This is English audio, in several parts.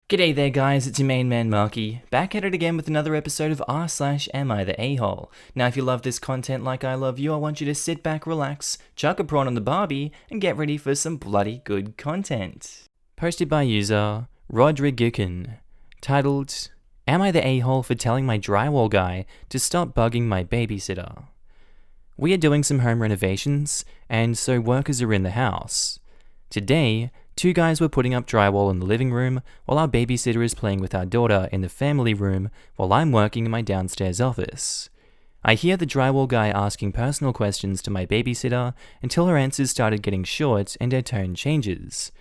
G'day there guys, it's your main man Markee, back at it again with another episode of r/Am I the AHole. Now if you love this content like I love you, I want you to sit back, relax, chuck a prawn on the barbie, and get ready for some bloody good content. Posted by user Rodriguican, titled, Am I the AHole for telling my drywall guy to stop bugging my babysitter? We are doing some home renovations, and so workers are in the house. Today, two guys were putting up drywall in the living room while our babysitter is playing with our daughter in the family room while I'm working in my downstairs office. I hear the drywall guy asking personal questions to my babysitter until her answers started getting short and her tone changes.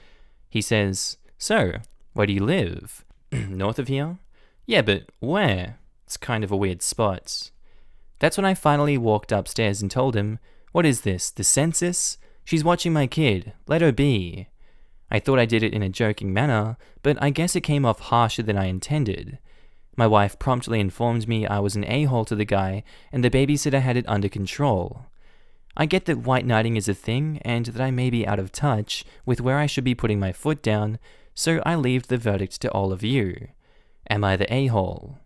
He says, "So, where do you live? North of here?" "Yeah, but where? It's kind of a weird spot." That's when I finally walked upstairs and told him, "What is this, the census? She's watching my kid, let her be." I thought I did it in a joking manner, but I guess it came off harsher than I intended. My wife promptly informed me I was an a-hole to the guy and the babysitter had it under control. I get that white knighting is a thing and that I may be out of touch with where I should be putting my foot down, so I leave the verdict to all of you. Am I the a-hole?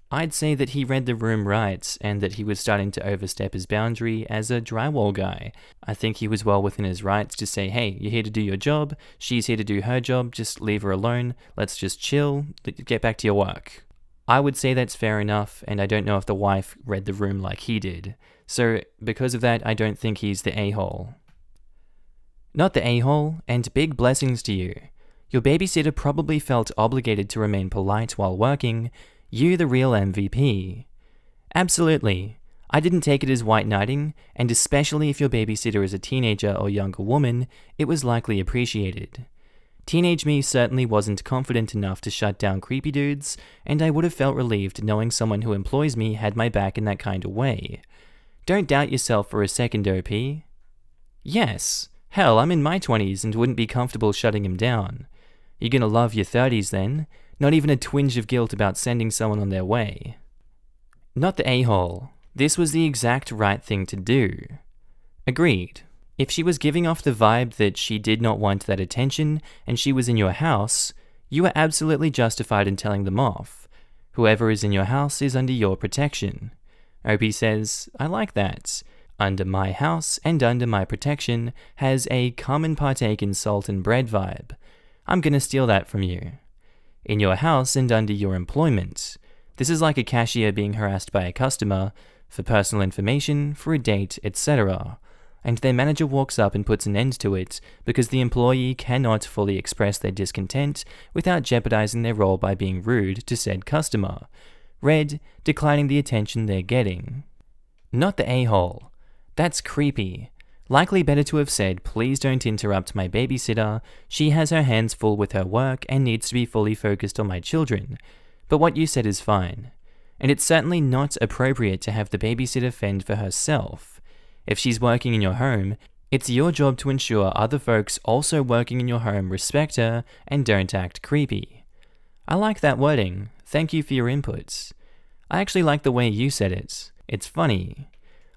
I'd say that he read the room right and that he was starting to overstep his boundary as a drywall guy. I think he was well within his rights to say, "Hey, you're here to do your job, she's here to do her job, just leave her alone, let's just chill, get back to your work." I would say that's fair enough, and I don't know if the wife read the room like he did. So because of that, I don't think he's the a-hole. Not the a-hole, and big blessings to you. Your babysitter probably felt obligated to remain polite while working. You the real MVP. Absolutely. I didn't take it as white knighting, and especially if your babysitter is a teenager or younger woman, it was likely appreciated. Teenage me certainly wasn't confident enough to shut down creepy dudes, and I would have felt relieved knowing someone who employs me had my back in that kind of way. Don't doubt yourself for a second, OP. Yes. Hell, I'm in my 20s and wouldn't be comfortable shutting him down. You're gonna love your 30s then. Not even a twinge of guilt about sending someone on their way. Not the a-hole. This was the exact right thing to do. Agreed. If she was giving off the vibe that she did not want that attention and she was in your house, you are absolutely justified in telling them off. Whoever is in your house is under your protection. OP says, I like that. Under my house and under my protection has a come and partake in salt and bread vibe. I'm gonna steal that from you. In your house and under your employment. This is like a cashier being harassed by a customer for personal information, for a date, etc. And their manager walks up and puts an end to it because the employee cannot fully express their discontent without jeopardizing their role by being rude to said customer. Red, declining the attention they're getting. Not the a-hole. That's creepy. Likely better to have said, "Please don't interrupt my babysitter. She has her hands full with her work and needs to be fully focused on my children." But what you said is fine. And it's certainly not appropriate to have the babysitter fend for herself. If she's working in your home, it's your job to ensure other folks also working in your home respect her and don't act creepy. I like that wording. Thank you for your inputs. I actually like the way you said it. It's funny.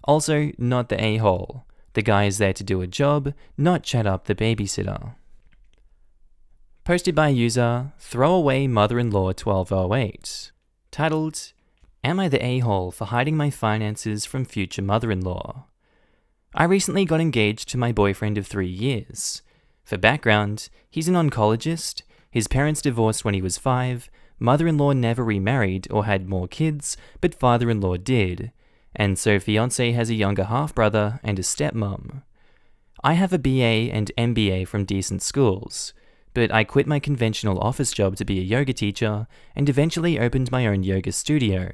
Also, not the a-hole. The guy is there to do a job, not chat up the babysitter. Posted by user Throwaway Mother-in-Law 1208. Titled, Am I the a-hole for hiding my finances from future mother-in-law? I recently got engaged to my boyfriend of 3 years. For background, he's an oncologist, his parents divorced when he was 5, mother-in-law never remarried or had more kids, but father-in-law did. And so fiancé has a younger half-brother and a stepmom. I have a BA and MBA from decent schools, but I quit my conventional office job to be a yoga teacher and eventually opened my own yoga studio.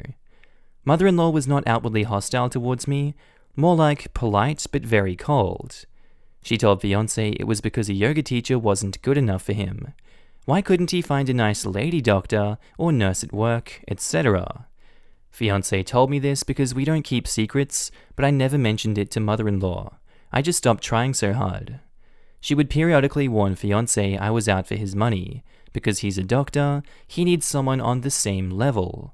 Mother-in-law was not outwardly hostile towards me, more like polite but very cold. She told fiancé it was because a yoga teacher wasn't good enough for him. Why couldn't he find a nice lady doctor or nurse at work, etc.? Fiancé told me this because we don't keep secrets, but I never mentioned it to mother-in-law. I just stopped trying so hard. She would periodically warn fiancé I was out for his money. Because he's a doctor, he needs someone on the same level.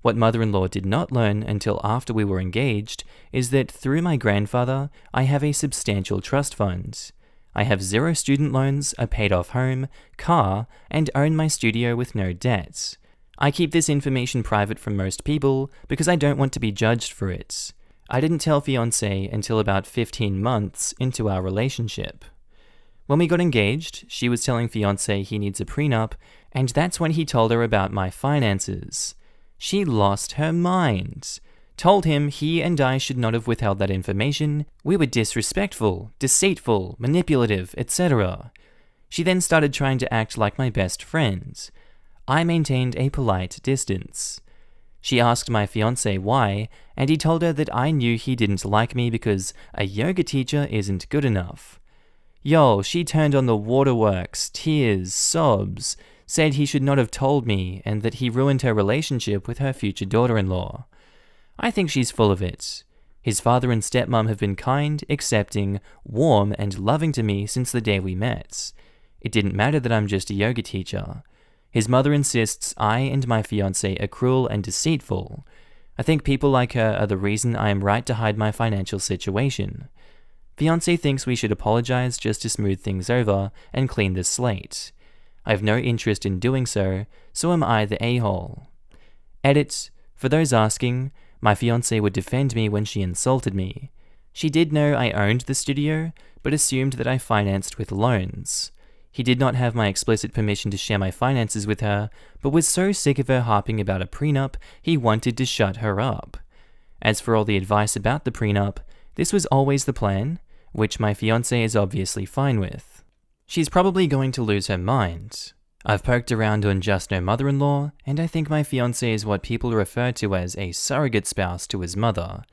What mother-in-law did not learn until after we were engaged is that through my grandfather, I have a substantial trust fund. I have 0 student loans, a paid-off home, car, and own my studio with no debt. I keep this information private from most people because I don't want to be judged for it. I didn't tell fiancé until about 15 months into our relationship. When we got engaged, she was telling fiancé he needs a prenup, and that's when he told her about my finances. She lost her mind. Told him he and I should not have withheld that information. We were disrespectful, deceitful, manipulative, etc. She then started trying to act like my best friend. I maintained a polite distance. She asked my fiancé why, and he told her that I knew he didn't like me because a yoga teacher isn't good enough. Yo, she turned on the waterworks, tears, sobs, said he should not have told me and that he ruined her relationship with her future daughter-in-law. I think she's full of it. His father and stepmom have been kind, accepting, warm, and loving to me since the day we met. It didn't matter that I'm just a yoga teacher. His mother insists I and my fiancé are cruel and deceitful. I think people like her are the reason I am right to hide my financial situation. Fiancé thinks we should apologize just to smooth things over and clean the slate. I have no interest in doing so am I the a-hole. Edit. For those asking, my fiancé would defend me when she insulted me. She did know I owned the studio, but assumed that I financed with loans. He did not have my explicit permission to share my finances with her, but was so sick of her harping about a prenup, he wanted to shut her up. As for all the advice about the prenup, this was always the plan, which my fiancé is obviously fine with. She's probably going to lose her mind. I've poked around on Just No Mother-in-Law, and I think my fiancé is what people refer to as a surrogate spouse to his mother.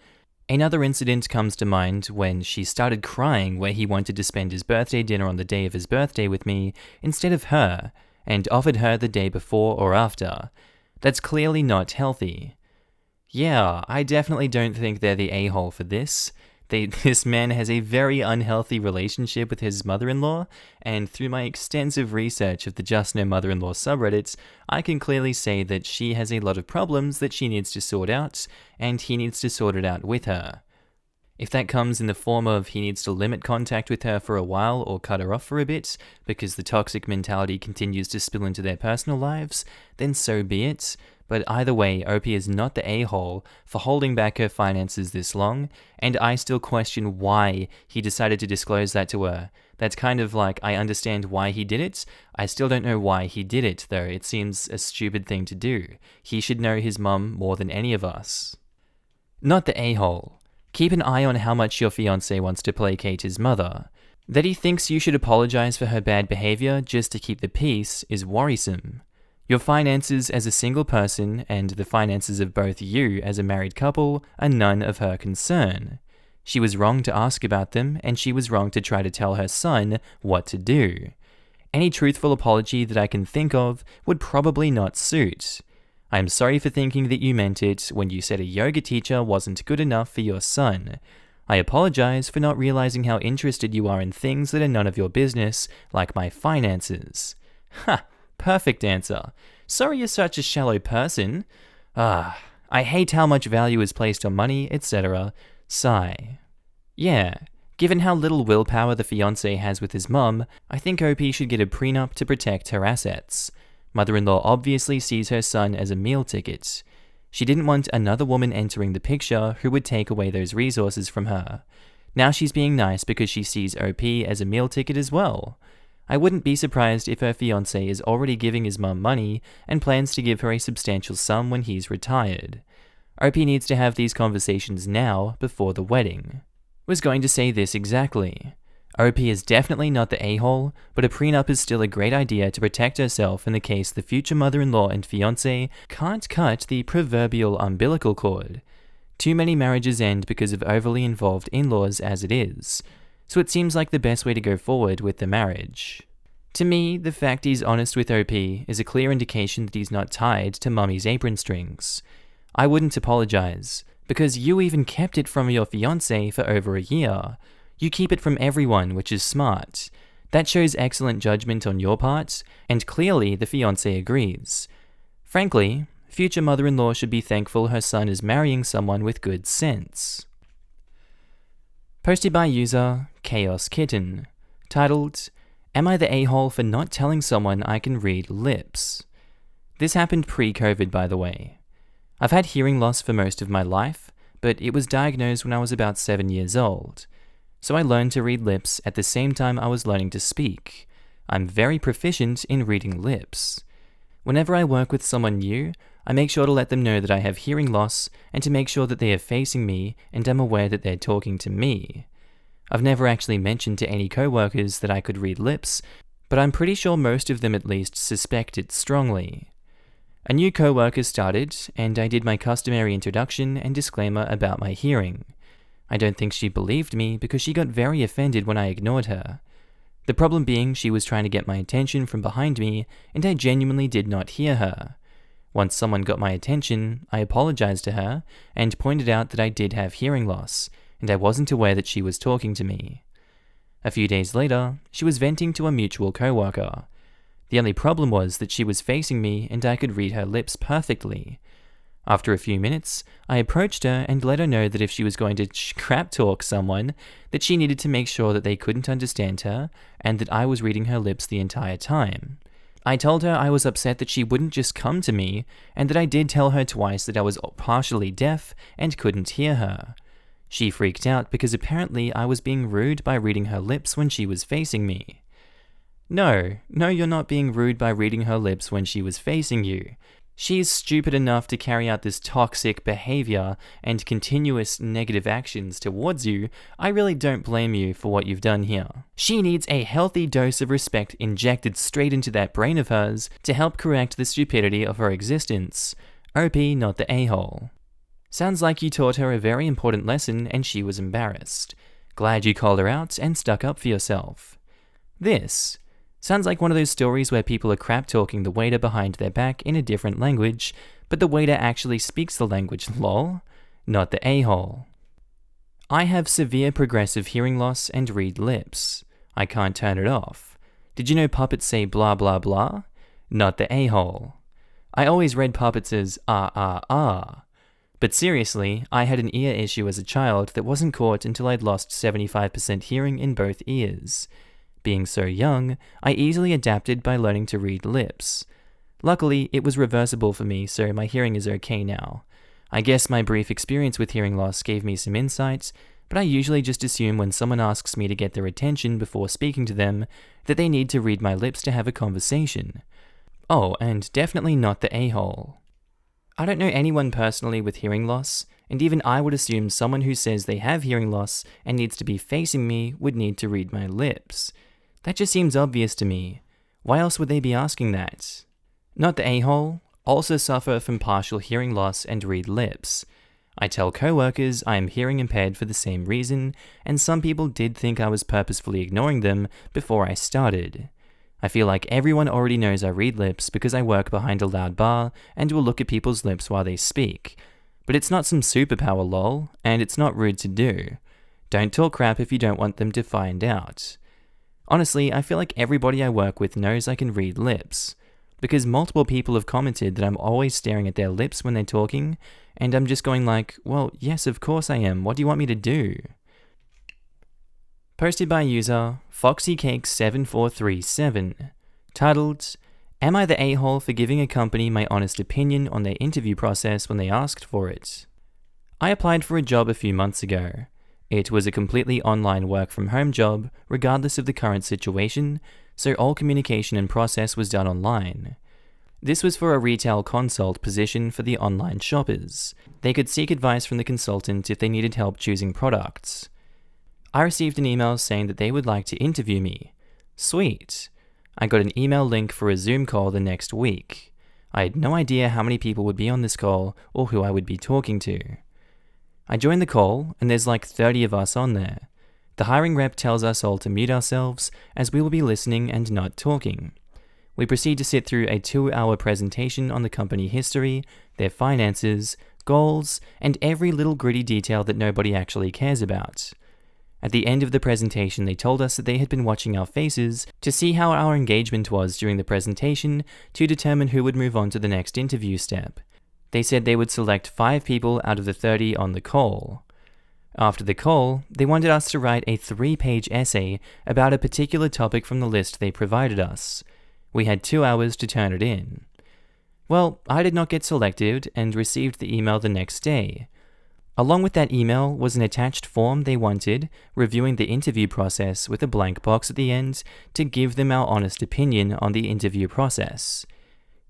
Another incident comes to mind when she started crying where he wanted to spend his birthday dinner on the day of his birthday with me instead of her, and offered her the day before or after. That's clearly not healthy. Yeah, I definitely don't think they're the a-hole for this. This man has a very unhealthy relationship with his mother-in-law, and through my extensive research of the Just No Mother-in-Law subreddits, I can clearly say that she has a lot of problems that she needs to sort out, and he needs to sort it out with her. If that comes in the form of he needs to limit contact with her for a while or cut her off for a bit, because the toxic mentality continues to spill into their personal lives, then so be it. But either way, Opie is not the a-hole for holding back her finances this long, and I still question why he decided to disclose that to her. That's kind of like, I understand why he did it, I still don't know why he did it, though. It seems a stupid thing to do. He should know his mum more than any of us. Not the a-hole. Keep an eye on how much your fiancé wants to placate his mother. That he thinks you should apologize for her bad behavior just to keep the peace is worrisome. Your finances as a single person and the finances of both you as a married couple are none of her concern. She was wrong to ask about them, and she was wrong to try to tell her son what to do. Any truthful apology that I can think of would probably not suit. I am sorry for thinking that you meant it when you said a yoga teacher wasn't good enough for your son. I apologize for not realizing how interested you are in things that are none of your business, like my finances. Ha! Perfect answer. Sorry you're such a shallow person. I hate how much value is placed on money, etc. Sigh. Yeah, given how little willpower the fiancé has with his mum, I think OP should get a prenup to protect her assets. Mother-in-law obviously sees her son as a meal ticket. She didn't want another woman entering the picture who would take away those resources from her. Now she's being nice because she sees OP as a meal ticket as well. I wouldn't be surprised if her fiancé is already giving his mum money and plans to give her a substantial sum when he's retired. OP needs to have these conversations now before the wedding. Was going to say this exactly. OP is definitely not the a-hole, but a prenup is still a great idea to protect herself in the case the future mother-in-law and fiancé can't cut the proverbial umbilical cord. Too many marriages end because of overly involved in-laws as it is. So it seems like the best way to go forward with the marriage. To me, the fact he's honest with OP is a clear indication that he's not tied to mummy's apron strings. I wouldn't apologize, because you even kept it from your fiancé for over a year. You keep it from everyone, which is smart. That shows excellent judgment on your part, and clearly the fiancé agrees. Frankly, future mother-in-law should be thankful her son is marrying someone with good sense. Posted by user Chaos Kitten. titled, Am I the A-hole for not telling someone I can read lips? This happened pre-COVID, by the way. I've had hearing loss for most of my life, but it was diagnosed when I was about 7 years old. So I learned to read lips at the same time I was learning to speak. I'm very proficient in reading lips. Whenever I work with someone new, I make sure to let them know that I have hearing loss and to make sure that they are facing me and I'm aware that they're talking to me. I've never actually mentioned to any coworkers that I could read lips, but I'm pretty sure most of them at least suspect it strongly. A new coworker started, and I did my customary introduction and disclaimer about my hearing. I don't think she believed me because she got very offended when I ignored her. The problem being she was trying to get my attention from behind me, and I genuinely did not hear her. Once someone got my attention, I apologized to her and pointed out that I did have hearing loss, and I wasn't aware that she was talking to me. A few days later, she was venting to a mutual coworker. The only problem was that she was facing me and I could read her lips perfectly. After a few minutes, I approached her and let her know that if she was going to crap talk someone, that she needed to make sure that they couldn't understand her and that I was reading her lips the entire time. I told her I was upset that she wouldn't just come to me and that I did tell her twice that I was partially deaf and couldn't hear her. She freaked out because apparently I was being rude by reading her lips when she was facing me. No, you're not being rude by reading her lips when she was facing you. She's stupid enough to carry out this toxic behavior and continuous negative actions towards you. I really don't blame you for what you've done here. She needs a healthy dose of respect injected straight into that brain of hers to help correct the stupidity of her existence. OP, not the a-hole. Sounds like you taught her a very important lesson and she was embarrassed. Glad you called her out and stuck up for yourself. This sounds like one of those stories where people are crap-talking the waiter behind their back in a different language, but the waiter actually speaks the language, lol, not the a-hole. I have severe progressive hearing loss and read lips. I can't turn it off. Did you know puppets say blah blah blah? Not the a-hole. I always read puppets as ah. But seriously, I had an ear issue as a child that wasn't caught until I'd lost 75% hearing in both ears. Being so young, I easily adapted by learning to read lips. Luckily, it was reversible for me, so my hearing is okay now. I guess my brief experience with hearing loss gave me some insights, but I usually just assume when someone asks me to get their attention before speaking to them, that they need to read my lips to have a conversation. Oh, and definitely not the a-hole. I don't know anyone personally with hearing loss, and even I would assume someone who says they have hearing loss and needs to be facing me would need to read my lips. That just seems obvious to me. Why else would they be asking that? Not the a-hole, also suffer from partial hearing loss and read lips. I tell coworkers I am hearing impaired for the same reason, and some people did think I was purposefully ignoring them before I started. I feel like everyone already knows I read lips because I work behind a loud bar and will look at people's lips while they speak. But it's not some superpower lol, and it's not rude to do. Don't talk crap if you don't want them to find out. Honestly, I feel like everybody I work with knows I can read lips, because multiple people have commented that I'm always staring at their lips when they're talking, and I'm just going like, well, yes, of course I am, what do you want me to do? Posted by user FoxyCake7437, titled, Am I the a-hole for giving a company my honest opinion on their interview process when they asked for it? I applied for a job a few months ago. It was a completely online work-from-home job, regardless of the current situation, so all communication and process was done online. This was for a retail consult position for the online shoppers. They could seek advice from the consultant if they needed help choosing products. I received an email saying that they would like to interview me. Sweet. I got an email link for a Zoom call the next week. I had no idea how many people would be on this call or who I would be talking to. I joined the call, and there's like 30 of us on there. The hiring rep tells us all to mute ourselves, as we will be listening and not talking. We proceed to sit through a 2-hour presentation on the company history, their finances, goals, and every little gritty detail that nobody actually cares about. At the end of the presentation, they told us that they had been watching our faces to see how our engagement was during the presentation to determine who would move on to the next interview step. They said they would select 5 people out of the 30 on the call. After the call, they wanted us to write a 3-page essay about a particular topic from the list they provided us. We had 2 hours to turn it in. Well, I did not get selected and received the email the next day. Along with that email was an attached form they wanted, reviewing the interview process with a blank box at the end to give them our honest opinion on the interview process.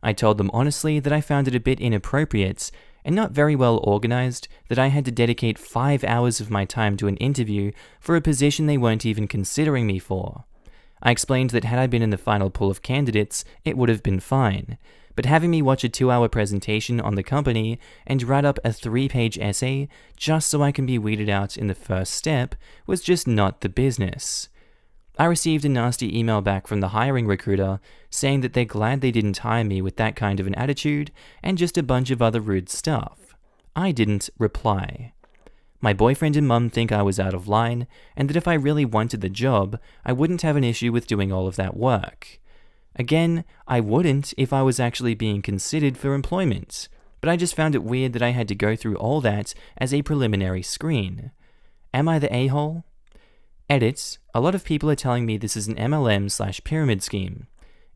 I told them honestly that I found it a bit inappropriate and not very well organized that I had to dedicate 5 hours of my time to an interview for a position they weren't even considering me for. I explained that had I been in the final pool of candidates, it would have been fine, but having me watch a 2-hour presentation on the company and write up a 3-page essay just so I can be weeded out in the first step was just not the business. I received a nasty email back from the hiring recruiter saying that they're glad they didn't hire me with that kind of an attitude and just a bunch of other rude stuff. I didn't reply. My boyfriend and mum think I was out of line and that if I really wanted the job, I wouldn't have an issue with doing all of that work. Again, I wouldn't if I was actually being considered for employment, but I just found it weird that I had to go through all that as a preliminary screen. Am I the a-hole? Edit, a lot of people are telling me this is an MLM/pyramid scheme.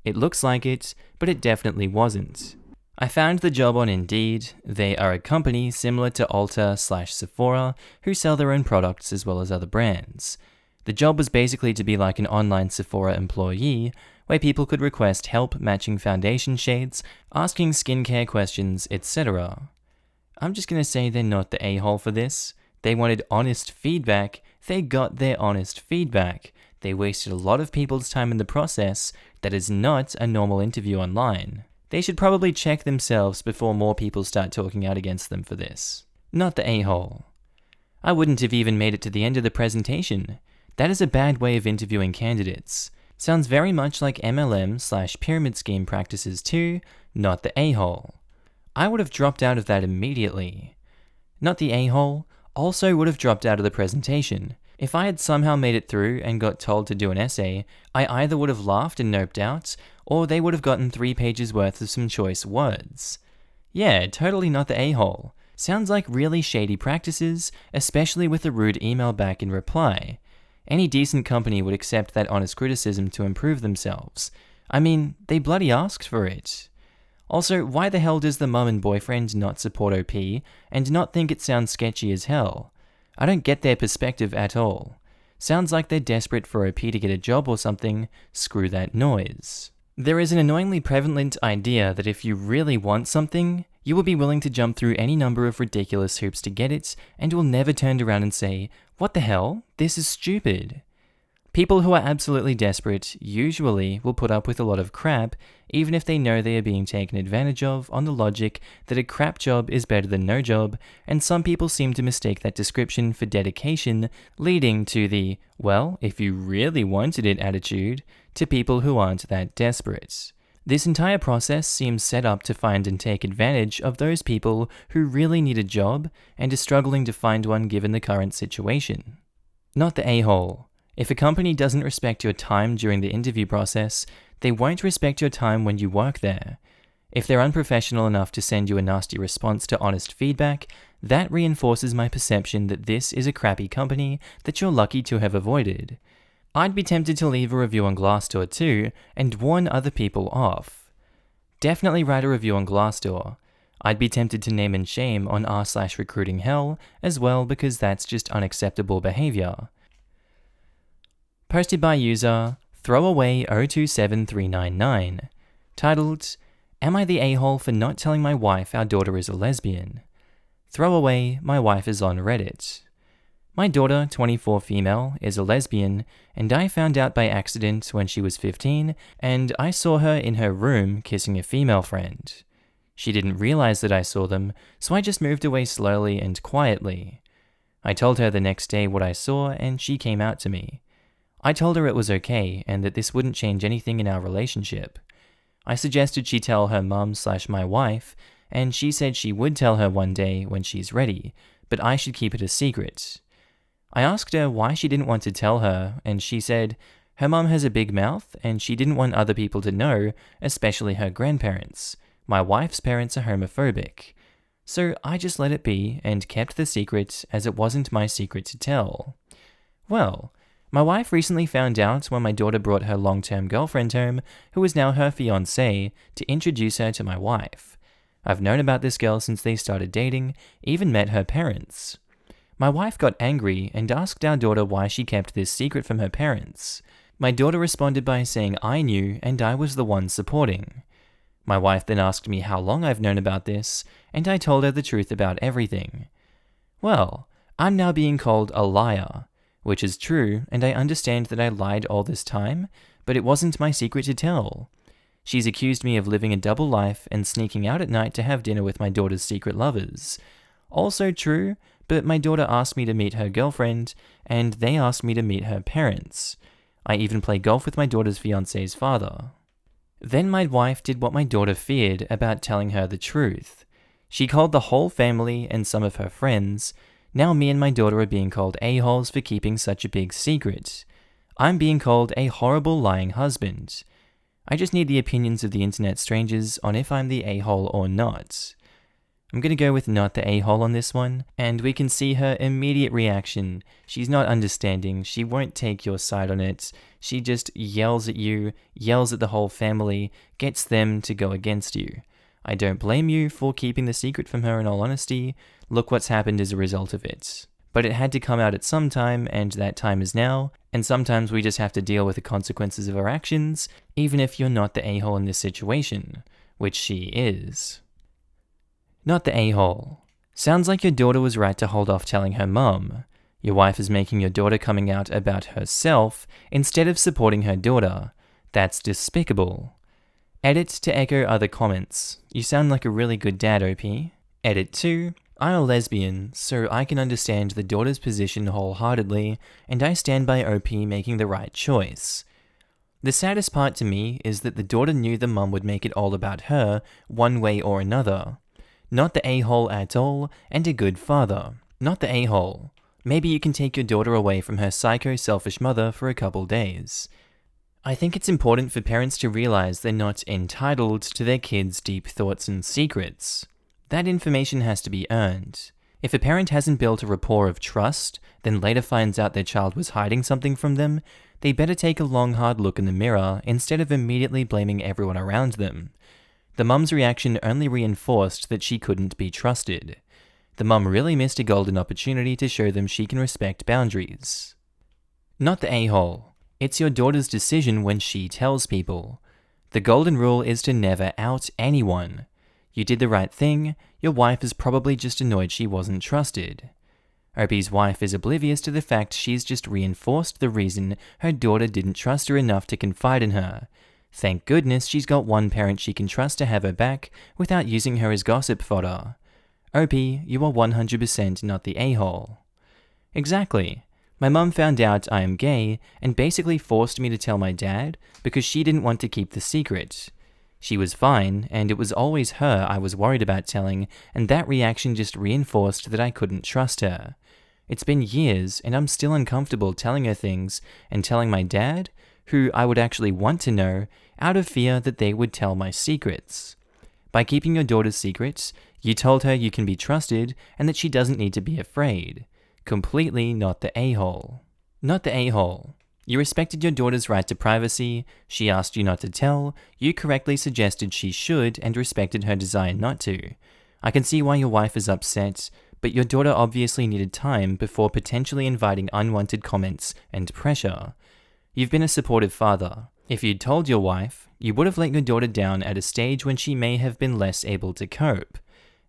It looks like it, but it definitely wasn't. I found the job on Indeed. They are a company similar to Ulta/Sephora who sell their own products as well as other brands. The job was basically to be like an online Sephora employee where people could request help matching foundation shades, asking skincare questions, etc. I'm just gonna say they're not the a-hole for this. They wanted honest feedback. They got their honest feedback. They wasted a lot of people's time in the process. That is not a normal interview online. They should probably check themselves before more people start talking out against them for this. Not the a-hole. I wouldn't have even made it to the end of the presentation. That is a bad way of interviewing candidates. Sounds very much like MLM/pyramid scheme practices too. Not the a-hole. I would have dropped out of that immediately. Not the a-hole also would have dropped out of the presentation. If I had somehow made it through and got told to do an essay, I either would have laughed and noped out, or they would have gotten 3 pages worth of some choice words. Yeah, totally not the a-hole. Sounds like really shady practices, especially with a rude email back in reply. Any decent company would accept that honest criticism to improve themselves. I mean, they bloody asked for it. Also, why the hell does the mum and boyfriend not support OP and not think it sounds sketchy as hell? I don't get their perspective at all. Sounds like they're desperate for OP to get a job or something. Screw that noise. There is an annoyingly prevalent idea that if you really want something, you will be willing to jump through any number of ridiculous hoops to get it and will never turn around and say, "What the hell? This is stupid." People who are absolutely desperate usually will put up with a lot of crap, even if they know they are being taken advantage of on the logic that a crap job is better than no job, and some people seem to mistake that description for dedication, leading to the, well, if you really wanted it attitude, to people who aren't that desperate. This entire process seems set up to find and take advantage of those people who really need a job and are struggling to find one given the current situation. Not the a-hole. If a company doesn't respect your time during the interview process, they won't respect your time when you work there. If they're unprofessional enough to send you a nasty response to honest feedback, that reinforces my perception that this is a crappy company that you're lucky to have avoided. I'd be tempted to leave a review on Glassdoor too, and warn other people off. Definitely write a review on Glassdoor. I'd be tempted to name and shame on r/recruiting hell as well, because that's just unacceptable behavior. Posted by user throwaway027399, titled, "Am I the a-hole for not telling my wife our daughter is a lesbian? Throwaway, my wife is on Reddit. My daughter, 24 female, is a lesbian, and I found out by accident when she was 15, and I saw her in her room kissing a female friend. She didn't realize that I saw them, so I just moved away slowly and quietly. I told her the next day what I saw, and she came out to me. I told her it was okay and that this wouldn't change anything in our relationship. I suggested she tell her mum/my wife, and she said she would tell her one day when she's ready, but I should keep it a secret. I asked her why she didn't want to tell her, and she said her mum has a big mouth and she didn't want other people to know, especially her grandparents. My wife's parents are homophobic. So I just let it be and kept the secret as it wasn't my secret to tell. Well, my wife recently found out when my daughter brought her long-term girlfriend home, who is now her fiancé, to introduce her to my wife. I've known about this girl since they started dating, even met her parents. My wife got angry and asked our daughter why she kept this secret from her parents. My daughter responded by saying I knew and I was the one supporting. My wife then asked me how long I've known about this, and I told her the truth about everything. Well, I'm now being called a liar, which is true, and I understand that I lied all this time, but it wasn't my secret to tell. She's accused me of living a double life and sneaking out at night to have dinner with my daughter's secret lovers. Also true, but my daughter asked me to meet her girlfriend, and they asked me to meet her parents. I even play golf with my daughter's fiancé's father. Then my wife did what my daughter feared about telling her the truth. She called the whole family and some of her friends. Now me and my daughter are being called a-holes for keeping such a big secret. I'm being called a horrible lying husband. I just need the opinions of the internet strangers on if I'm the a-hole or not. I'm gonna go with not the a-hole on this one, and we can see her immediate reaction. She's not understanding, she won't take your side on it. She just yells at you, yells at the whole family, gets them to go against you. I don't blame you for keeping the secret from her in all honesty. Look what's happened as a result of it. But it had to come out at some time, and that time is now, and sometimes we just have to deal with the consequences of our actions, even if you're not the a-hole in this situation, which she is. Not the a-hole. Sounds like your daughter was right to hold off telling her mum. Your wife is making your daughter coming out about herself instead of supporting her daughter. That's despicable. Edit to echo other comments. You sound like a really good dad, OP. Edit 2. I'm a lesbian, so I can understand the daughter's position wholeheartedly, and I stand by OP making the right choice. The saddest part to me is that the daughter knew the mum would make it all about her, one way or another. Not the a-hole at all, and a good father. Not the a-hole. Maybe you can take your daughter away from her psycho-selfish mother for a couple days. I think it's important for parents to realize they're not entitled to their kids' deep thoughts and secrets. That information has to be earned. If a parent hasn't built a rapport of trust, then later finds out their child was hiding something from them, they better take a long hard look in the mirror instead of immediately blaming everyone around them. The mum's reaction only reinforced that she couldn't be trusted. The mum really missed a golden opportunity to show them she can respect boundaries. Not the a-hole. It's your daughter's decision when she tells people. The golden rule is to never out anyone. You did the right thing, your wife is probably just annoyed she wasn't trusted. Opie's wife is oblivious to the fact she's just reinforced the reason her daughter didn't trust her enough to confide in her. Thank goodness she's got one parent she can trust to have her back without using her as gossip fodder. Opie, you are 100% not the a-hole. Exactly. My mum found out I am gay and basically forced me to tell my dad because she didn't want to keep the secret. She was fine, and it was always her I was worried about telling, and that reaction just reinforced that I couldn't trust her. It's been years, and I'm still uncomfortable telling her things and telling my dad, who I would actually want to know, out of fear that they would tell my secrets. By keeping your daughter's secrets, you told her you can be trusted and that she doesn't need to be afraid. Completely not the a-hole. Not the a-hole. You respected your daughter's right to privacy, she asked you not to tell, you correctly suggested she should and respected her desire not to. I can see why your wife is upset, but your daughter obviously needed time before potentially inviting unwanted comments and pressure. You've been a supportive father. If you'd told your wife, you would have let your daughter down at a stage when she may have been less able to cope.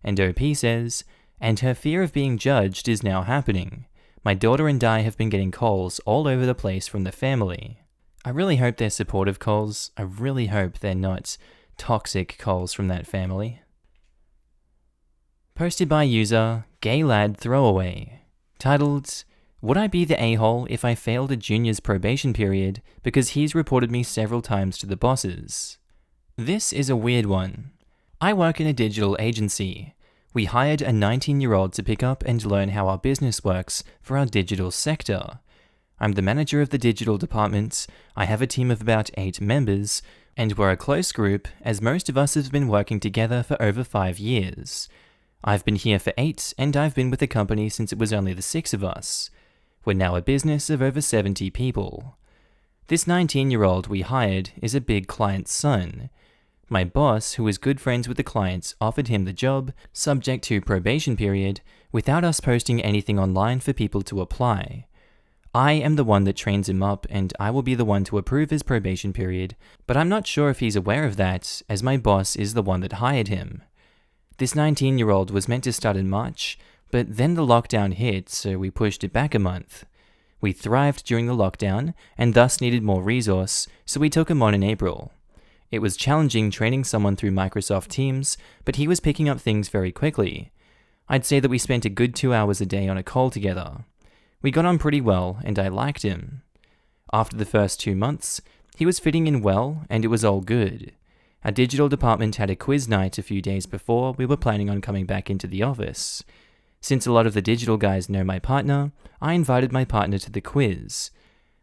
And OP says, and her fear of being judged is now happening. My daughter and I have been getting calls all over the place from the family. I really hope they're supportive calls. I really hope they're not toxic calls from that family. Posted by user Gay Lad Throwaway. Titled, Would I be the a-hole if I failed a junior's probation period because he's reported me several times to the bosses? This is a weird one. I work in a digital agency. We hired a 19-year-old to pick up and learn how our business works for our digital sector. I'm the manager of the digital department. I have a team of about 8 members, and we're a close group as most of us have been working together for over 5 years. I've been here for 8, and I've been with the company since it was only the 6 of us. We're now a business of over 70 people. This 19-year-old we hired is a big client's son. My boss, who is good friends with the clients, offered him the job, subject to probation period, without us posting anything online for people to apply. I am the one that trains him up, and I will be the one to approve his probation period, but I'm not sure if he's aware of that, as my boss is the one that hired him. This 19-year-old was meant to start in March, but then the lockdown hit, so we pushed it back a month. We thrived during the lockdown, and thus needed more resource, so we took him on in April. It was challenging training someone through Microsoft Teams, but he was picking up things very quickly. I'd say that we spent a good 2 hours a day on a call together. We got on pretty well, and I liked him. After the first 2 months, he was fitting in well, and it was all good. Our digital department had a quiz night a few days before we were planning on coming back into the office. Since a lot of the digital guys know my partner, I invited my partner to the quiz.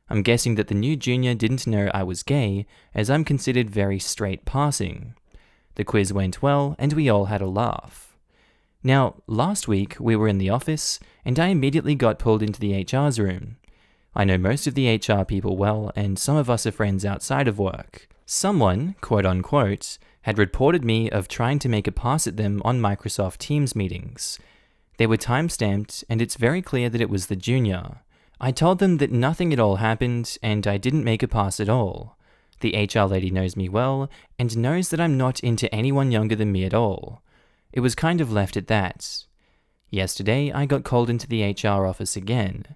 I'm guessing that the new junior didn't know I was gay, as I'm considered very straight passing. The quiz went well, and we all had a laugh. Now, last week we were in the office, and I immediately got pulled into the HR's room. I know most of the HR people well, and some of us are friends outside of work. Someone, quote-unquote, had reported me of trying to make a pass at them on Microsoft Teams meetings. They were time-stamped, and it's very clear that it was the junior. I told them that nothing at all happened, and I didn't make a pass at all. The HR lady knows me well, and knows that I'm not into anyone younger than me at all. It was kind of left at that. Yesterday, I got called into the HR office again.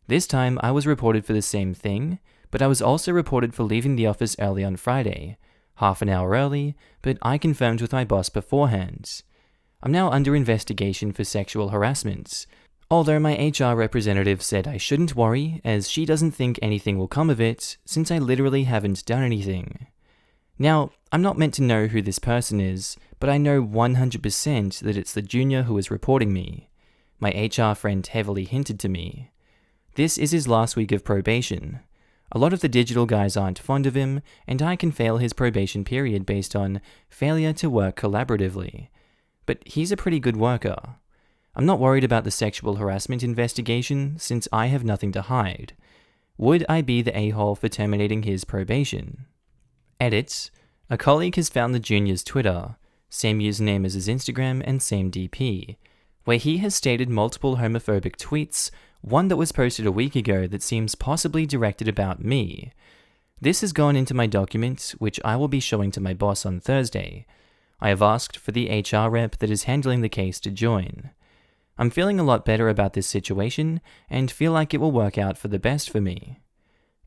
This time, I was reported for the same thing, but I was also reported for leaving the office early on Friday, half an hour early, but I confirmed with my boss beforehand. I'm now under investigation for sexual harassment, although my HR representative said I shouldn't worry, as she doesn't think anything will come of it, since I literally haven't done anything. Now, I'm not meant to know who this person is, but I know 100% that it's the junior who is reporting me. My HR friend heavily hinted to me. This is his last week of probation. A lot of the digital guys aren't fond of him, and I can fail his probation period based on failure to work collaboratively. But he's a pretty good worker. I'm not worried about the sexual harassment investigation, since I have nothing to hide. Would I be the a-hole for terminating his probation? Edit. A colleague has found the junior's Twitter, same username as his Instagram and same DP, where he has stated multiple homophobic tweets, one that was posted a week ago that seems possibly directed about me. This has gone into my document, which I will be showing to my boss on Thursday. I have asked for the HR rep that is handling the case to join. I'm feeling a lot better about this situation, and feel like it will work out for the best for me.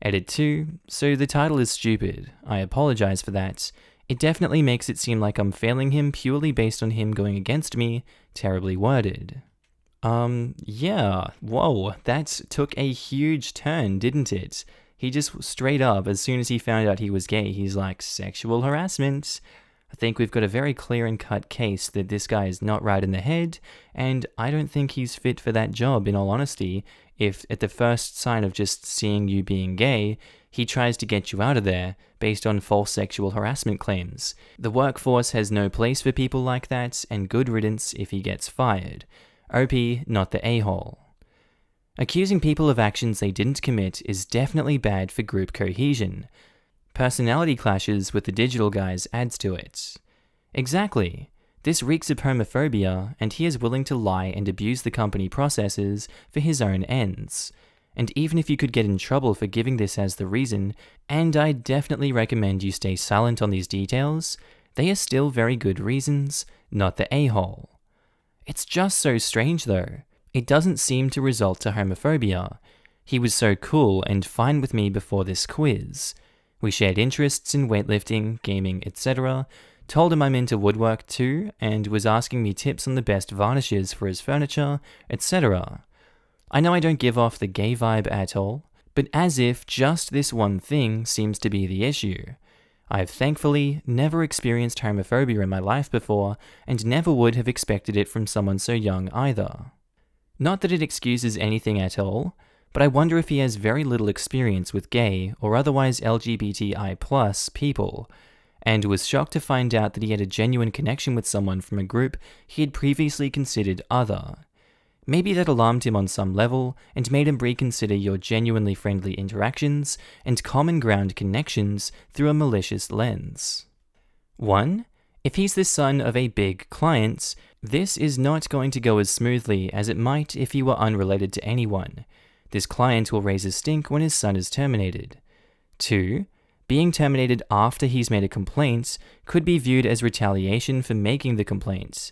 Edit 2, so the title is stupid. I apologize for that. It definitely makes it seem like I'm failing him purely based on him going against me, terribly worded. Yeah, whoa, that took a huge turn, didn't it? He just straight up, as soon as he found out he was gay, he's like, sexual harassment. I think we've got a very clear and cut case that this guy is not right in the head, and I don't think he's fit for that job, in all honesty, if at the first sign of just seeing you being gay, he tries to get you out of there based on false sexual harassment claims. The workforce has no place for people like that, and good riddance if he gets fired. OP, not the a-hole. Accusing people of actions they didn't commit is definitely bad for group cohesion. Personality clashes with the digital guys adds to it. Exactly. This reeks of homophobia, and he is willing to lie and abuse the company processes for his own ends. And even if you could get in trouble for giving this as the reason, and I definitely recommend you stay silent on these details, they are still very good reasons, not the a-hole. It's just so strange though. It doesn't seem to result to homophobia. He was so cool and fine with me before this quiz. We shared interests in weightlifting, gaming, etc., told him I'm into woodwork too, and was asking me tips on the best varnishes for his furniture, etc. I know I don't give off the gay vibe at all, but as if just this one thing seems to be the issue. I've thankfully never experienced homophobia in my life before, and never would have expected it from someone so young either. Not that it excuses anything at all, but I wonder if he has very little experience with gay or otherwise LGBTI+ people, and was shocked to find out that he had a genuine connection with someone from a group he had previously considered other. Maybe that alarmed him on some level and made him reconsider your genuinely friendly interactions and common ground connections through a malicious lens. 1. If he's the son of a big client, this is not going to go as smoothly as it might if he were unrelated to anyone. This client will raise a stink when his son is terminated. 2. Being terminated after he's made a complaint could be viewed as retaliation for making the complaint.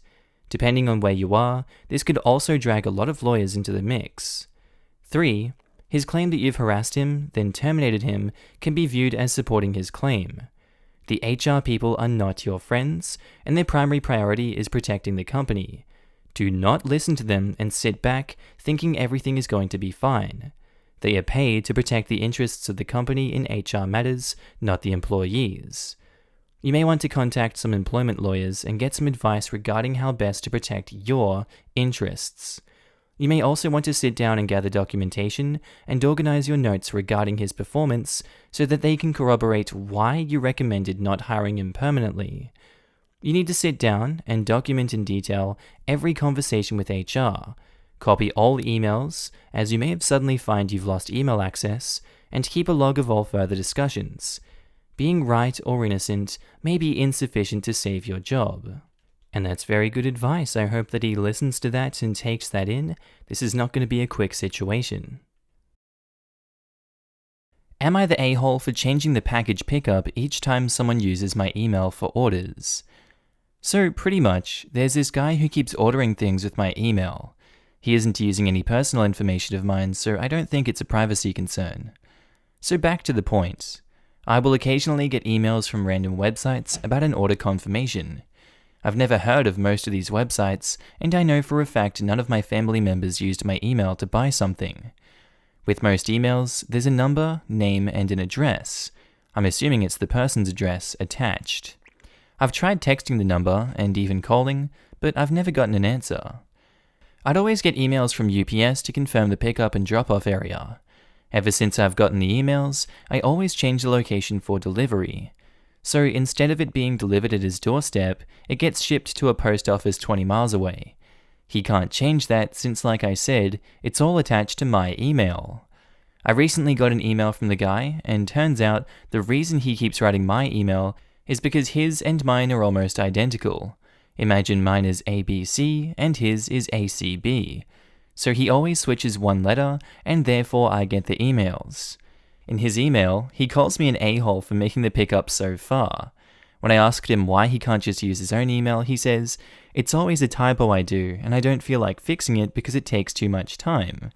Depending on where you are, this could also drag a lot of lawyers into the mix. 3. His claim that you've harassed him, then terminated him, can be viewed as supporting his claim. The HR people are not your friends, and their primary priority is protecting the company. Do not listen to them and sit back thinking everything is going to be fine. They are paid to protect the interests of the company in HR matters, not the employees. You may want to contact some employment lawyers and get some advice regarding how best to protect your interests. You may also want to sit down and gather documentation and organize your notes regarding his performance so that they can corroborate why you recommended not hiring him permanently. You need to sit down and document in detail every conversation with HR, copy all emails, as you may have suddenly find you've lost email access, and keep a log of all further discussions. Being right or innocent may be insufficient to save your job. And that's very good advice. I hope that he listens to that and takes that in. This is not going to be a quick situation. Am I the a-hole for changing the package pickup each time someone uses my email for orders? So pretty much, there's this guy who keeps ordering things with my email. He isn't using any personal information of mine, so I don't think it's a privacy concern. So back to the point. I will occasionally get emails from random websites about an order confirmation. I've never heard of most of these websites, and I know for a fact none of my family members used my email to buy something. With most emails, there's a number, name, and an address. I'm assuming it's the person's address attached. I've tried texting the number and even calling, but I've never gotten an answer. I'd always get emails from UPS to confirm the pickup and drop-off area. Ever since I've gotten the emails, I always change the location for delivery. So instead of it being delivered at his doorstep, it gets shipped to a post office 20 miles away. He can't change that since, like I said, it's all attached to my email. I recently got an email from the guy, and turns out the reason he keeps writing my email is because his and mine are almost identical. Imagine mine is ABC and his is ACB. So he always switches one letter, and therefore I get the emails. In his email, he calls me an a-hole for making the pickup so far. When I asked him why he can't just use his own email, he says, "It's always a typo I do, and I don't feel like fixing it because it takes too much time."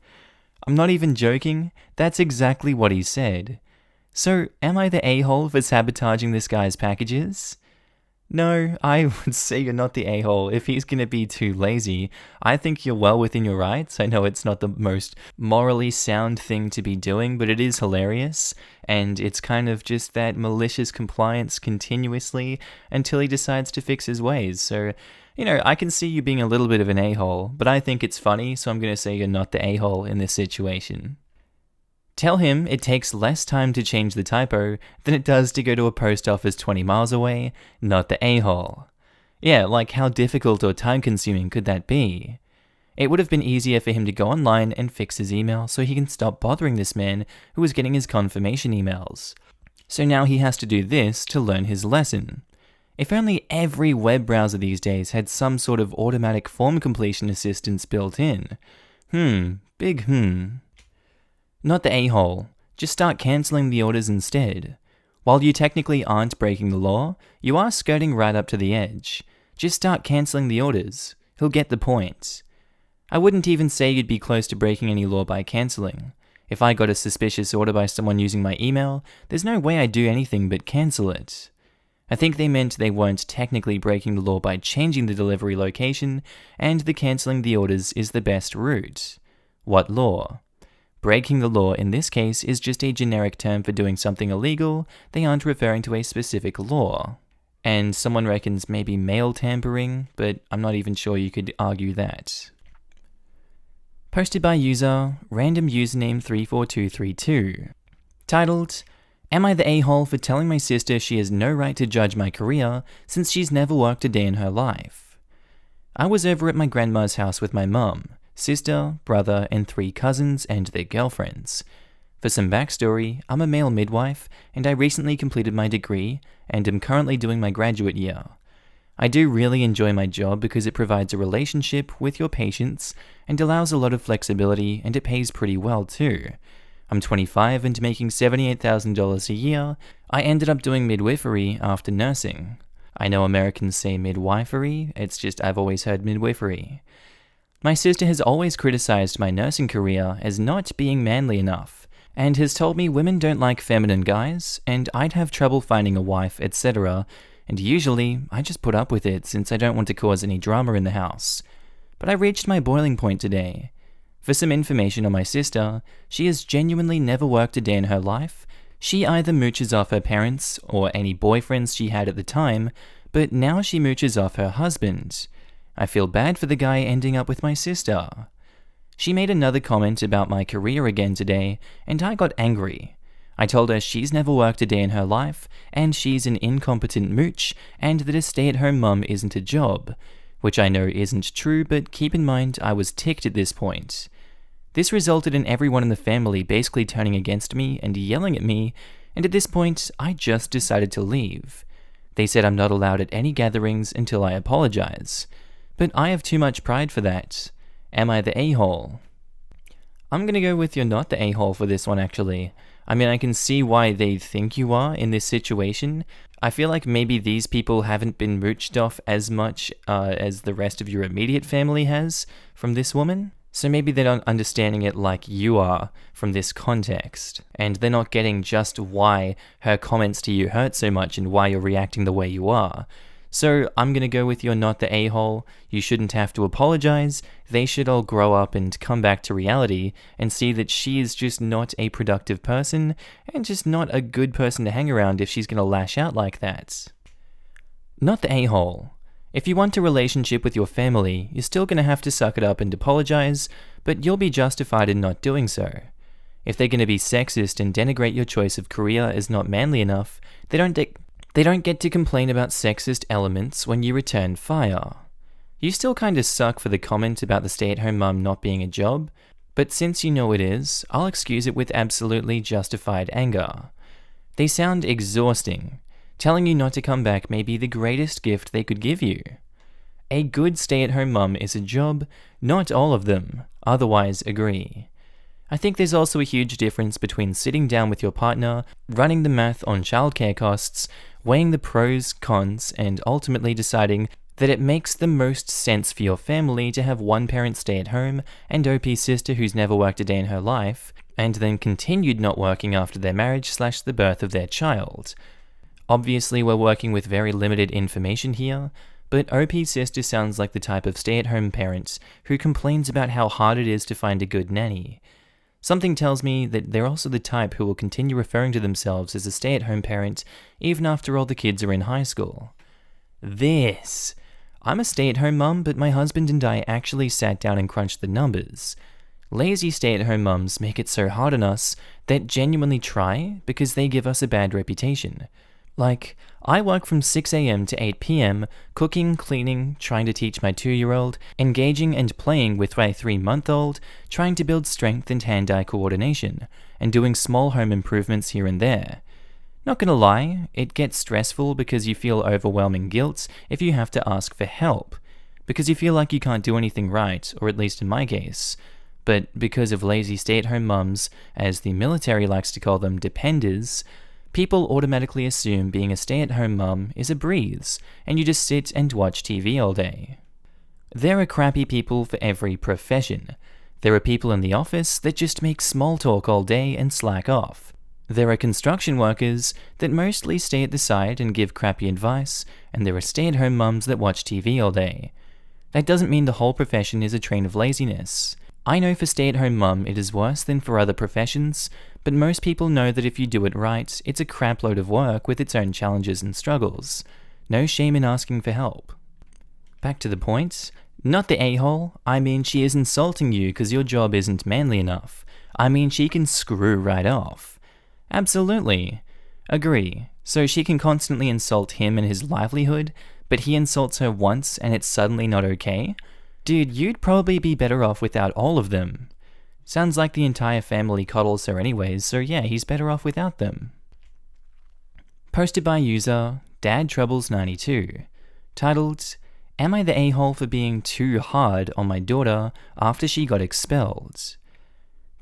I'm not even joking, that's exactly what he said. So, am I the a-hole for sabotaging this guy's packages? No, I would say you're not the a-hole. If he's going to be too lazy, I think you're well within your rights. I know it's not the most morally sound thing to be doing, but it is hilarious, and it's kind of just that malicious compliance continuously until he decides to fix his ways. So, I can see you being a little bit of an a-hole, but I think it's funny, so I'm going to say you're not the a-hole in this situation. Tell him it takes less time to change the typo than it does to go to a post office 20 miles away, not the a-hole. Yeah, like how difficult or time-consuming could that be? It would have been easier for him to go online and fix his email so he can stop bothering this man who was getting his confirmation emails. So now he has to do this to learn his lesson. If only every web browser these days had some sort of automatic form completion assistance built in. Big. Not the a-hole. Just start cancelling the orders instead. While you technically aren't breaking the law, you are skirting right up to the edge. Just start cancelling the orders. He'll get the point. I wouldn't even say you'd be close to breaking any law by cancelling. If I got a suspicious order by someone using my email, there's no way I'd do anything but cancel it. I think they meant they weren't technically breaking the law by changing the delivery location, and the cancelling the orders is the best route. What law? Breaking the law in this case is just a generic term for doing something illegal. They aren't referring to a specific law. And someone reckons maybe mail tampering, but I'm not even sure you could argue that. Posted by user, random username 34232. Titled, Am I the a-hole for telling my sister she has no right to judge my career since she's never worked a day in her life? I was over at my grandma's house with my mum, sister, brother, and 3 cousins and their girlfriends. For some backstory, I'm a male midwife, and I recently completed my degree and am currently doing my graduate year. I do really enjoy my job because it provides a relationship with your patients and allows a lot of flexibility, and it pays pretty well too. I'm 25 and making $78,000 a year. I ended up doing midwifery after nursing. I know Americans say midwifery, it's just I've always heard midwifery. My sister has always criticized my nursing career as not being manly enough, and has told me women don't like feminine guys, and I'd have trouble finding a wife, etc., and usually I just put up with it since I don't want to cause any drama in the house. But I reached my boiling point today. For some information on my sister, she has genuinely never worked a day in her life. She either mooches off her parents or any boyfriends she had at the time, but now she mooches off her husband. I feel bad for the guy ending up with my sister. She made another comment about my career again today, and I got angry. I told her she's never worked a day in her life, and she's an incompetent mooch, and that a stay-at-home mum isn't a job, which I know isn't true, but keep in mind I was ticked at this point. This resulted in everyone in the family basically turning against me and yelling at me, and at this point I just decided to leave. They said I'm not allowed at any gatherings until I apologize, but I have too much pride for that. Am I the a-hole? I'm gonna go with you're not the a-hole for this one actually. I mean, I can see why they think you are in this situation. I feel like maybe these people haven't been mooched off as much as the rest of your immediate family has from this woman. So maybe they're not understanding it like you are from this context. And they're not getting just why her comments to you hurt so much and why you're reacting the way you are. So I'm gonna go with you're not the a-hole. You shouldn't have to apologize. They should all grow up and come back to reality and see that she is just not a productive person and just not a good person to hang around if she's gonna lash out like that. Not the a-hole. If you want a relationship with your family, you're still gonna have to suck it up and apologize, but you'll be justified in not doing so. If they're gonna be sexist and denigrate your choice of career as not manly enough, they don't get to complain about sexist elements when you return fire. You still kinda suck for the comment about the stay-at-home mum not being a job, but since you know it is, I'll excuse it with absolutely justified anger. They sound exhausting. Telling you not to come back may be the greatest gift they could give you. A good stay-at-home mum is a job, not all of them, otherwise agree. I think there's also a huge difference between sitting down with your partner, running the math on childcare costs, weighing the pros, cons, and ultimately deciding that it makes the most sense for your family to have one parent stay at home and OP's sister who's never worked a day in her life, and then continued not working after their marriage / the birth of their child. Obviously, we're working with very limited information here, but OP's sister sounds like the type of stay-at-home parent who complains about how hard it is to find a good nanny. Something tells me that they're also the type who will continue referring to themselves as a stay-at-home parent even after all the kids are in high school. I'm a stay-at-home mum, but my husband and I actually sat down and crunched the numbers. Lazy stay-at-home mums make it so hard on us that genuinely try because they give us a bad reputation. Like, I work from 6 a.m. to 8 p.m, cooking, cleaning, trying to teach my 2-year-old, engaging and playing with my 3-month-old, trying to build strength and hand-eye coordination, and doing small home improvements here and there. Not gonna lie, it gets stressful because you feel overwhelming guilt if you have to ask for help, because you feel like you can't do anything right, or at least in my case. But because of lazy stay-at-home mums, as the military likes to call them, dependers, people automatically assume being a stay-at-home mum is a breeze, and you just sit and watch TV all day. There are crappy people for every profession. There are people in the office that just make small talk all day and slack off. There are construction workers that mostly stay at the side and give crappy advice, and there are stay-at-home mums that watch TV all day. That doesn't mean the whole profession is a train of laziness. I know for stay-at-home mum it is worse than for other professions, but most people know that if you do it right, it's a crap load of work with its own challenges and struggles. No shame in asking for help. Back to the point. Not the a-hole. I mean, she is insulting you because your job isn't manly enough. I mean, she can screw right off. Absolutely. Agree. So she can constantly insult him and his livelihood, but he insults her once and it's suddenly not okay? Dude, you'd probably be better off without all of them. Sounds like the entire family coddles her anyways, so yeah, he's better off without them. Posted by user DadTroubles92. Titled, Am I the a-hole for being too hard on my daughter after she got expelled?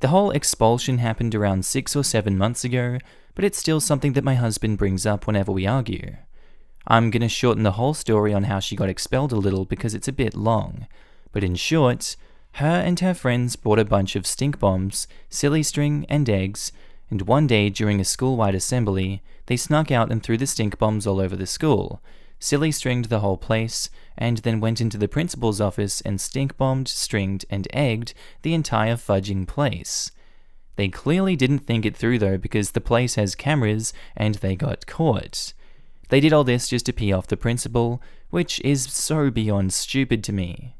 The whole expulsion happened around 6 or 7 months ago, but it's still something that my husband brings up whenever we argue. I'm gonna shorten the whole story on how she got expelled a little because it's a bit long, but in short, her and her friends bought a bunch of stink bombs, silly string, and eggs, and one day during a school-wide assembly, they snuck out and threw the stink bombs all over the school, silly stringed the whole place, and then went into the principal's office and stink bombed, stringed, and egged the entire fudging place. They clearly didn't think it through though because the place has cameras and they got caught. They did all this just to pee off the principal, which is so beyond stupid to me.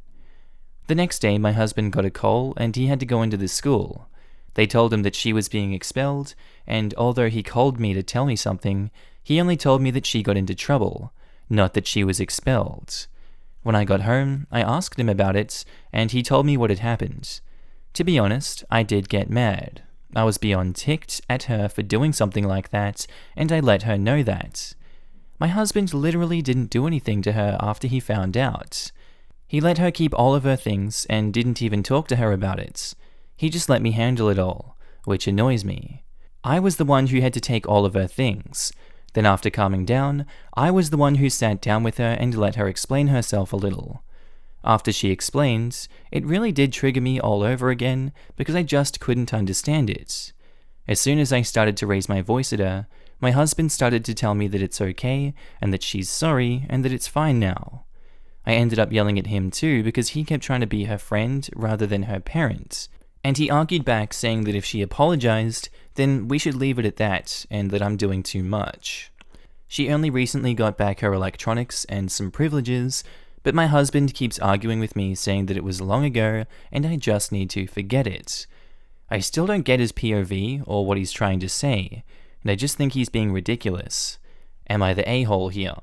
The next day my husband got a call and he had to go into the school. They told him that she was being expelled, and although he called me to tell me something, he only told me that she got into trouble, not that she was expelled. When I got home, I asked him about it, and he told me what had happened. To be honest, I did get mad. I was beyond ticked at her for doing something like that, and I let her know that. My husband literally didn't do anything to her after he found out. He let her keep all of her things and didn't even talk to her about it. He just let me handle it all, which annoys me. I was the one who had to take all of her things. Then after calming down, I was the one who sat down with her and let her explain herself a little. After she explained, it really did trigger me all over again because I just couldn't understand it. As soon as I started to raise my voice at her, my husband started to tell me that it's okay and that she's sorry and that it's fine now. I ended up yelling at him too because he kept trying to be her friend rather than her parent. And he argued back saying that if she apologized, then we should leave it at that and that I'm doing too much. She only recently got back her electronics and some privileges, but my husband keeps arguing with me saying that it was long ago and I just need to forget it. I still don't get his POV or what he's trying to say, and I just think he's being ridiculous. Am I the a-hole here?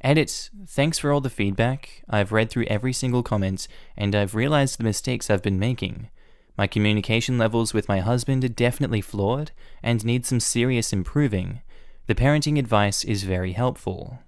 Edit, thanks for all the feedback. I've read through every single comment and I've realized the mistakes I've been making. My communication levels with my husband are definitely flawed and need some serious improving. The parenting advice is very helpful.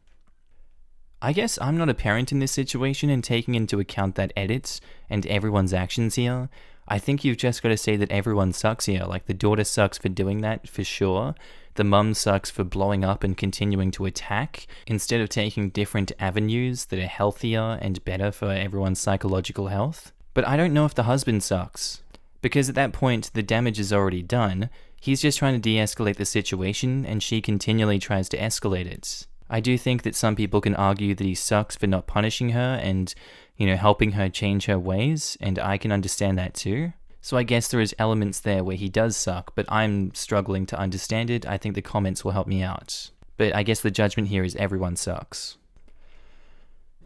I guess I'm not a parent in this situation, and taking into account that edits and everyone's actions here, I think you've just got to say that everyone sucks here. Like, the daughter sucks for doing that, for sure. The mum sucks for blowing up and continuing to attack, instead of taking different avenues that are healthier and better for everyone's psychological health. But I don't know if the husband sucks. Because at that point, the damage is already done. He's just trying to de-escalate the situation, and she continually tries to escalate it. I do think that some people can argue that he sucks for not punishing her and, helping her change her ways, and I can understand that too. So I guess there is elements there where he does suck, but I'm struggling to understand it. I think the comments will help me out. But I guess the judgment here is everyone sucks.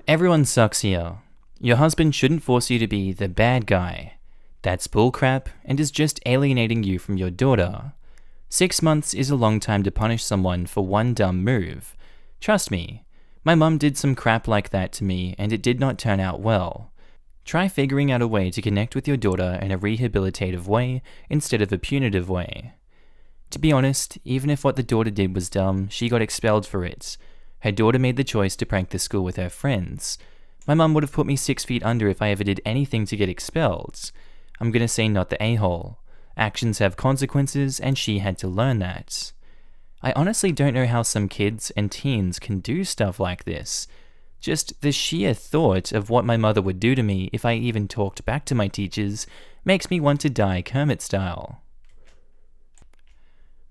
Everyone sucks here. Your husband shouldn't force you to be the bad guy. That's bullcrap and is just alienating you from your daughter. 6 months is a long time to punish someone for one dumb move. Trust me, my mum did some crap like that to me and it did not turn out well. Try figuring out a way to connect with your daughter in a rehabilitative way instead of a punitive way. To be honest, even if what the daughter did was dumb, she got expelled for it. Her daughter made the choice to prank the school with her friends. My mum would have put me 6 feet under if I ever did anything to get expelled. I'm gonna say not the a-hole. Actions have consequences and she had to learn that. I honestly don't know how some kids and teens can do stuff like this. Just the sheer thought of what my mother would do to me if I even talked back to my teachers makes me want to die Kermit style.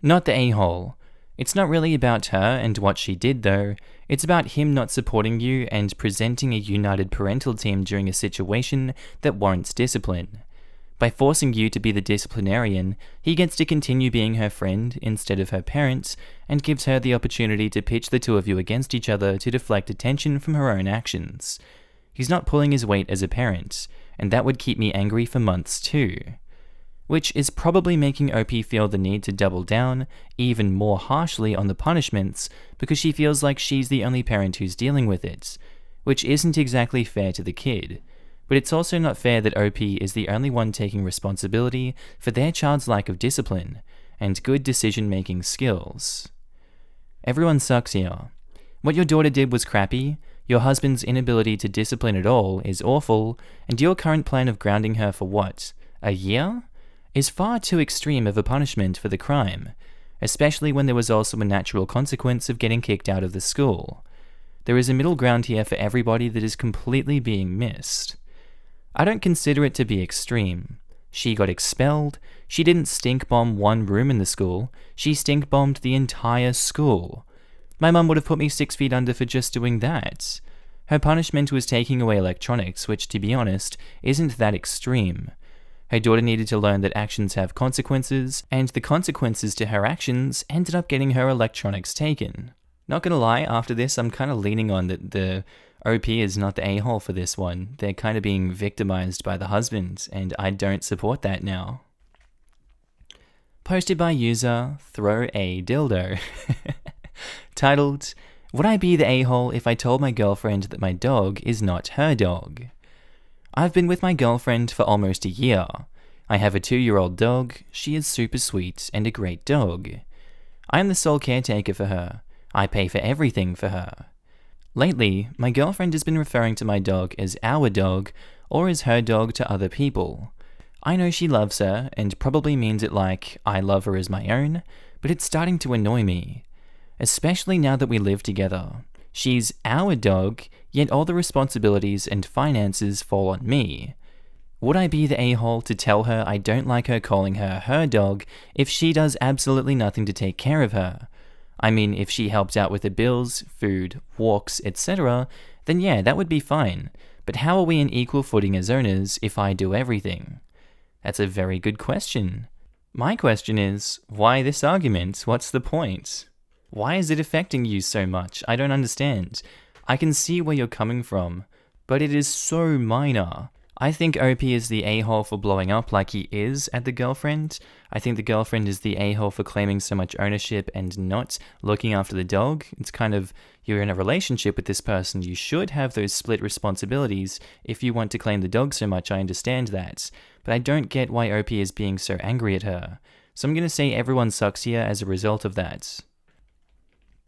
Not the a-hole. It's not really about her and what she did though, it's about him not supporting you and presenting a united parental team during a situation that warrants discipline. By forcing you to be the disciplinarian, he gets to continue being her friend instead of her parents, and gives her the opportunity to pitch the two of you against each other to deflect attention from her own actions. He's not pulling his weight as a parent, and that would keep me angry for months too. which is probably making OP feel the need to double down even more harshly on the punishments because she feels like she's the only parent who's dealing with it, which isn't exactly fair to the kid. But it's also not fair that OP is the only one taking responsibility for their child's lack of discipline and good decision-making skills. Everyone sucks here. What your daughter did was crappy, your husband's inability to discipline at all is awful, and your current plan of grounding her for what, a year? Is far too extreme of a punishment for the crime, especially when there was also a natural consequence of getting kicked out of the school. There is a middle ground here for everybody that is completely being missed. I don't consider it to be extreme. She got expelled. She didn't stink bomb one room in the school. She stink bombed the entire school. My mum would have put me 6 feet under for just doing that. Her punishment was taking away electronics, which, to be honest, isn't that extreme. Her daughter needed to learn that actions have consequences, and the consequences to her actions ended up getting her electronics taken. Not gonna lie, after this, I'm kind of leaning on that the OP is not the a-hole for this one. They're kind of being victimized by the husband, and I don't support that now. Posted by user Throw a Dildo. Titled, Would I be the a-hole if I told my girlfriend that my dog is not her dog? I've been with my girlfriend for almost a year. I have a 2-year-old dog. She is super sweet and a great dog. I am the sole caretaker for her. I pay for everything for her. Lately, my girlfriend has been referring to my dog as our dog or as her dog to other people. I know she loves her and probably means it like I love her as my own, but it's starting to annoy me. Especially now that we live together. She's our dog, yet all the responsibilities and finances fall on me. Would I be the a-hole to tell her I don't like her calling her her dog if she does absolutely nothing to take care of her? I mean, if she helped out with the bills, food, walks, etc., then yeah, that would be fine. But how are we in equal footing as owners if I do everything? That's a very good question. My question is, why this argument? What's the point? Why is it affecting you so much? I don't understand. I can see where you're coming from, but it is so minor. I think OP is the a-hole for blowing up like he is at the girlfriend. I think the girlfriend is the a-hole for claiming so much ownership and not looking after the dog. It's kind of, you're in a relationship with this person. You should have those split responsibilities. If you want to claim the dog so much, I understand that. But I don't get why OP is being so angry at her. So I'm going to say everyone sucks here as a result of that.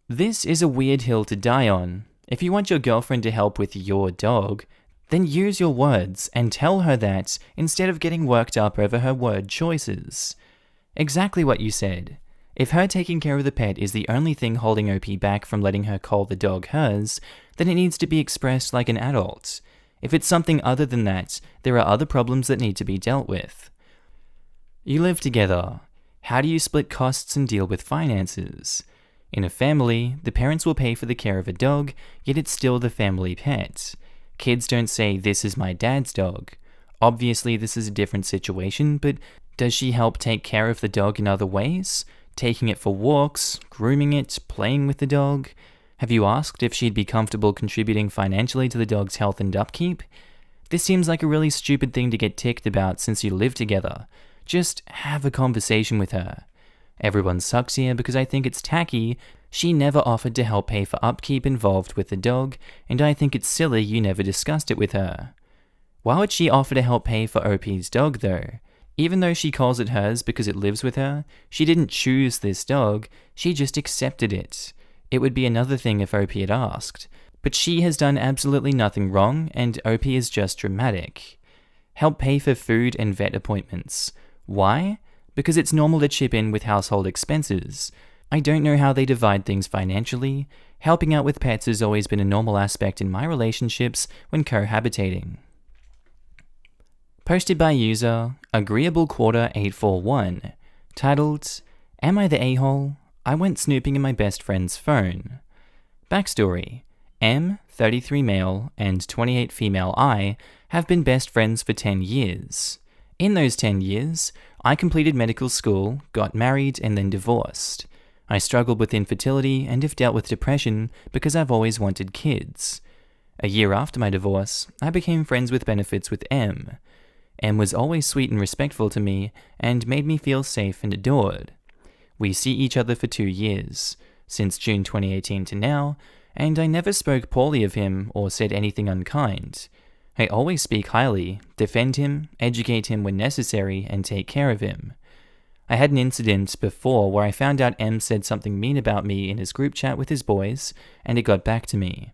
This is a weird hill to die on. If you want your girlfriend to help with your dog, then use your words and tell her that instead of getting worked up over her word choices. Exactly what you said. If her taking care of the pet is the only thing holding OP back from letting her call the dog hers, then it needs to be expressed like an adult. If it's something other than that, there are other problems that need to be dealt with. You live together. How do you split costs and deal with finances? In a family, the parents will pay for the care of a dog, yet it's still the family pet. Kids don't say, "This is my dad's dog." Obviously, this is a different situation, but does she help take care of the dog in other ways? Taking it for walks, grooming it, playing with the dog? Have you asked if she'd be comfortable contributing financially to the dog's health and upkeep? This seems like a really stupid thing to get ticked about since you live together. Just have a conversation with her. Everyone sucks here because I think it's tacky. She never offered to help pay for upkeep involved with the dog, and I think it's silly you never discussed it with her. Why would she offer to help pay for OP's dog though? Even though she calls it hers because it lives with her, she didn't choose this dog, she just accepted it. It would be another thing if OP had asked. But she has done absolutely nothing wrong, and OP is just dramatic. Help pay for food and vet appointments. Why? Because it's normal to chip in with household expenses. I don't know how they divide things financially. Helping out with pets has always been a normal aspect in my relationships when cohabitating. Posted by user AgreeableQuarter841, titled, Am I the a-hole? I went snooping in my best friend's phone. Backstory. M, 33 male, and 28 female I have been best friends for 10 years. In those 10 years, I completed medical school, got married, and then divorced. I struggled with infertility and have dealt with depression because I've always wanted kids. A year after my divorce, I became friends with benefits with M. Em was always sweet and respectful to me and made me feel safe and adored. We see each other for 2 years, since June 2018 to now, and I never spoke poorly of him or said anything unkind. I always speak highly, defend him, educate him when necessary, and take care of him. I had an incident before where I found out Em said something mean about me in his group chat with his boys, and it got back to me.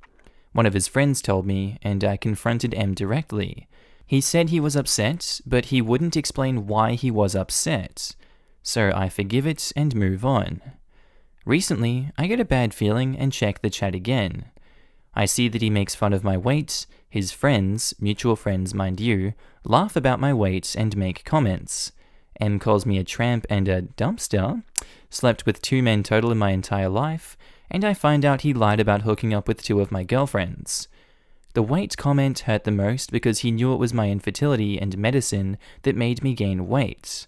One of his friends told me, and I confronted Em directly. He said he was upset, but he wouldn't explain why he was upset. So I forgive it and move on. Recently, I get a bad feeling and check the chat again. I see that he makes fun of my weight. His friends, mutual friends mind you, laugh about my weight and make comments. Em calls me a tramp and a dumpster, slept with 2 men total in my entire life, and I find out he lied about hooking up with 2 of my girlfriends. The weight comment hurt the most because he knew it was my infertility and medicine that made me gain weight.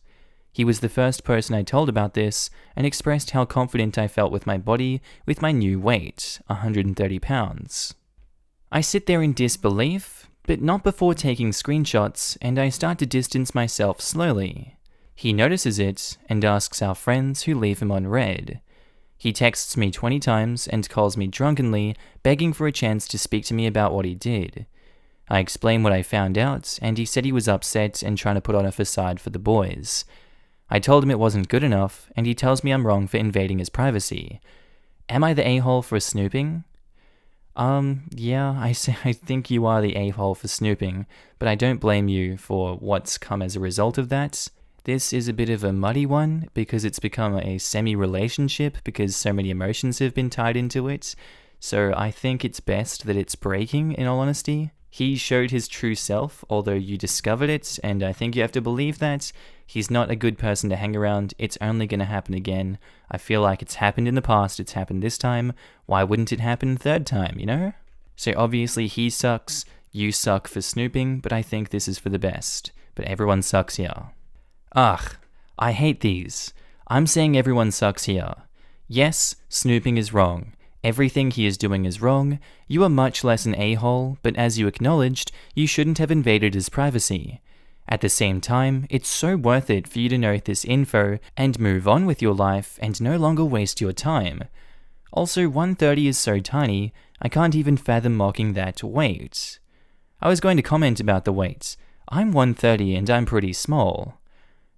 He was the first person I told about this and expressed how confident I felt with my body with my new weight, 130 pounds. I sit there in disbelief, but not before taking screenshots, and I start to distance myself slowly. He notices it and asks our friends, who leave him on red. He texts me 20 times and calls me drunkenly, begging for a chance to speak to me about what he did. I explain what I found out, and he said he was upset and trying to put on a facade for the boys. I told him it wasn't good enough, and he tells me I'm wrong for invading his privacy. Am I the a-hole for snooping? Yeah, I think you are the a-hole for snooping, but I don't blame you for what's come as a result of that. This is a bit of a muddy one because it's become a semi-relationship because so many emotions have been tied into it. So I think it's best that it's breaking, in all honesty. He showed his true self, although you discovered it, and I think you have to believe that. He's not a good person to hang around. It's only going to happen again. I feel like it's happened in the past, it's happened this time. Why wouldn't it happen 3rd time, you know? So obviously he sucks, you suck for snooping, but I think this is for the best. But everyone sucks here. Ugh, I hate these. I'm saying everyone sucks here. Yes, snooping is wrong. Everything he is doing is wrong. You are much less an a-hole, but as you acknowledged, you shouldn't have invaded his privacy. At the same time, it's so worth it for you to know this info and move on with your life and no longer waste your time. Also, 130 is so tiny, I can't even fathom mocking that weight. I was going to comment about the weight. I'm 130 and I'm pretty small.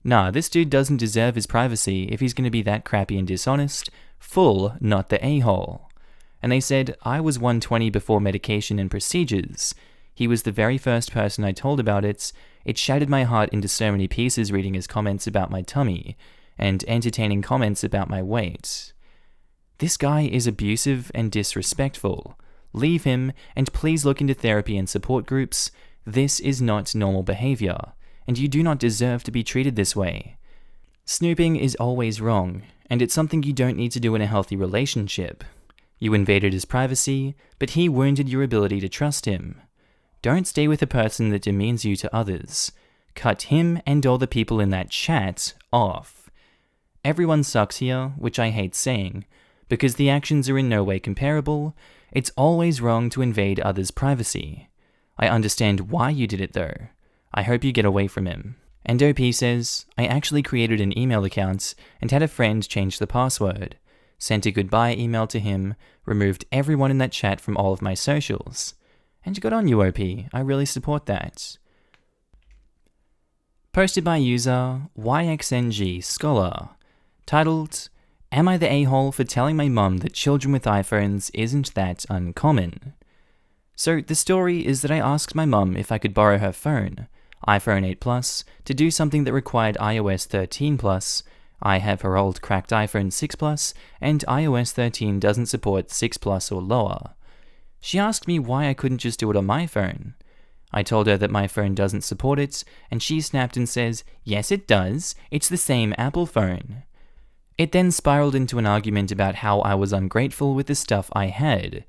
Nah, this dude doesn't deserve his privacy if he's going to be that crappy and dishonest. Full, not the a-hole. And they said I was 120 before medication and procedures. He was the very first person I told about it. It shattered my heart into so many pieces reading his comments about my tummy, and entertaining comments about my weight. This guy is abusive and disrespectful. Leave him, and please look into therapy and support groups. This is not normal behavior, and you do not deserve to be treated this way. Snooping is always wrong, and it's something you don't need to do in a healthy relationship. You invaded his privacy, but he wounded your ability to trust him. Don't stay with a person that demeans you to others. Cut him and all the people in that chat off. Everyone sucks here, which I hate saying, because the actions are in no way comparable. It's always wrong to invade others' privacy. I understand why you did it though. I hope you get away from him. And OP says, I actually created an email account and had a friend change the password. Sent a goodbye email to him, removed everyone in that chat from all of my socials. And good on you, OP. I really support that. Posted by user YXNG Scholar. Titled, Am I the a-hole for telling my mum that children with iPhones isn't that uncommon? So the story is that I asked my mum if I could borrow her phone, iPhone 8 Plus, to do something that required iOS 13 Plus. I have her old cracked iPhone 6 Plus, and iOS 13 doesn't support 6 Plus or lower. She asked me why I couldn't just do it on my phone. I told her that my phone doesn't support it, and she snapped and says, yes it does, it's the same Apple phone. It then spiraled into an argument about how I was ungrateful with the stuff I had.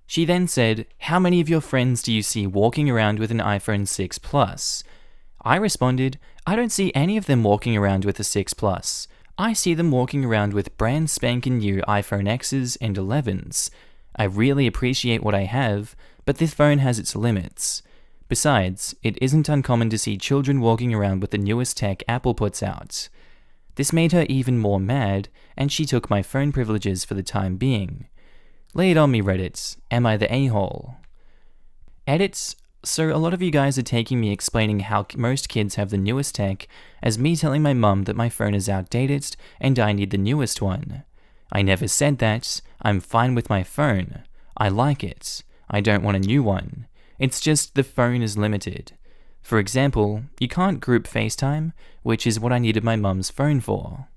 She then said, how many of your friends do you see walking around with an iPhone 6 Plus? I responded, I don't see any of them walking around with a 6 Plus. I see them walking around with brand spanking new iPhone X's and 11s. I really appreciate what I have, but this phone has its limits. Besides, it isn't uncommon to see children walking around with the newest tech Apple puts out. This made her even more mad, and she took my phone privileges for the time being. Lay it on me, Reddit. Am I the a-hole? Edits. So a lot of you guys are taking me explaining how most kids have the newest tech as me telling my mum that my phone is outdated and I need the newest one. I never said that. I'm fine with my phone. I like it. I don't want a new one. It's just the phone is limited. For example, you can't group FaceTime, which is what I needed my mum's phone for.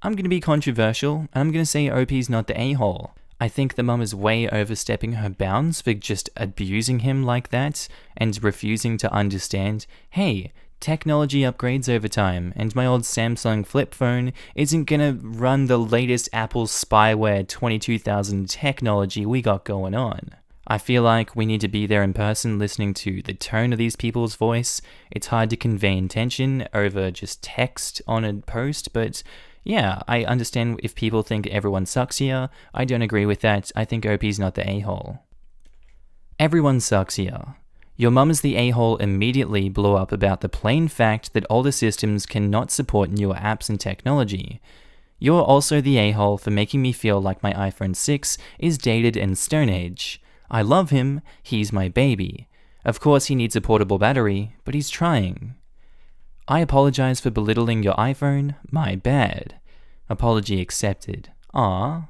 I'm going to be controversial, and I'm going to say OP's not the a-hole. I think the mum is way overstepping her bounds for just abusing him like that and refusing to understand, hey, technology upgrades over time, and my old Samsung flip phone isn't gonna run the latest Apple spyware 22,000 technology we got going on. I feel like we need to be there in person listening to the tone of these people's voice. It's hard to convey intention over just text on a post, but yeah, I understand if people think everyone sucks here. I don't agree with that. I think OP's not the a-hole. Everyone sucks here. Your mum is the a-hole immediately blew up about the plain fact that older systems cannot support newer apps and technology. You're also the a-hole for making me feel like my iPhone 6 is dated and Stone Age. I love him, he's my baby. Of course he needs a portable battery, but he's trying. I apologize for belittling your iPhone, my bad. Apology accepted. Ah.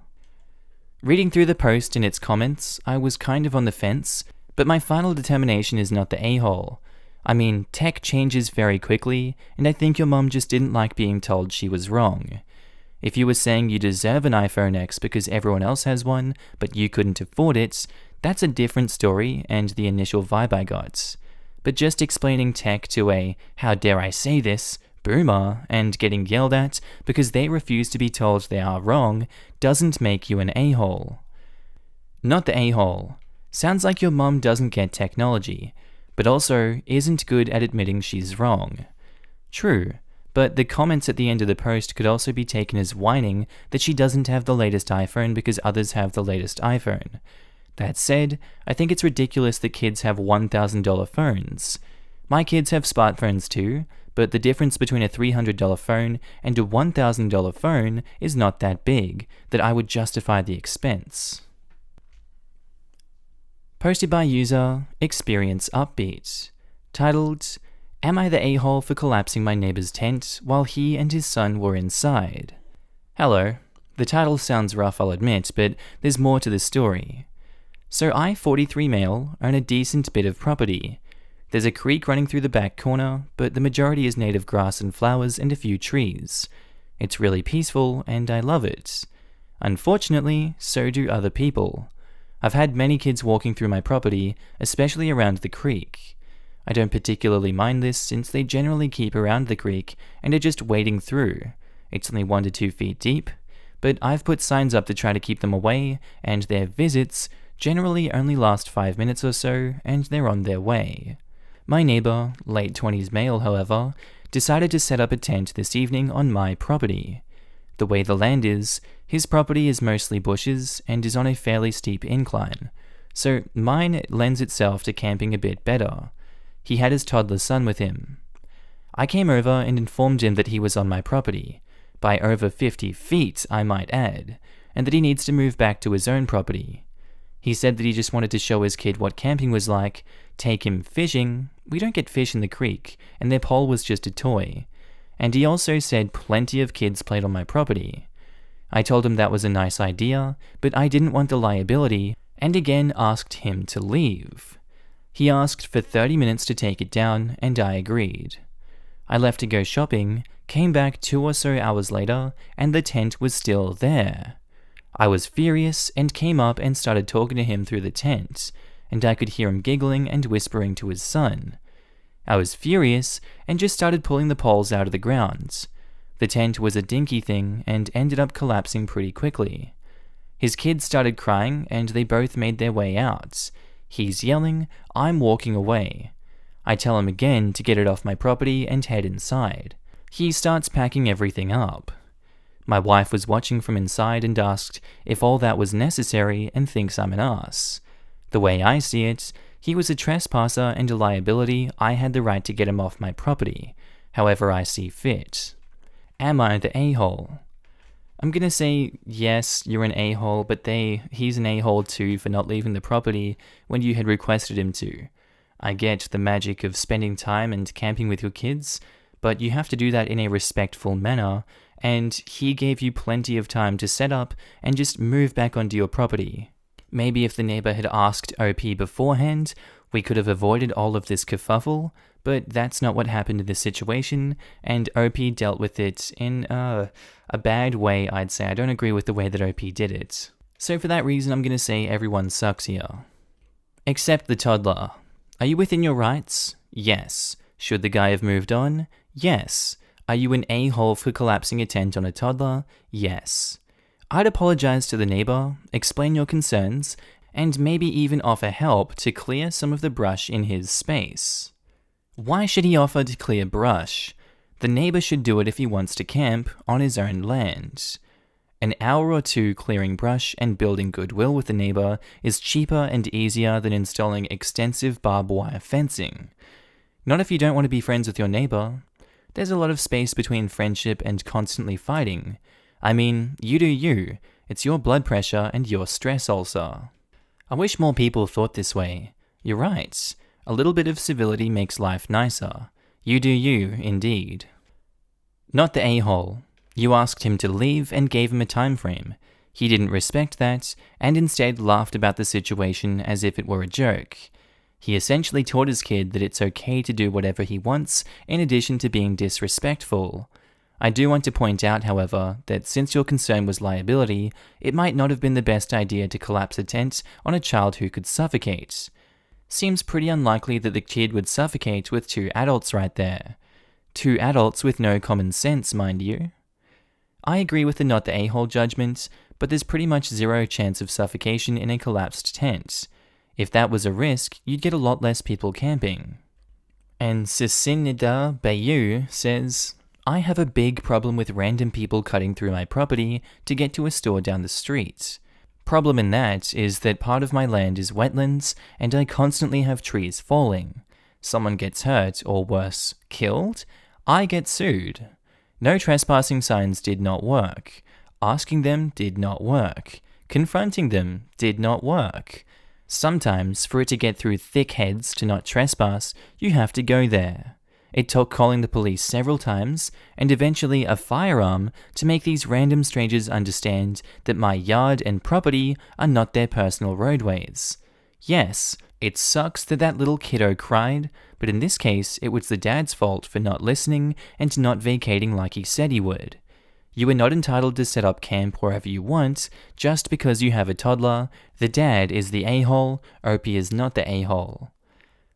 Reading through the post and its comments, I was kind of on the fence, but my final determination is not the a-hole. I mean, tech changes very quickly, and I think your mum just didn't like being told she was wrong. If you were saying you deserve an iPhone X because everyone else has one, but you couldn't afford it, that's a different story and the initial vibe I got. But just explaining tech to a, how dare I say this, boomer, and getting yelled at because they refuse to be told they are wrong doesn't make you an a-hole. Not the a-hole. Sounds like your mum doesn't get technology, but also isn't good at admitting she's wrong. True, but the comments at the end of the post could also be taken as whining that she doesn't have the latest iPhone because others have the latest iPhone. That said, I think it's ridiculous that kids have $1,000 phones. My kids have smartphones too, but the difference between a $300 phone and a $1,000 phone is not that big that I would justify the expense. Posted by user Experience Upbeat, titled, Am I the a-hole for collapsing my neighbor's tent while he and his son were inside? Hello. The title sounds rough, I'll admit, but there's more to the story. So I, 43 male, own a decent bit of property. There's a creek running through the back corner, but the majority is native grass and flowers and a few trees. It's really peaceful, and I love it. Unfortunately, so do other people. I've had many kids walking through my property, especially around the creek. I don't particularly mind this since they generally keep around the creek and are just wading through. It's only 1 to 2 feet deep, but I've put signs up to try to keep them away, and their visits generally only last 5 minutes or so, and they're on their way. My neighbor, late 20s male however, decided to set up a tent this evening on my property. The way the land is, his property is mostly bushes and is on a fairly steep incline, so mine lends itself to camping a bit better. He had his toddler son with him. I came over and informed him that he was on my property, by over 50 feet I might add, and that he needs to move back to his own property. He said that he just wanted to show his kid what camping was like, take him fishing. We don't get fish in the creek, and their pole was just a toy. And he also said plenty of kids played on my property. I told him that was a nice idea, but I didn't want the liability, and again asked him to leave. He asked for 30 minutes to take it down, and I agreed. I left to go shopping, came back 2 or so hours later, and the tent was still there. I was furious and came up and started talking to him through the tent, and I could hear him giggling and whispering to his son. I was furious and just started pulling the poles out of the ground. The tent was a dinky thing and ended up collapsing pretty quickly. His kids started crying and they both made their way out. He's yelling, I'm walking away. I tell him again to get it off my property and head inside. He starts packing everything up. My wife was watching from inside and asked if all that was necessary and thinks I'm an ass. The way I see it, He was a trespasser and a liability. I had the right to get him off my property, however I see fit. Am I the a-hole? I'm gonna say yes, you're an a-hole, but he's an a-hole too for not leaving the property when you had requested him to. I get the magic of spending time and camping with your kids, but you have to do that in a respectful manner, and he gave you plenty of time to set up and just move back onto your property. Maybe if the neighbor had asked OP beforehand, we could have avoided all of this kerfuffle, but that's not what happened in this situation, and OP dealt with it in a bad way, I'd say. I don't agree with the way that OP did it. So for that reason, I'm gonna say everyone sucks here. Except the toddler. Are you within your rights? Yes. Should the guy have moved on? Yes. Are you an a-hole for collapsing a tent on a toddler? Yes. I'd apologize to the neighbor, explain your concerns, and maybe even offer help to clear some of the brush in his space. Why should he offer to clear brush? The neighbor should do it if he wants to camp on his own land. An hour or two clearing brush and building goodwill with the neighbor is cheaper and easier than installing extensive barbed wire fencing. Not if you don't want to be friends with your neighbor. There's a lot of space between friendship and constantly fighting. I mean, you do you. It's your blood pressure and your stress ulcer. I wish more people thought this way. You're right. A little bit of civility makes life nicer. You do you, indeed. Not the a-hole. You asked him to leave and gave him a time frame. He didn't respect that, and instead laughed about the situation as if it were a joke. He essentially taught his kid that it's okay to do whatever he wants, in addition to being disrespectful. I do want to point out, however, that since your concern was liability, it might not have been the best idea to collapse a tent on a child who could suffocate. Seems pretty unlikely that the kid would suffocate with two adults right there. Two adults with no common sense, mind you. I agree with the not the a-hole judgment, but there's pretty much zero chance of suffocation in a collapsed tent. If that was a risk, you'd get a lot less people camping. And Cicinida Bayou says, I have a big problem with random people cutting through my property to get to a store down the street. Problem in that is that part of my land is wetlands and I constantly have trees falling. Someone gets hurt or worse, killed, I get sued. No trespassing signs did not work. Asking them did not work. Confronting them did not work. Sometimes, for it to get through thick heads to not trespass, you have to go there. It took calling the police several times, and eventually a firearm, to make these random strangers understand that my yard and property are not their personal roadways. Yes, it sucks that that little kiddo cried, but in this case it was the dad's fault for not listening and not vacating like he said he would. You are not entitled to set up camp wherever you want, just because you have a toddler. The dad is the a-hole, Opie is not the a-hole.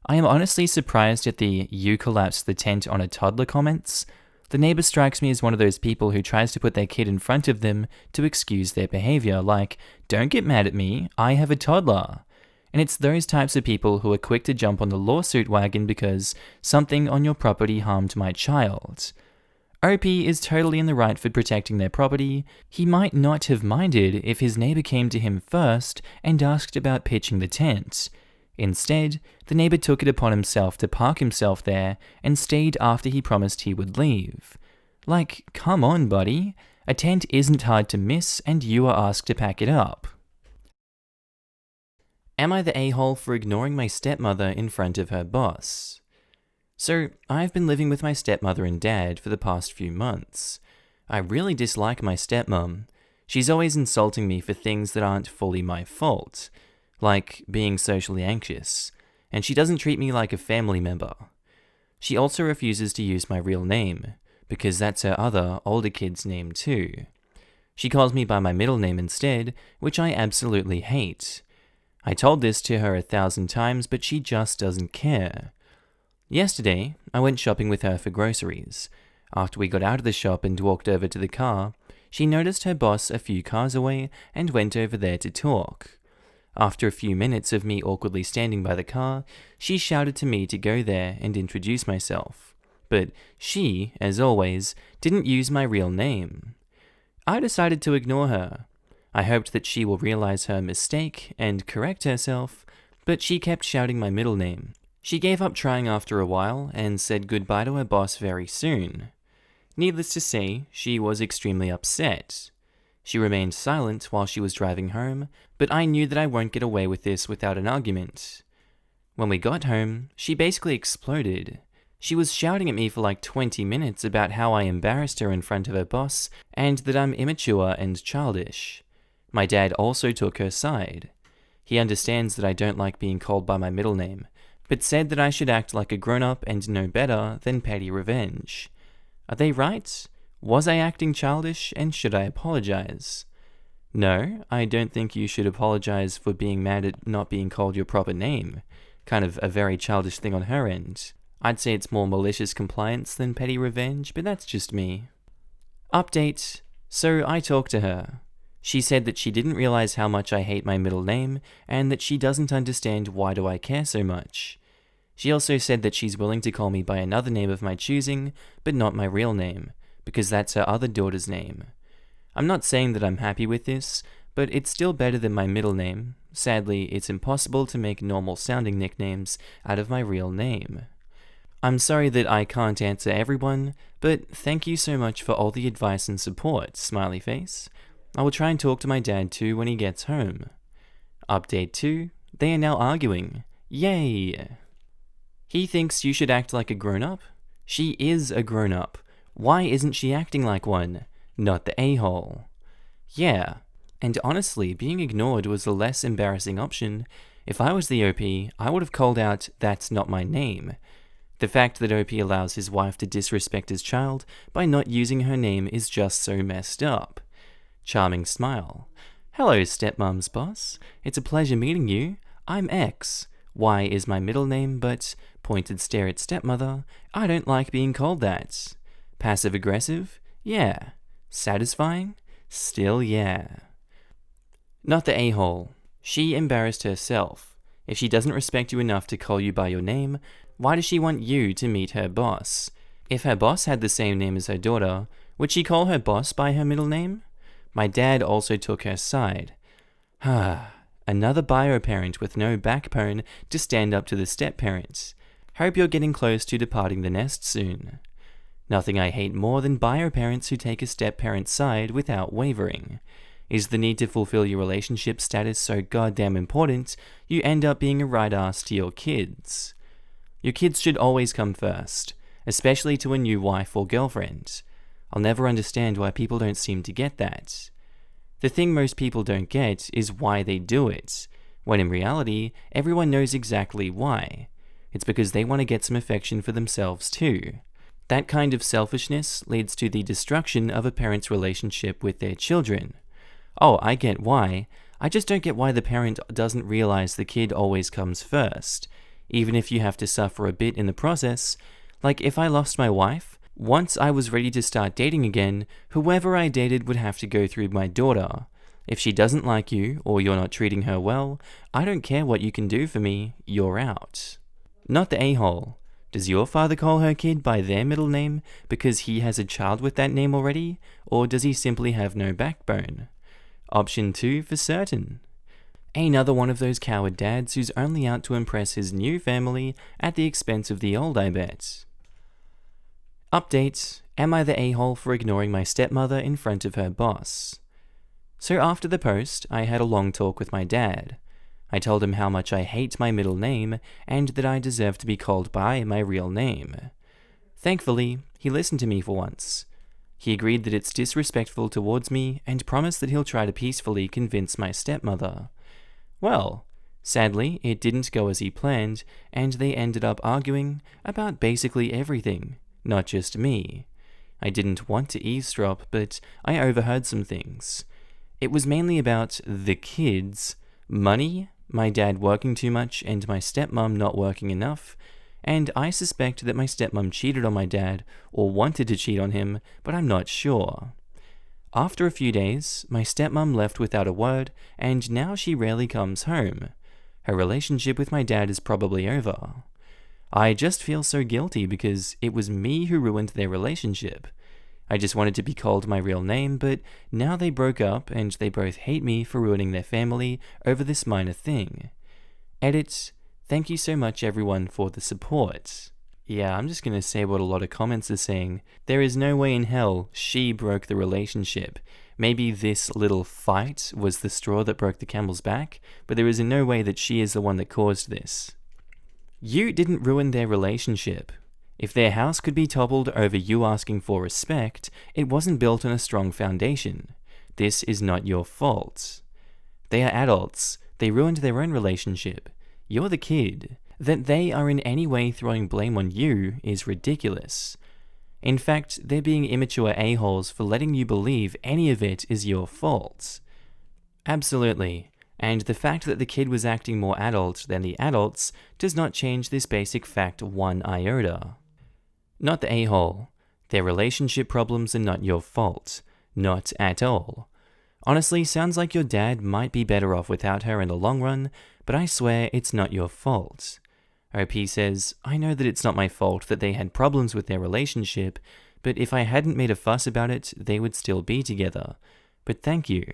I am honestly surprised at the "you collapsed the tent on a toddler" comments. The neighbor strikes me as one of those people who tries to put their kid in front of them to excuse their behavior, like, don't get mad at me, I have a toddler. And it's those types of people who are quick to jump on the lawsuit wagon because something on your property harmed my child. OP is totally in the right for protecting their property. He might not have minded if his neighbor came to him first and asked about pitching the tent. Instead, the neighbor took it upon himself to park himself there and stayed after he promised he would leave. Like, come on, buddy. A tent isn't hard to miss and you are asked to pack it up. Am I the a-hole for ignoring my stepmother in front of her boss? So, I've been living with my stepmother and dad for the past few months. I really dislike my stepmom. She's always insulting me for things that aren't fully my fault, like being socially anxious, and she doesn't treat me like a family member. She also refuses to use my real name, because that's her other, older kid's name too. She calls me by my middle name instead, which I absolutely hate. I told this to her 1,000 times, but she just doesn't care. Yesterday, I went shopping with her for groceries. After we got out of the shop and walked over to the car, she noticed her boss a few cars away and went over there to talk. After a few minutes of me awkwardly standing by the car, she shouted to me to go there and introduce myself. But she, as always, didn't use my real name. I decided to ignore her. I hoped that she will realize her mistake and correct herself, but she kept shouting my middle name. She gave up trying after a while and said goodbye to her boss very soon. Needless to say, she was extremely upset. She remained silent while she was driving home, but I knew that I won't get away with this without an argument. When we got home, she basically exploded. She was shouting at me for like 20 minutes about how I embarrassed her in front of her boss and that I'm immature and childish. My dad also took her side. He understands that I don't like being called by my middle name, but said that I should act like a grown-up and know better than petty revenge. Are they right? Was I acting childish, and should I apologize? No, I don't think you should apologize for being mad at not being called your proper name. Kind of a very childish thing on her end. I'd say it's more malicious compliance than petty revenge, but that's just me. Update. So I talked to her. She said that she didn't realize how much I hate my middle name, and that she doesn't understand why do I care so much. She also said that she's willing to call me by another name of my choosing, but not my real name, because that's her other daughter's name. I'm not saying that I'm happy with this, but it's still better than my middle name. Sadly, it's impossible to make normal-sounding nicknames out of my real name. I'm sorry that I can't answer everyone, but thank you so much for all the advice and support, smiley face. I will try and talk to my dad too when he gets home. Update 2, they are now arguing. Yay! He thinks you should act like a grown-up. She is a grown-up. Why isn't she acting like one? Not the a-hole. Yeah, and honestly, being ignored was the less embarrassing option. If I was the OP, I would have called out, "That's not my name." The fact that OP allows his wife to disrespect his child by not using her name is just so messed up. Charming smile. Hello, stepmom's boss. It's a pleasure meeting you. I'm X. Y is my middle name, but pointed stare at stepmother. I don't like being called that. Passive aggressive? Yeah. Satisfying? Still yeah. Not the a-hole. She embarrassed herself. If she doesn't respect you enough to call you by your name, why does she want you to meet her boss? If her boss had the same name as her daughter, would she call her boss by her middle name? My dad also took her side. Another bio-parent with no backbone to stand up to the step-parents. Hope you're getting close to departing the nest soon. Nothing I hate more than bio-parents who take a step-parent's side without wavering. Is the need to fulfill your relationship status so goddamn important, you end up being a right ass to your kids? Your kids should always come first, especially to a new wife or girlfriend. I'll never understand why people don't seem to get that. The thing most people don't get is why they do it, when in reality, everyone knows exactly why. It's because they want to get some affection for themselves too. That kind of selfishness leads to the destruction of a parent's relationship with their children. Oh, I get why. I just don't get why the parent doesn't realize the kid always comes first, even if you have to suffer a bit in the process. Like if I lost my wife, once I was ready to start dating again, whoever I dated would have to go through my daughter. If she doesn't like you, or you're not treating her well, I don't care what you can do for me, you're out. Not the a-hole. Does your father call her kid by their middle name because he has a child with that name already, or does he simply have no backbone? Option 2 for certain. Another one of those coward dads who's only out to impress his new family at the expense of the old, I bet. Update. Am I the a-hole for ignoring my stepmother in front of her boss? So after the post, I had a long talk with my dad. I told him how much I hate my middle name and that I deserve to be called by my real name. Thankfully, he listened to me for once. He agreed that it's disrespectful towards me and promised that he'll try to peacefully convince my stepmother. Well, sadly, it didn't go as he planned, and they ended up arguing about basically everything, not just me. I didn't want to eavesdrop, but I overheard some things. It was mainly about the kids, money, my dad working too much and my stepmom not working enough, and I suspect that my stepmom cheated on my dad or wanted to cheat on him, but I'm not sure. After a few days, my stepmom left without a word, and now she rarely comes home. Her relationship with my dad is probably over. I just feel so guilty because it was me who ruined their relationship. I just wanted to be called my real name, but now they broke up and they both hate me for ruining their family over this minor thing. Edit, thank you so much everyone for the support. Yeah, I'm just gonna say what a lot of comments are saying. There is no way in hell she broke the relationship. Maybe this little fight was the straw that broke the camel's back, but there is in no way that she is the one that caused this. You didn't ruin their relationship. If their house could be toppled over you asking for respect, it wasn't built on a strong foundation. This is not your fault. They are adults. They ruined their own relationship. You're the kid. That they are in any way throwing blame on you is ridiculous. In fact, they're being immature a-holes for letting you believe any of it is your fault. Absolutely. And the fact that the kid was acting more adult than the adults does not change this basic fact one iota. Not the a-hole. Their relationship problems are not your fault. Not at all. Honestly, sounds like your dad might be better off without her in the long run, but I swear it's not your fault. OP says, I know that it's not my fault that they had problems with their relationship, but if I hadn't made a fuss about it, they would still be together. But thank you.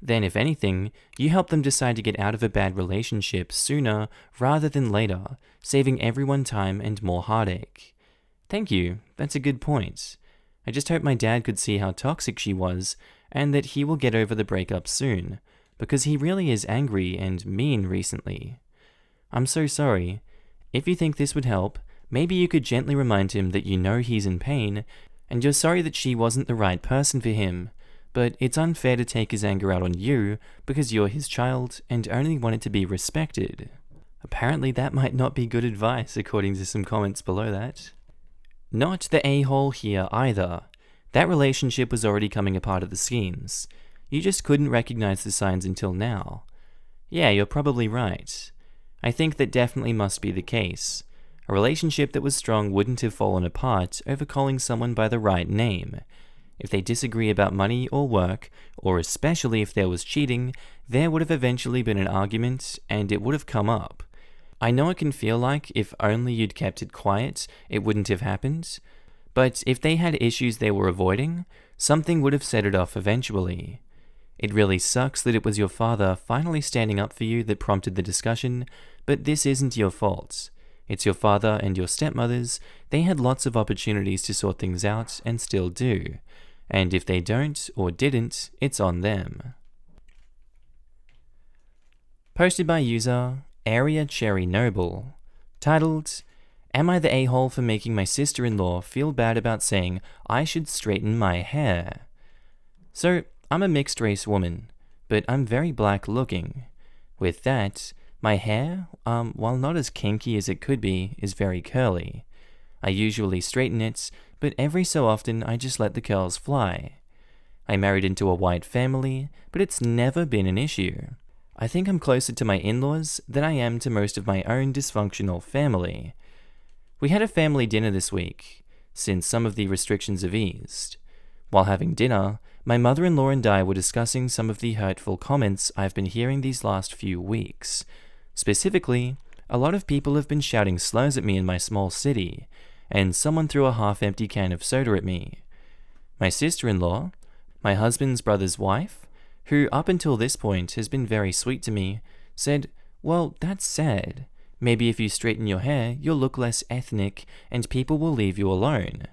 Then, if anything, you help them decide to get out of a bad relationship sooner rather than later, saving everyone time and more heartache. Thank you, that's a good point. I just hope my dad could see how toxic she was, and that he will get over the breakup soon, because he really is angry and mean recently. I'm so sorry. If you think this would help, maybe you could gently remind him that you know he's in pain, and you're sorry that she wasn't the right person for him, but it's unfair to take his anger out on you because you're his child and only want it to be respected. Apparently that might not be good advice according to some comments below that. Not the a-hole here either. That relationship was already coming apart at the seams. You just couldn't recognize the signs until now. Yeah, you're probably right. I think that definitely must be the case. A relationship that was strong wouldn't have fallen apart over calling someone by the right name. If they disagree about money or work, or especially if there was cheating, there would have eventually been an argument and it would have come up. I know it can feel like if only you'd kept it quiet, it wouldn't have happened. But if they had issues they were avoiding, something would have set it off eventually. It really sucks that it was your father finally standing up for you that prompted the discussion, but this isn't your fault. It's your father and your stepmother's. They had lots of opportunities to sort things out and still do. And if they don't or didn't, it's on them. Posted by user Area Cherry Noble. Titled, Am I the a-hole for making my sister-in-law feel bad about saying I should straighten my hair? So, I'm a mixed-race woman, but I'm very black looking. With that, my hair, while not as kinky as it could be, is very curly. I usually straighten it, but every so often I just let the curls fly. I married into a white family, but it's never been an issue. I think I'm closer to my in-laws than I am to most of my own dysfunctional family. We had a family dinner this week, since some of the restrictions have eased. While having dinner, my mother-in-law and I were discussing some of the hurtful comments I've been hearing these last few weeks. Specifically, a lot of people have been shouting slurs at me in my small city, and someone threw a half-empty can of soda at me. My sister-in-law, my husband's brother's wife, who up until this point has been very sweet to me, said, well, that's sad. Maybe if you straighten your hair, you'll look less ethnic and people will leave you alone.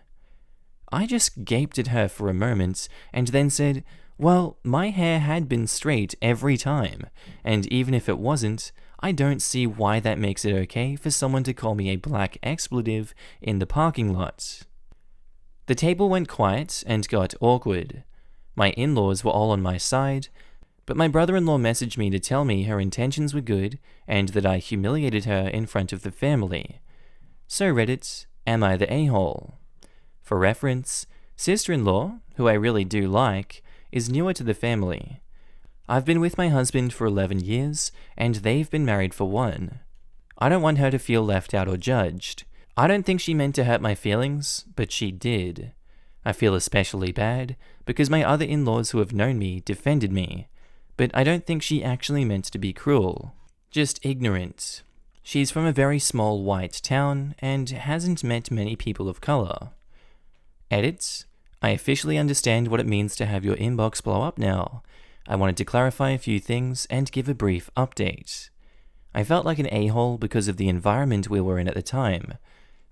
I just gaped at her for a moment and then said, well, my hair had been straight every time, and even if it wasn't, I don't see why that makes it okay for someone to call me a black expletive in the parking lot. The table went quiet and got awkward. My in-laws were all on my side, but my brother-in-law messaged me to tell me her intentions were good and that I humiliated her in front of the family. So Reddit, am I the a-hole? For reference, sister-in-law, who I really do like, is newer to the family. I've been with my husband for 11 years, and they've been married for 1. I don't want her to feel left out or judged. I don't think she meant to hurt my feelings, but she did. I feel especially bad because my other in-laws who have known me defended me, but I don't think she actually meant to be cruel. Just ignorant. She's from a very small white town and hasn't met many people of color. Edits. I officially understand what it means to have your inbox blow up now. I wanted to clarify a few things and give a brief update. I felt like an a-hole because of the environment we were in at the time.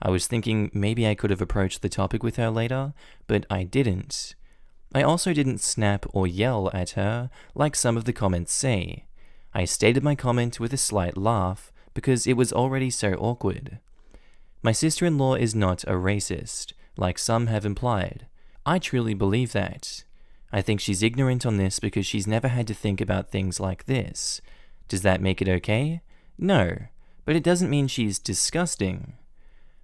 I was thinking maybe I could have approached the topic with her later, but I didn't. I also didn't snap or yell at her like some of the comments say. I stated my comment with a slight laugh because it was already so awkward. My sister-in-law is not a racist, like some have implied. I truly believe that. I think she's ignorant on this because she's never had to think about things like this. Does that make it okay? No, but it doesn't mean she's disgusting.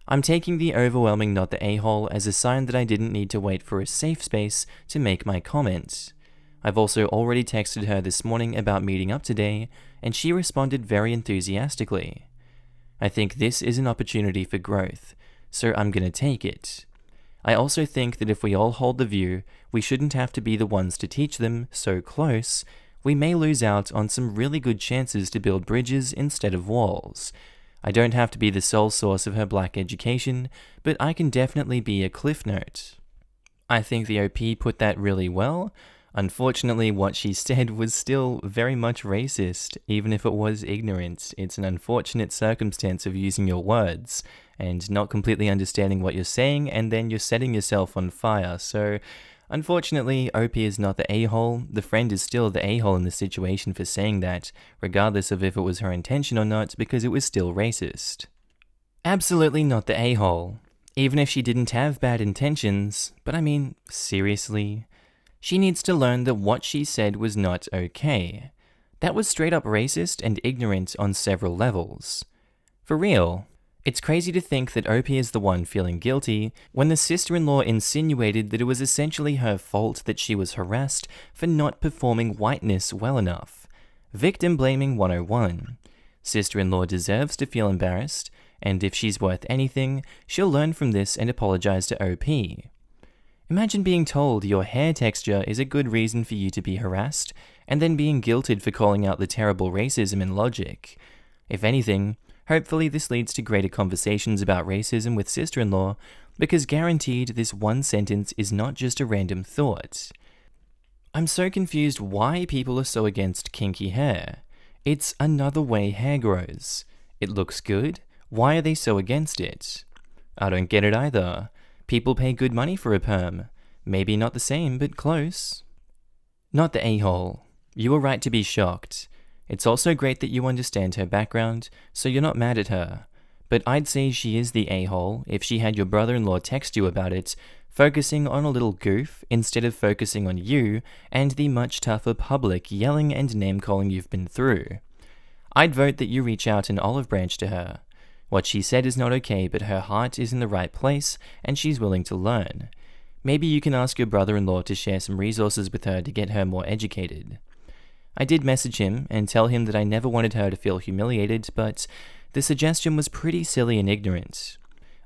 I'm taking the overwhelming not the a-hole as a sign that I didn't need to wait for a safe space to make my comment. I've also already texted her this morning about meeting up today, and she responded very enthusiastically. I think this is an opportunity for growth, so I'm gonna take it. I also think that if we all hold the view we shouldn't have to be the ones to teach them so close, we may lose out on some really good chances to build bridges instead of walls. I don't have to be the sole source of her black education, but I can definitely be a cliff note. I think the OP put that really well. Unfortunately, what she said was still very much racist, even if it was ignorant. It's an unfortunate circumstance of using your words and not completely understanding what you're saying, and then you're setting yourself on fire. So, unfortunately, OP is not the a-hole. The friend is still the a-hole in the situation for saying that, regardless of if it was her intention or not, because it was still racist. Absolutely not the a-hole. Even if she didn't have bad intentions, but I mean, seriously? She needs to learn that what she said was not okay. That was straight up racist and ignorant on several levels. For real, it's crazy to think that OP is the one feeling guilty when the sister-in-law insinuated that it was essentially her fault that she was harassed for not performing whiteness well enough. Victim blaming 101. Sister-in-law deserves to feel embarrassed, and if she's worth anything, she'll learn from this and apologize to OP. Imagine being told your hair texture is a good reason for you to be harassed, and then being guilted for calling out the terrible racism in logic. If anything, hopefully this leads to greater conversations about racism with sister-in-law, because guaranteed this one sentence is not just a random thought. I'm so confused why people are so against kinky hair. It's another way hair grows. It looks good. Why are they so against it? I don't get it either. People pay good money for a perm. Maybe not the same, but close. Not the a-hole. You were right to be shocked. It's also great that you understand her background, so you're not mad at her. But I'd say she is the a-hole if she had your brother-in-law text you about it, focusing on a little goof instead of focusing on you and the much tougher public yelling and name-calling you've been through. I'd vote that you reach out an olive branch to her. What she said is not okay, but her heart is in the right place, and she's willing to learn. Maybe you can ask your brother-in-law to share some resources with her to get her more educated. I did message him and tell him that I never wanted her to feel humiliated, but the suggestion was pretty silly and ignorant.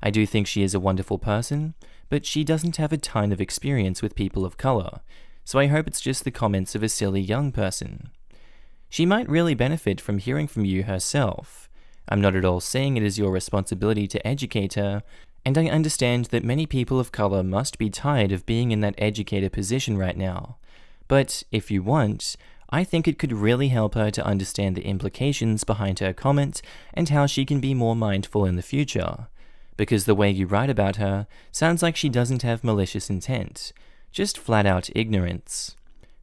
I do think she is a wonderful person, but she doesn't have a ton of experience with people of color, so I hope it's just the comments of a silly young person. She might really benefit from hearing from you herself. I'm not at all saying it is your responsibility to educate her, and I understand that many people of color must be tired of being in that educator position right now. But if you want, I think it could really help her to understand the implications behind her comment and how she can be more mindful in the future. Because the way you write about her sounds like she doesn't have malicious intent, just flat out ignorance.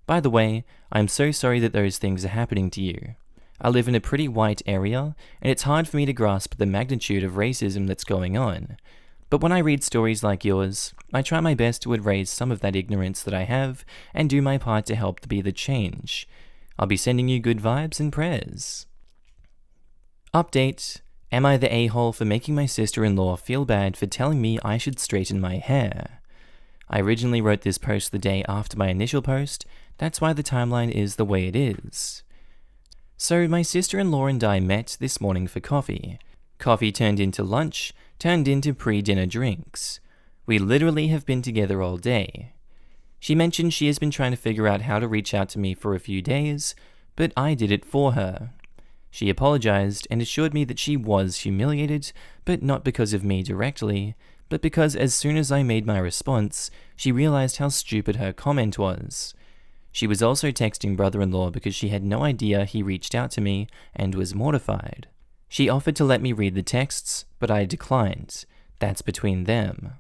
By the way, I'm so sorry that those things are happening to you. I live in a pretty white area, and it's hard for me to grasp the magnitude of racism that's going on. But when I read stories like yours, I try my best to erase some of that ignorance that I have, and do my part to help to be the change. I'll be sending you good vibes and prayers. Update. Am I the a-hole for making my sister-in-law feel bad for telling me I should straighten my hair? I originally wrote this post the day after my initial post, that's why the timeline is the way it is. So my sister-in-law and I met this morning for coffee. Coffee turned into lunch, turned into pre-dinner drinks. We literally have been together all day. She mentioned she has been trying to figure out how to reach out to me for a few days, but I did it for her. She apologized and assured me that she was humiliated, but not because of me directly, but because as soon as I made my response, she realized how stupid her comment was. She was also texting brother-in-law because she had no idea he reached out to me and was mortified. She offered to let me read the texts, but I declined. That's between them.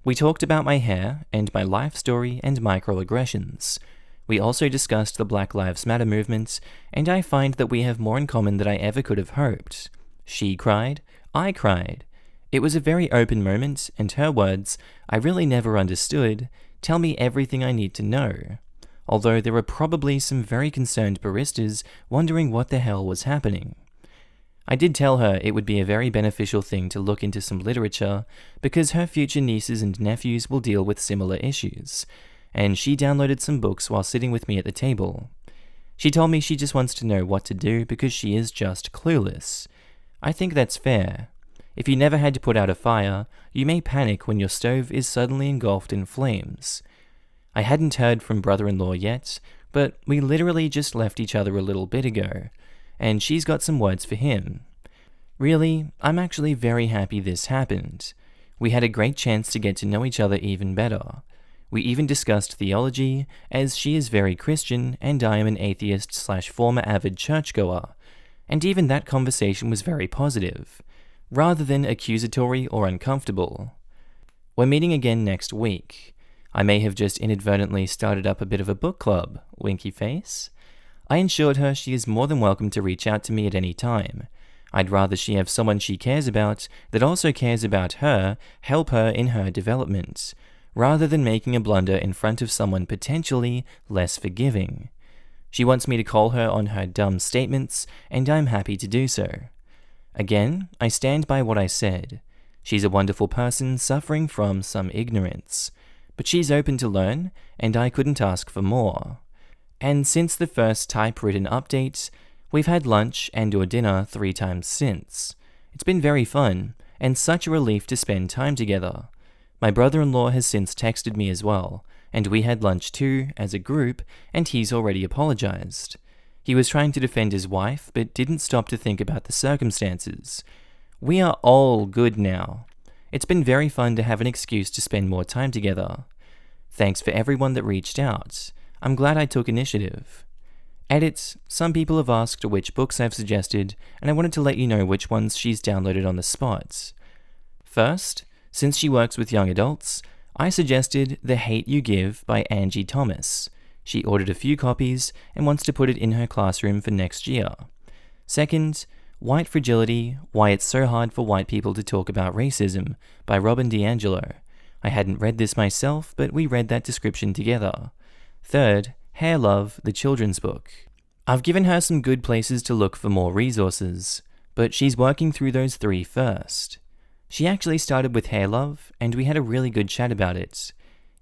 We talked about my hair and my life story and microaggressions. We also discussed the Black Lives Matter movement, and I find that we have more in common than I ever could have hoped. She cried, I cried. It was a very open moment, and her words, I really never understood, tell me everything I need to know. Although there were probably some very concerned baristas wondering what the hell was happening. I did tell her it would be a very beneficial thing to look into some literature because her future nieces and nephews will deal with similar issues, and she downloaded some books while sitting with me at the table. She told me she just wants to know what to do because she is just clueless. I think that's fair. If you never had to put out a fire, you may panic when your stove is suddenly engulfed in flames. I hadn't heard from brother-in-law yet, but we literally just left each other a little bit ago, and she's got some words for him. Really, I'm actually very happy this happened. We had a great chance to get to know each other even better. We even discussed theology, as she is very Christian and I am an atheist/former avid churchgoer, and even that conversation was very positive, rather than accusatory or uncomfortable. We're meeting again next week. I may have just inadvertently started up a bit of a book club, winky face. I assured her she is more than welcome to reach out to me at any time. I'd rather she have someone she cares about that also cares about her help her in her development, rather than making a blunder in front of someone potentially less forgiving. She wants me to call her on her dumb statements, and I'm happy to do so. Again, I stand by what I said. She's a wonderful person suffering from some ignorance, but she's open to learn, and I couldn't ask for more. And since the first typewritten update, we've had lunch and/or dinner 3 times since. It's been very fun, and such a relief to spend time together. My brother-in-law has since texted me as well, and we had lunch too, as a group, and he's already apologized. He was trying to defend his wife, but didn't stop to think about the circumstances. We are all good now. It's been very fun to have an excuse to spend more time together. Thanks for everyone that reached out. I'm glad I took initiative. Edit, some people have asked which books I've suggested, and I wanted to let you know which ones she's downloaded on the spot. First, since she works with young adults, I suggested The Hate You Give by Angie Thomas. She ordered a few copies and wants to put it in her classroom for next year. Second, White Fragility, Why It's So Hard for White People to Talk About Racism by Robin DiAngelo. I hadn't read this myself, but we read that description together. Third, Hair Love, the children's book. I've given her some good places to look for more resources, but she's working through those 3 first. She actually started with Hair Love, and we had a really good chat about it.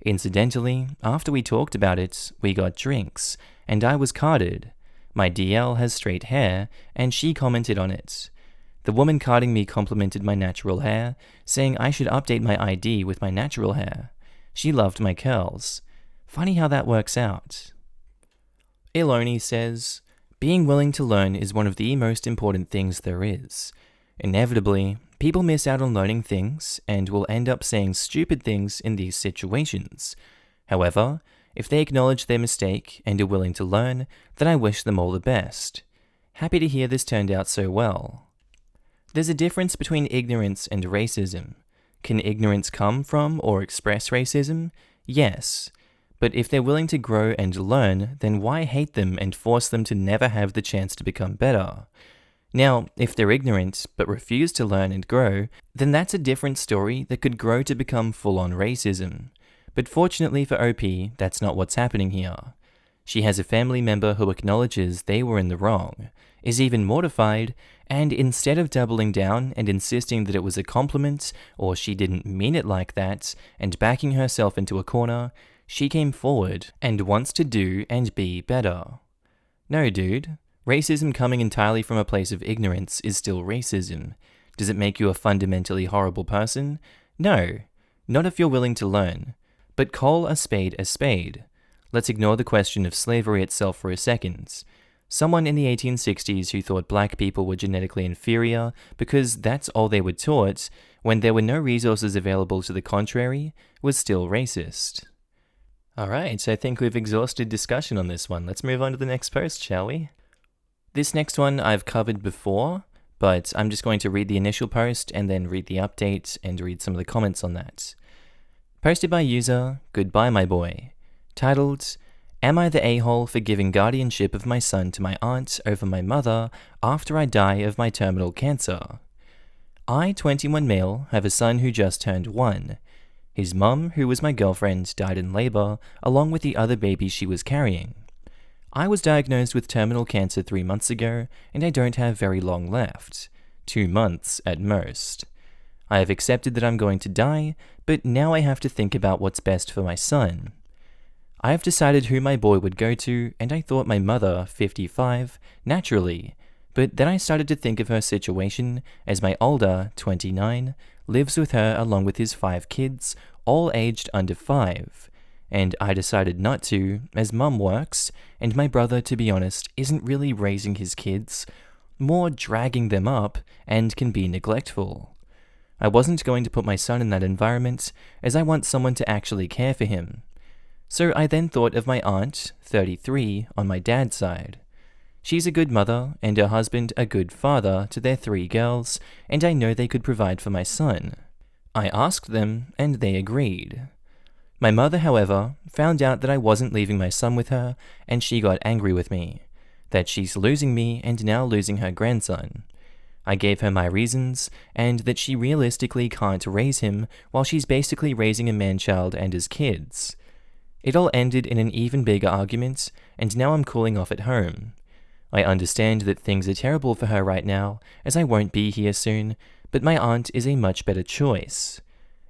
Incidentally, after we talked about it, we got drinks, and I was carded. My DL has straight hair, and she commented on it. The woman carding me complimented my natural hair, saying I should update my ID with my natural hair. She loved my curls. Funny how that works out. Iloni says, being willing to learn is one of the most important things there is. Inevitably, people miss out on learning things and will end up saying stupid things in these situations. However, if they acknowledge their mistake and are willing to learn, then I wish them all the best. Happy to hear this turned out so well. There's a difference between ignorance and racism. Can ignorance come from or express racism? Yes. But if they're willing to grow and learn, then why hate them and force them to never have the chance to become better? Now, if they're ignorant but refuse to learn and grow, then that's a different story that could grow to become full-on racism. But fortunately for OP, that's not what's happening here. She has a family member who acknowledges they were in the wrong, is even mortified, and instead of doubling down and insisting that it was a compliment or she didn't mean it like that and backing herself into a corner, she came forward and wants to do and be better. No, dude. Racism coming entirely from a place of ignorance is still racism. Does it make you a fundamentally horrible person? No. Not if you're willing to learn. But call a spade a spade. Let's ignore the question of slavery itself for a second. Someone in the 1860s who thought black people were genetically inferior because that's all they were taught, when there were no resources available to the contrary, was still racist. Alright, so I think we've exhausted discussion on this one. Let's move on to the next post, shall we? This next one I've covered before, but I'm just going to read the initial post and then read the update and read some of the comments on that. Posted by user Goodbye My Boy, titled, Am I the a-hole for giving guardianship of my son to my aunt over my mother after I die of my terminal cancer? I, 21 male, have a son who just turned 1. His mum, who was my girlfriend, died in labor, along with the other babies she was carrying. I was diagnosed with terminal cancer 3 months ago, and I don't have very long left. 2 months at most. I have accepted that I'm going to die, but now I have to think about what's best for my son. I have decided who my boy would go to, and I thought my mother, 55, naturally, but then I started to think of her situation, as my older, 29, lives with her along with his 5 kids, all aged under 5, and I decided not to, as mum works, and my brother, to be honest, isn't really raising his kids, more dragging them up, and can be neglectful. I wasn't going to put my son in that environment, as I want someone to actually care for him. So I then thought of my aunt, 33, on my dad's side. She's a good mother, and her husband a good father to their 3 girls, and I know they could provide for my son. I asked them, and they agreed. My mother, however, found out that I wasn't leaving my son with her, and she got angry with me, that she's losing me and now losing her grandson. I gave her my reasons, and that she realistically can't raise him while she's basically raising a man-child and his kids. It all ended in an even bigger argument, and now I'm cooling off at home. I understand that things are terrible for her right now, as I won't be here soon, but my aunt is a much better choice.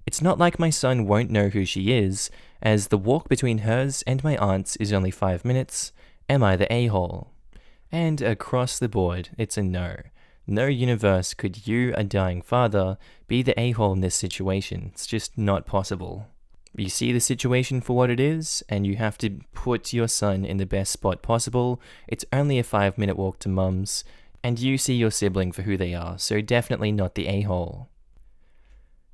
It's not like my son won't know who she is, as the walk between hers and my aunt's is only 5 minutes. Am I the a-hole? And across the board, it's a no. No universe could you, a dying father, be the a-hole in this situation. It's just not possible. You see the situation for what it is, and you have to put your son in the best spot possible. It's only a 5-minute walk to mum's, and you see your sibling for who they are, so definitely not the a-hole.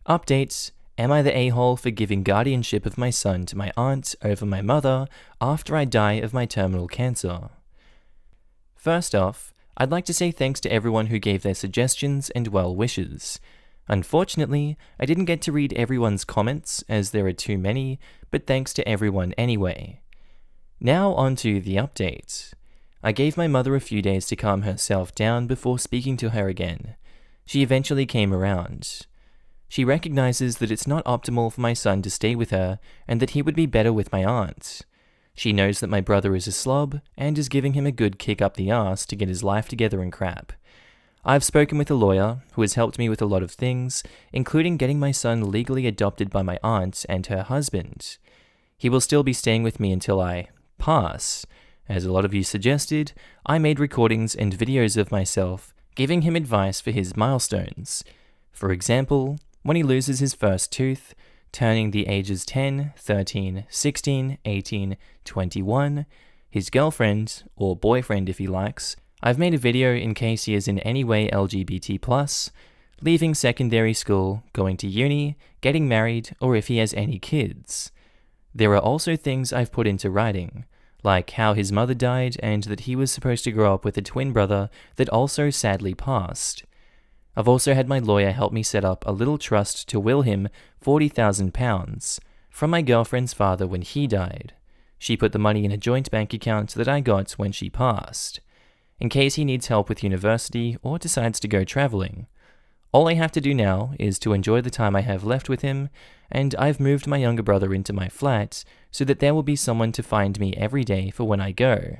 Updates. Am I the a-hole for giving guardianship of my son to my aunt over my mother after I die of my terminal cancer? First off, I'd like to say thanks to everyone who gave their suggestions and well wishes. Unfortunately, I didn't get to read everyone's comments, as there are too many, but thanks to everyone anyway. Now on to the update. I gave my mother a few days to calm herself down before speaking to her again. She eventually came around. She recognizes that it's not optimal for my son to stay with her, and that he would be better with my aunt. She knows that my brother is a slob, and is giving him a good kick up the arse to get his life together and crap. I've spoken with a lawyer, who has helped me with a lot of things, including getting my son legally adopted by my aunt and her husband. He will still be staying with me until I pass. As a lot of you suggested, I made recordings and videos of myself, giving him advice for his milestones. For example, when he loses his first tooth, turning the ages 10, 13, 16, 18, 21, his girlfriend, or boyfriend if he likes. I've made a video in case he is in any way LGBT+, leaving secondary school, going to uni, getting married, or if he has any kids. There are also things I've put into writing, like how his mother died and that he was supposed to grow up with a twin brother that also sadly passed. I've also had my lawyer help me set up a little trust to will him £40,000 from my girlfriend's father when he died. She put the money in a joint bank account that I got when she passed, in case he needs help with university or decides to go traveling. All I have to do now is to enjoy the time I have left with him, and I've moved my younger brother into my flat so that there will be someone to find me every day for when I go.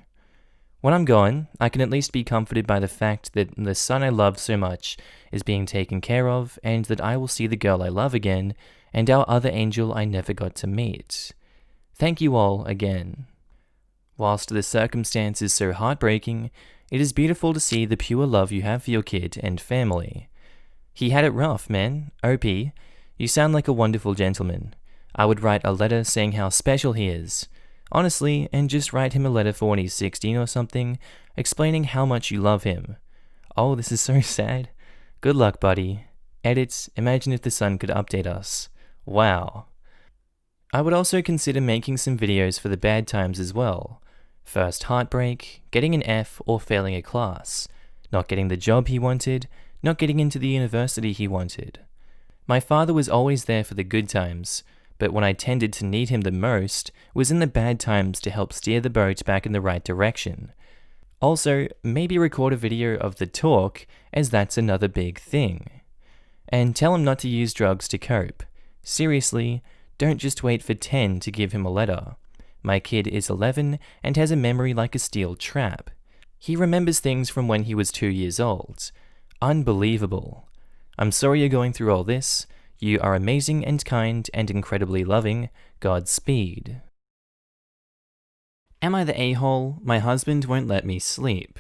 When I'm gone, I can at least be comforted by the fact that the son I love so much is being taken care of, and that I will see the girl I love again, and our other angel I never got to meet. Thank you all again. Whilst the circumstance is so heartbreaking, it is beautiful to see the pure love you have for your kid and family. He had it rough, man. OP, you sound like a wonderful gentleman. I would write a letter saying how special he is. Honestly, and just write him a letter for when he's 16 or something, explaining how much you love him. Oh, this is so sad. Good luck, buddy. Edits, imagine if the sun could update us. Wow. I would also consider making some videos for the bad times as well. First heartbreak, getting an F or failing a class, not getting the job he wanted, not getting into the university he wanted. My father was always there for the good times, but when I tended to need him the most was in the bad times to help steer the boat back in the right direction. Also, maybe record a video of the talk, as that's another big thing. And tell him not to use drugs to cope. Seriously, don't just wait for 10 to give him a letter. My kid is 11 and has a memory like a steel trap. He remembers things from when he was 2 years old. Unbelievable. I'm sorry you're going through all this. You are amazing and kind and incredibly loving. Godspeed. Am I the a-hole? My husband won't let me sleep.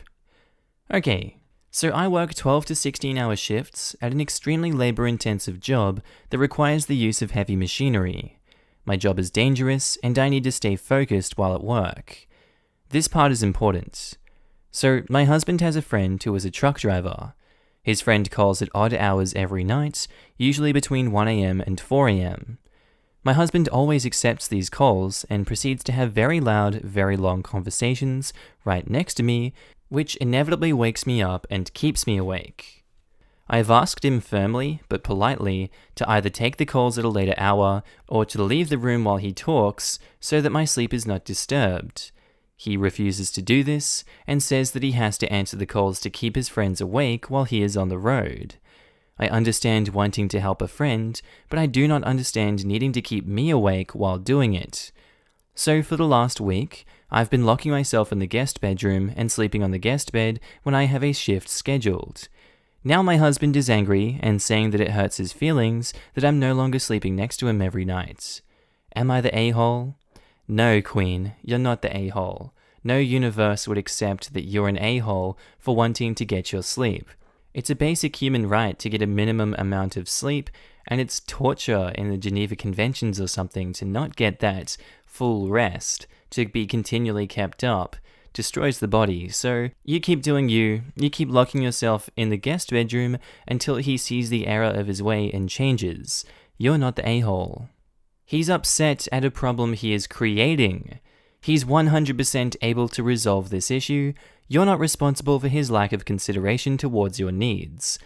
Okay, so I work 12 to 16 hour shifts at an extremely labor-intensive job that requires the use of heavy machinery. My job is dangerous and I need to stay focused while at work. This part is important. So my husband has a friend who is a truck driver. His friend calls at odd hours every night, usually between 1 a.m. and 4 a.m. My husband always accepts these calls and proceeds to have very loud, very long conversations right next to me, which inevitably wakes me up and keeps me awake. I have asked him firmly, but politely, to either take the calls at a later hour or to leave the room while he talks so that my sleep is not disturbed. He refuses to do this and says that he has to answer the calls to keep his friends awake while he is on the road. I understand wanting to help a friend, but I do not understand needing to keep me awake while doing it. So for the last week, I've been locking myself in the guest bedroom and sleeping on the guest bed when I have a shift scheduled. Now my husband is angry and saying that it hurts his feelings that I'm no longer sleeping next to him every night. Am I the a-hole? No, Queen, you're not the a-hole. No universe would accept that you're an a-hole for wanting to get your sleep. It's a basic human right to get a minimum amount of sleep, and it's torture in the Geneva Conventions or something to not get that full rest, to be continually kept up. Destroys the body, so you keep doing you keep locking yourself in the guest bedroom until he sees the error of his way and changes. You're not the a-hole. He's upset at a problem he is creating. He's 100% able to resolve this issue. You're not responsible for his lack of consideration towards your needs.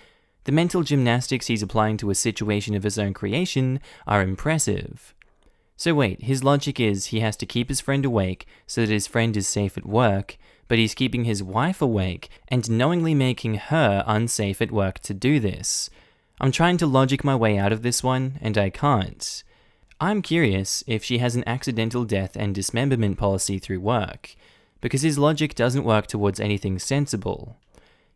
The mental gymnastics he's applying to a situation of his own creation are impressive. So wait, his logic is he has to keep his friend awake so that his friend is safe at work, but he's keeping his wife awake and knowingly making her unsafe at work to do this. I'm trying to logic my way out of this one, and I can't. I'm curious if she has an accidental death and dismemberment policy through work, because his logic doesn't work towards anything sensible.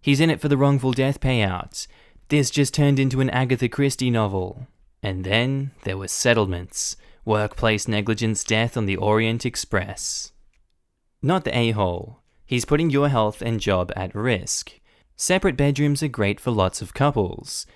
He's in it for the wrongful death payout. This just turned into an Agatha Christie novel. And then there were settlements. Workplace negligence death on the Orient Express. Not the a-hole. He's putting your health and job at risk. Separate bedrooms are great for lots of couples.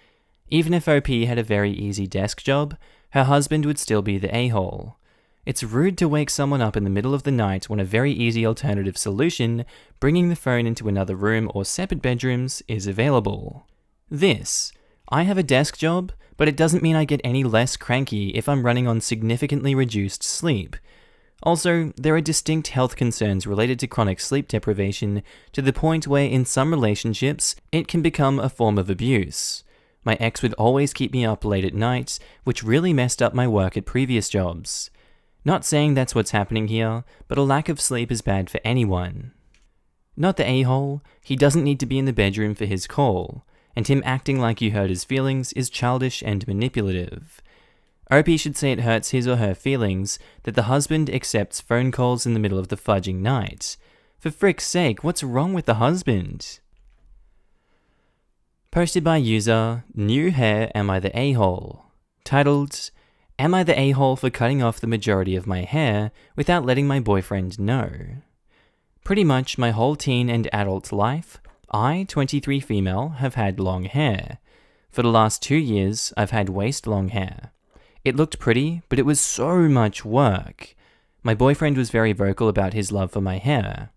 Even if OP had a very easy desk job, her husband would still be the a-hole. It's rude to wake someone up in the middle of the night when a very easy alternative solution, bringing the phone into another room or separate bedrooms, is available. I have a desk job, but it doesn't mean I get any less cranky if I'm running on significantly reduced sleep. Also, there are distinct health concerns related to chronic sleep deprivation to the point where in some relationships, it can become a form of abuse. My ex would always keep me up late at night, which really messed up my work at previous jobs. Not saying that's what's happening here, but a lack of sleep is bad for anyone. Not the a-hole, he doesn't need to be in the bedroom for his call, and him acting like you hurt his feelings is childish and manipulative. OP should say it hurts his or her feelings that the husband accepts phone calls in the middle of the fudging night. For frick's sake, what's wrong with the husband? Posted by user New Hair Am I the A-hole? Titled, Am I the a-hole for cutting off the majority of my hair without letting my boyfriend know? Pretty much my whole teen and adult life, I, 23 female, have had long hair. For the last 2 years, I've had waist-long hair. It looked pretty, but it was so much work. My boyfriend was very vocal about his love for my hair.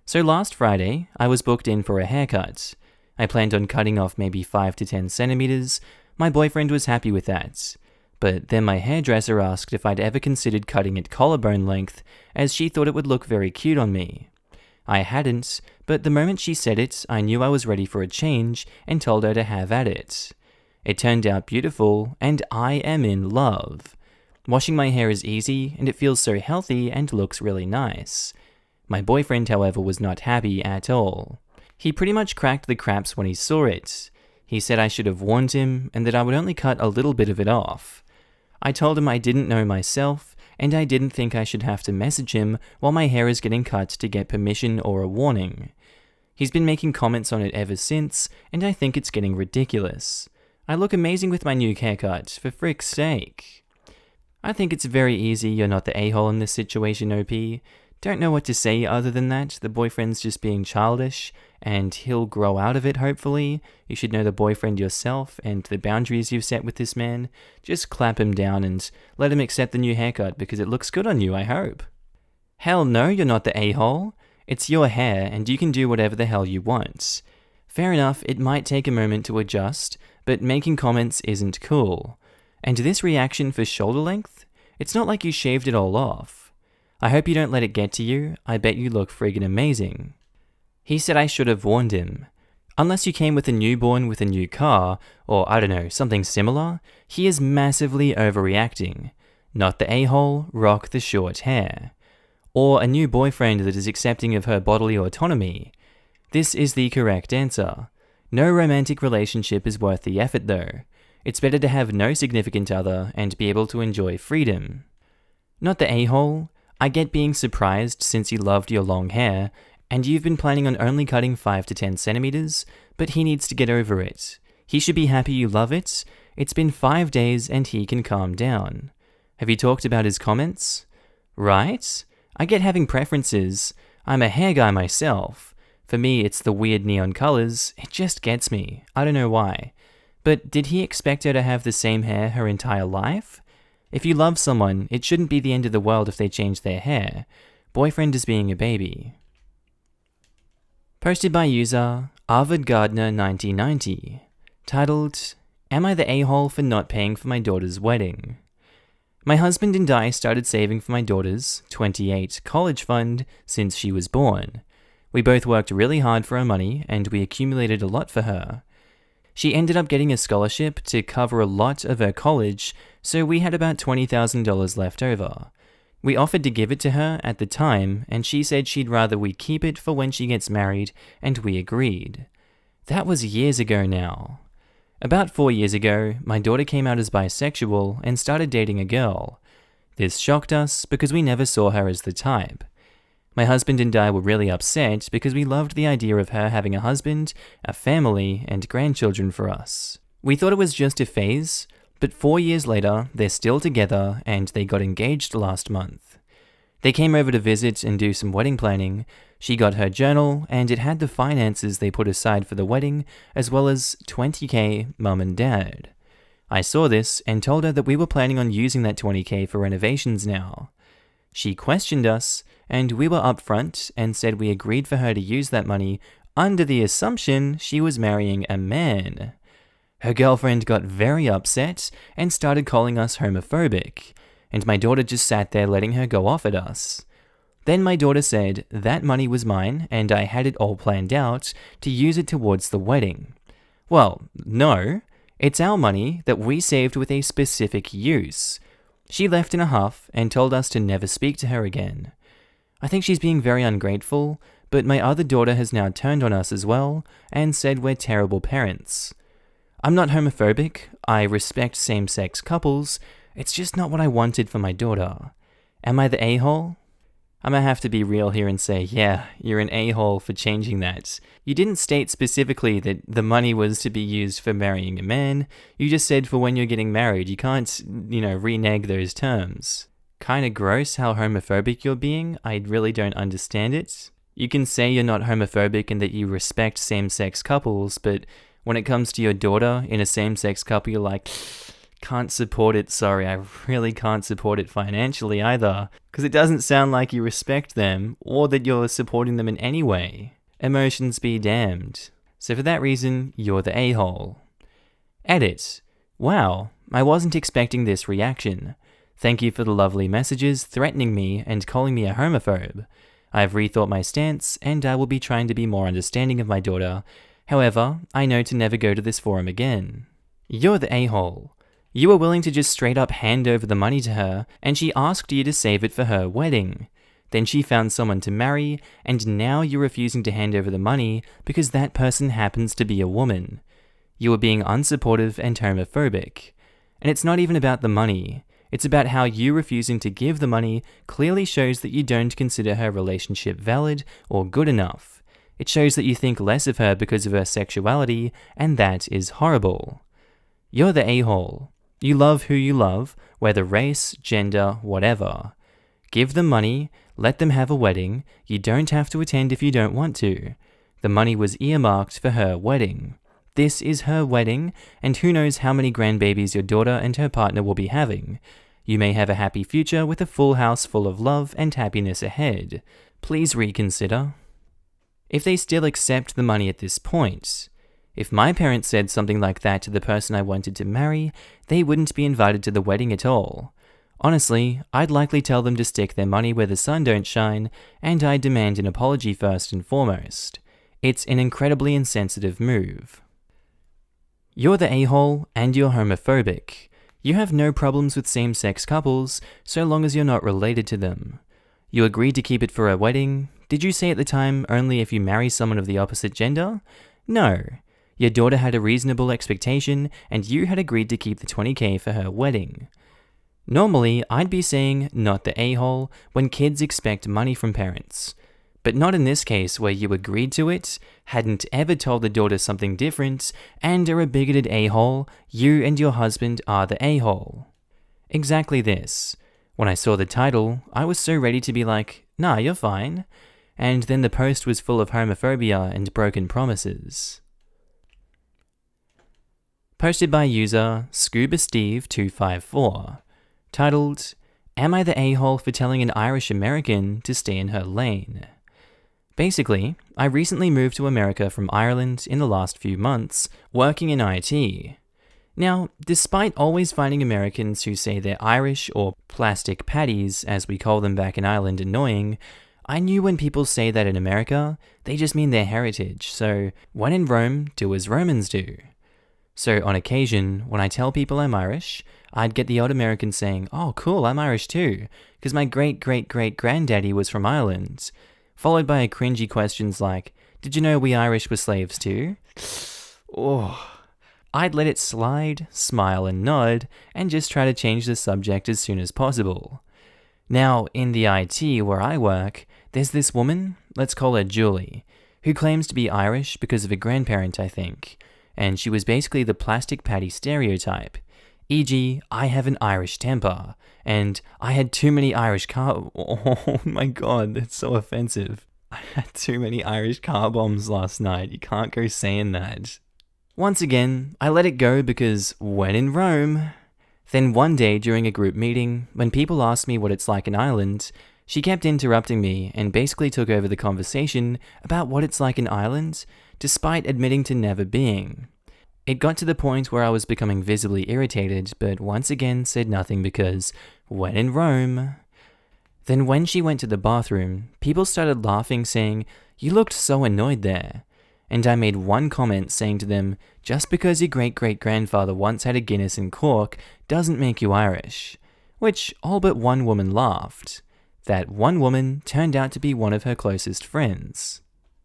So last Friday, I was booked in for a haircut. I planned on cutting off maybe 5 to 10 centimeters. My boyfriend was happy with that. but then my hairdresser asked if I'd ever considered cutting it collarbone length, as she thought it would look very cute on me. I hadn't, but the moment she said it, I knew I was ready for a change and told her to have at it. It turned out beautiful, and I am in love. Washing my hair is easy, and it feels so healthy and looks really nice. My boyfriend, however, was not happy at all. He pretty much cracked the craps when he saw it. He said I should have warned him, and that I would only cut a little bit of it off. I told him I didn't know myself, and I didn't think I should have to message him while my hair is getting cut to get permission or a warning. He's been making comments on it ever since, and I think it's getting ridiculous. I look amazing with my new haircut, for frick's sake. I think it's very easy you're not the a-hole in this situation, OP. Don't know what to say other than that. The boyfriend's just being childish, and he'll grow out of it, hopefully. You should know the boyfriend yourself and the boundaries you've set with this man. Just clap him down and let him accept the new haircut because it looks good on you, I hope. Hell no, you're not the a-hole. It's your hair, and you can do whatever the hell you want. Fair enough, it might take a moment to adjust, but making comments isn't cool. And this reaction for shoulder length? It's not like you shaved it all off. I hope you don't let it get to you. I bet you look friggin' amazing. He said I should have warned him. Unless you came with a newborn with a new car, or I don't know, something similar, he is massively overreacting. Not the a-hole, rock the short hair. Or a new boyfriend that is accepting of her bodily autonomy. This is the correct answer. No romantic relationship is worth the effort though. It's better to have no significant other and be able to enjoy freedom. Not the a-hole. I get being surprised since you loved your long hair, and you've been planning on only cutting 5 to 10 centimeters, but he needs to get over it. He should be happy you love it. It's been 5 days and he can calm down. Have you talked about his comments? Right? I get having preferences. I'm a hair guy myself. For me, it's the weird neon colors. It just gets me. I don't know why. But did he expect her to have the same hair her entire life? If you love someone, it shouldn't be the end of the world if they change their hair. Boyfriend is being a baby. Posted by user Arvid Gardner 1990. Titled, Am I the a-hole for not paying for my daughter's wedding? My husband and I started saving for my daughter's, 28, college fund since she was born. We both worked really hard for our money and we accumulated a lot for her. She ended up getting a scholarship to cover a lot of her college, so we had about $20,000 left over. We offered to give it to her at the time, and she said she'd rather we keep it for when she gets married, and we agreed. That was years ago now. About 4 years ago, my daughter came out as bisexual and started dating a girl. This shocked us because we never saw her as the type. My husband and I were really upset because we loved the idea of her having a husband, a family, and grandchildren for us. We thought it was just a phase, but 4 years later, they're still together and they got engaged last month. They came over to visit and do some wedding planning. She got her journal, and it had the finances they put aside for the wedding, as well as $20,000 mum and dad. I saw this and told her that we were planning on using that $20,000 for renovations now. She questioned us, and we were upfront and said we agreed for her to use that money under the assumption she was marrying a man. Her girlfriend got very upset and started calling us homophobic, and my daughter just sat there letting her go off at us. Then my daughter said that money was mine and I had it all planned out to use it towards the wedding. Well, no, it's our money that we saved with a specific use. She left in a huff and told us to never speak to her again. I think she's being very ungrateful, but my other daughter has now turned on us as well and said we're terrible parents. I'm not homophobic, I respect same-sex couples, it's just not what I wanted for my daughter. Am I the a-hole? I'm gonna have to be real here and say, yeah, you're an a-hole for changing that. You didn't state specifically that the money was to be used for marrying a man, you just said for when you're getting married. You can't, renege those terms. Kinda gross how homophobic you're being, I really don't understand it. You can say you're not homophobic and that you respect same-sex couples, but when it comes to your daughter in a same-sex couple, you're like, can't support it, sorry, I really can't support it financially either, because it doesn't sound like you respect them, or that you're supporting them in any way. Emotions be damned. So for that reason, you're the a-hole. Edit. Wow, I wasn't expecting this reaction. Thank you for the lovely messages threatening me and calling me a homophobe. I've rethought my stance, and I will be trying to be more understanding of my daughter. However, I know to never go to this forum again. You're the a-hole. You were willing to just straight up hand over the money to her, and she asked you to save it for her wedding. Then she found someone to marry, and now you're refusing to hand over the money because that person happens to be a woman. You are being unsupportive and homophobic. And it's not even about the money. It's about how you refusing to give the money clearly shows that you don't consider her relationship valid or good enough. It shows that you think less of her because of her sexuality, and that is horrible. You're the a-hole. You love who you love, whether race, gender, whatever. Give them money, let them have a wedding. You don't have to attend if you don't want to. The money was earmarked for her wedding. This is her wedding, and who knows how many grandbabies your daughter and her partner will be having. You may have a happy future with a full house full of love and happiness ahead. Please reconsider. If they still accept the money at this point. If my parents said something like that to the person I wanted to marry, they wouldn't be invited to the wedding at all. Honestly, I'd likely tell them to stick their money where the sun don't shine, and I'd demand an apology first and foremost. It's an incredibly insensitive move. You're the a-hole, and you're homophobic. You have no problems with same-sex couples, so long as you're not related to them. You agreed to keep it for a wedding. Did you say at the time only if you marry someone of the opposite gender? No. Your daughter had a reasonable expectation, and you had agreed to keep the $20,000 for her wedding. Normally, I'd be saying not the a-hole when kids expect money from parents. But not in this case where you agreed to it, hadn't ever told the daughter something different, and are a bigoted a-hole. You and your husband are the a-hole. Exactly this. When I saw the title, I was so ready to be like, nah, you're fine. And then the post was full of homophobia and broken promises. Posted by user ScubaSteve254. Titled, Am I the a-hole for telling an Irish American to stay in her lane? Basically, I recently moved to America from Ireland in the last few months, working in IT. Now, despite always finding Americans who say they're Irish or plastic patties, as we call them back in Ireland, annoying, I knew when people say that in America, they just mean their heritage, so when in Rome, do as Romans do. So on occasion, when I tell people I'm Irish, I'd get the odd American saying, oh cool, I'm Irish too, because my great-great-great-granddaddy was from Ireland. Followed by cringy questions like, did you know we Irish were slaves too? Oh, I'd let it slide, smile and nod, and just try to change the subject as soon as possible. Now, in the IT where I work, there's this woman, let's call her Julie, who claims to be Irish because of a grandparent, I think, and she was basically the plastic patty stereotype. E.g., I have an Irish temper, and I had too many Irish car... Oh my god, that's so offensive. I had too many Irish car bombs last night. You can't go saying that. Once again, I let it go because when in Rome... Then one day during a group meeting, when people asked me what it's like in Ireland, she kept interrupting me and basically took over the conversation about what it's like in Ireland, despite admitting to never being. It got to the point where I was becoming visibly irritated, but once again said nothing because, when in Rome... Then when she went to the bathroom, people started laughing saying, you looked so annoyed there. And I made one comment saying to them, just because your great-great-grandfather once had a Guinness in Cork doesn't make you Irish. Which all but one woman laughed. That one woman turned out to be one of her closest friends.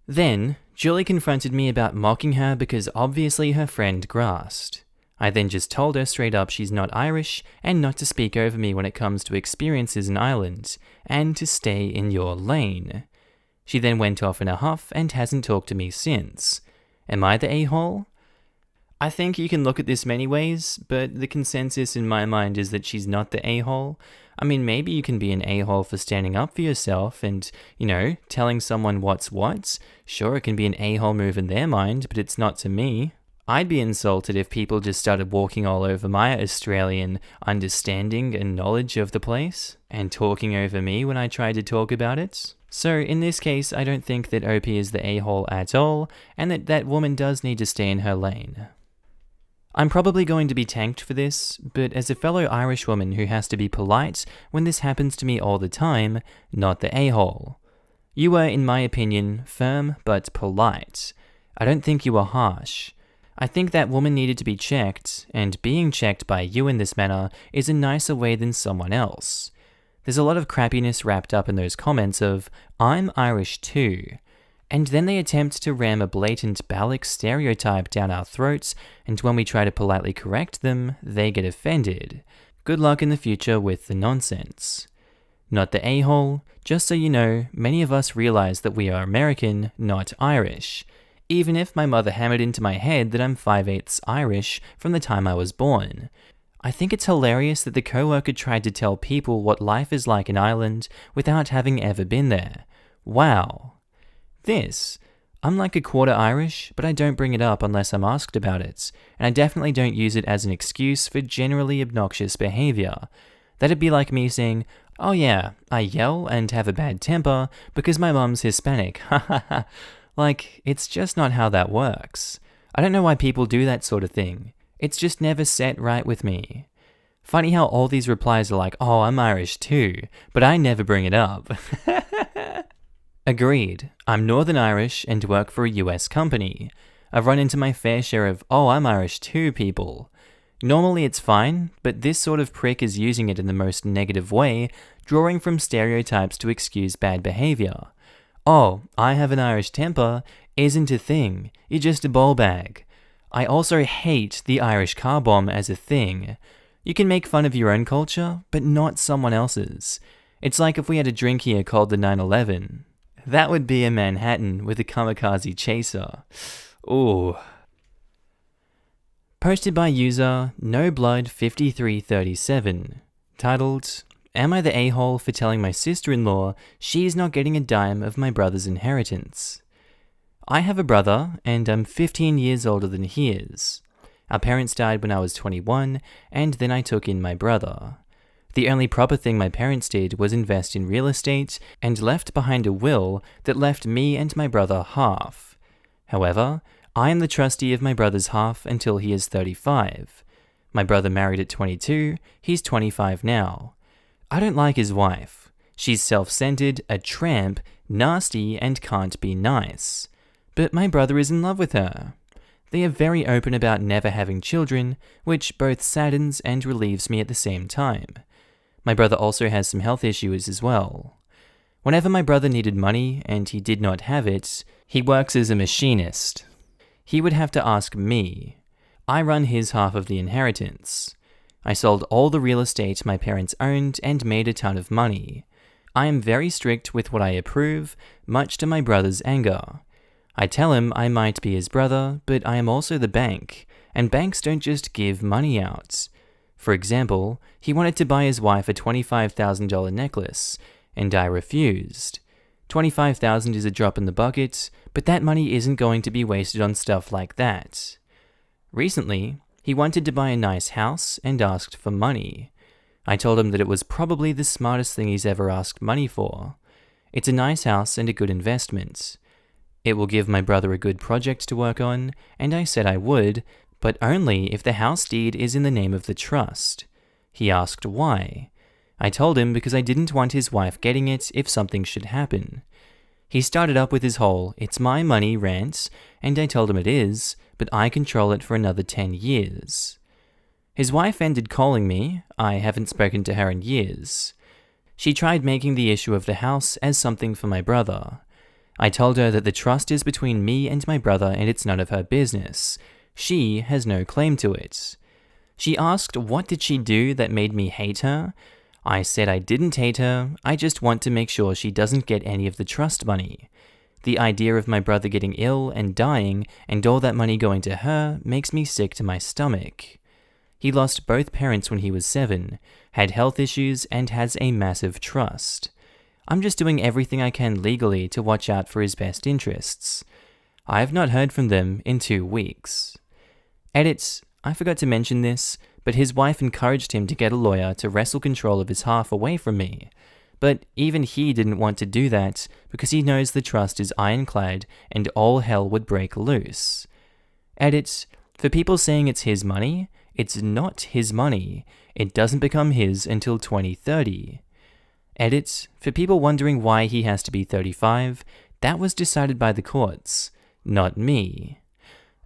Then, Julie confronted me about mocking her because obviously her friend grasped. I then just told her straight up she's not Irish and not to speak over me when it comes to experiences in Ireland, and to stay in your lane. She then went off in a huff and hasn't talked to me since. Am I the a-hole? I think you can look at this many ways, but the consensus in my mind is that she's not the a-hole. I mean, maybe you can be an a-hole for standing up for yourself and, telling someone what's what. Sure, it can be an a-hole move in their mind, but it's not to me. I'd be insulted if people just started walking all over my Australian understanding and knowledge of the place, and talking over me when I tried to talk about it. So in this case, I don't think that OP is the a-hole at all, and that woman does need to stay in her lane. I'm probably going to be tanked for this, but as a fellow Irish woman who has to be polite when this happens to me all the time, not the a-hole. You were, in my opinion, firm but polite. I don't think you were harsh. I think that woman needed to be checked, and being checked by you in this manner is a nicer way than someone else. There's a lot of crappiness wrapped up in those comments of, I'm Irish too. And then they attempt to ram a blatant Ballic stereotype down our throats, and when we try to politely correct them, they get offended. Good luck in the future with the nonsense. Not the a-hole, just so you know, many of us realize that we are American, not Irish. Even if my mother hammered into my head that I'm 5/8 Irish from the time I was born. I think it's hilarious that the Coworker tried to tell people what life is like in Ireland without having ever been there. Wow. I'm like a quarter Irish, but I don't bring it up unless I'm asked about it, and I definitely don't use it as an excuse for generally obnoxious behavior. That'd be like me saying, oh yeah, I yell and have a bad temper because my mum's Hispanic, hahaha. Like, it's just not how that works. I don't know why people do that sort of thing. It's just never set right with me. Funny how all these replies are like, oh, I'm Irish too, but I never bring it up. Agreed. I'm Northern Irish and work for a US company. I've run into my fair share of, oh, I'm Irish too people. Normally it's fine, but this sort of prick is using it in the most negative way, drawing from stereotypes to excuse bad behavior. Oh, I have an Irish temper isn't a thing, you're just a ball bag. I also hate the Irish car bomb as a thing. You can make fun of your own culture, but not someone else's. It's like if we had a drink here called the 9/11. That would be a Manhattan with a kamikaze chaser. Ooh. Posted by user NoBlood5337, titled, Am I the a-hole for telling my sister-in-law she's not getting a dime of my brother's inheritance? I have a brother, and I'm 15 years older than he is. Our parents died when I was 21, and then I took in my brother. The only proper thing my parents did was invest in real estate and left behind a will that left me and my brother half. However, I am the trustee of my brother's half until he is 35. My brother married at 22, he's 25 now. I don't like his wife. She's self-centered, a tramp, nasty, and can't be nice. But my brother is in love with her. They are very open about never having children, which both saddens and relieves me at the same time. My brother also has some health issues as well. Whenever my brother needed money and he did not have it, he works as a machinist. He would have to ask me. I run his half of the inheritance. I sold all the real estate my parents owned and made a ton of money. I am very strict with what I approve, much to my brother's anger. I tell him I might be his brother, but I am also the bank, and banks don't just give money out. For example, he wanted to buy his wife a $25,000 necklace, and I refused. $25,000 is a drop in the bucket, but that money isn't going to be wasted on stuff like that. Recently, he wanted to buy a nice house and asked for money. I told him that it was probably the smartest thing he's ever asked money for. It's a nice house and a good investment. It will give my brother a good project to work on, and I said I would, but only if the house deed is in the name of the trust. He asked why. I told him because I didn't want his wife getting it if something should happen. He started up with his whole "it's my money" rant, and I told him it is, but I control it for another 10 years. His wife ended calling me. I haven't spoken to her in years. She tried making the issue of the house as something for my brother. I told her that the trust is between me and my brother and it's none of her business. She has no claim to it. She asked what did she do that made me hate her? I said I didn't hate her, I just want to make sure she doesn't get any of the trust money. The idea of my brother getting ill and dying and all that money going to her makes me sick to my stomach. He lost both parents when he was 7, had health issues, and has a massive trust. I'm just doing everything I can legally to watch out for his best interests. I have not heard from them in 2 weeks. Edit, I forgot to mention this, but his wife encouraged him to get a lawyer to wrestle control of his half away from me. But even he didn't want to do that because he knows the trust is ironclad and all hell would break loose. Edit, For people saying it's his money, it's not his money. It doesn't become his until 2030. Edit, for people wondering why he has to be 35, that was decided by the courts, not me.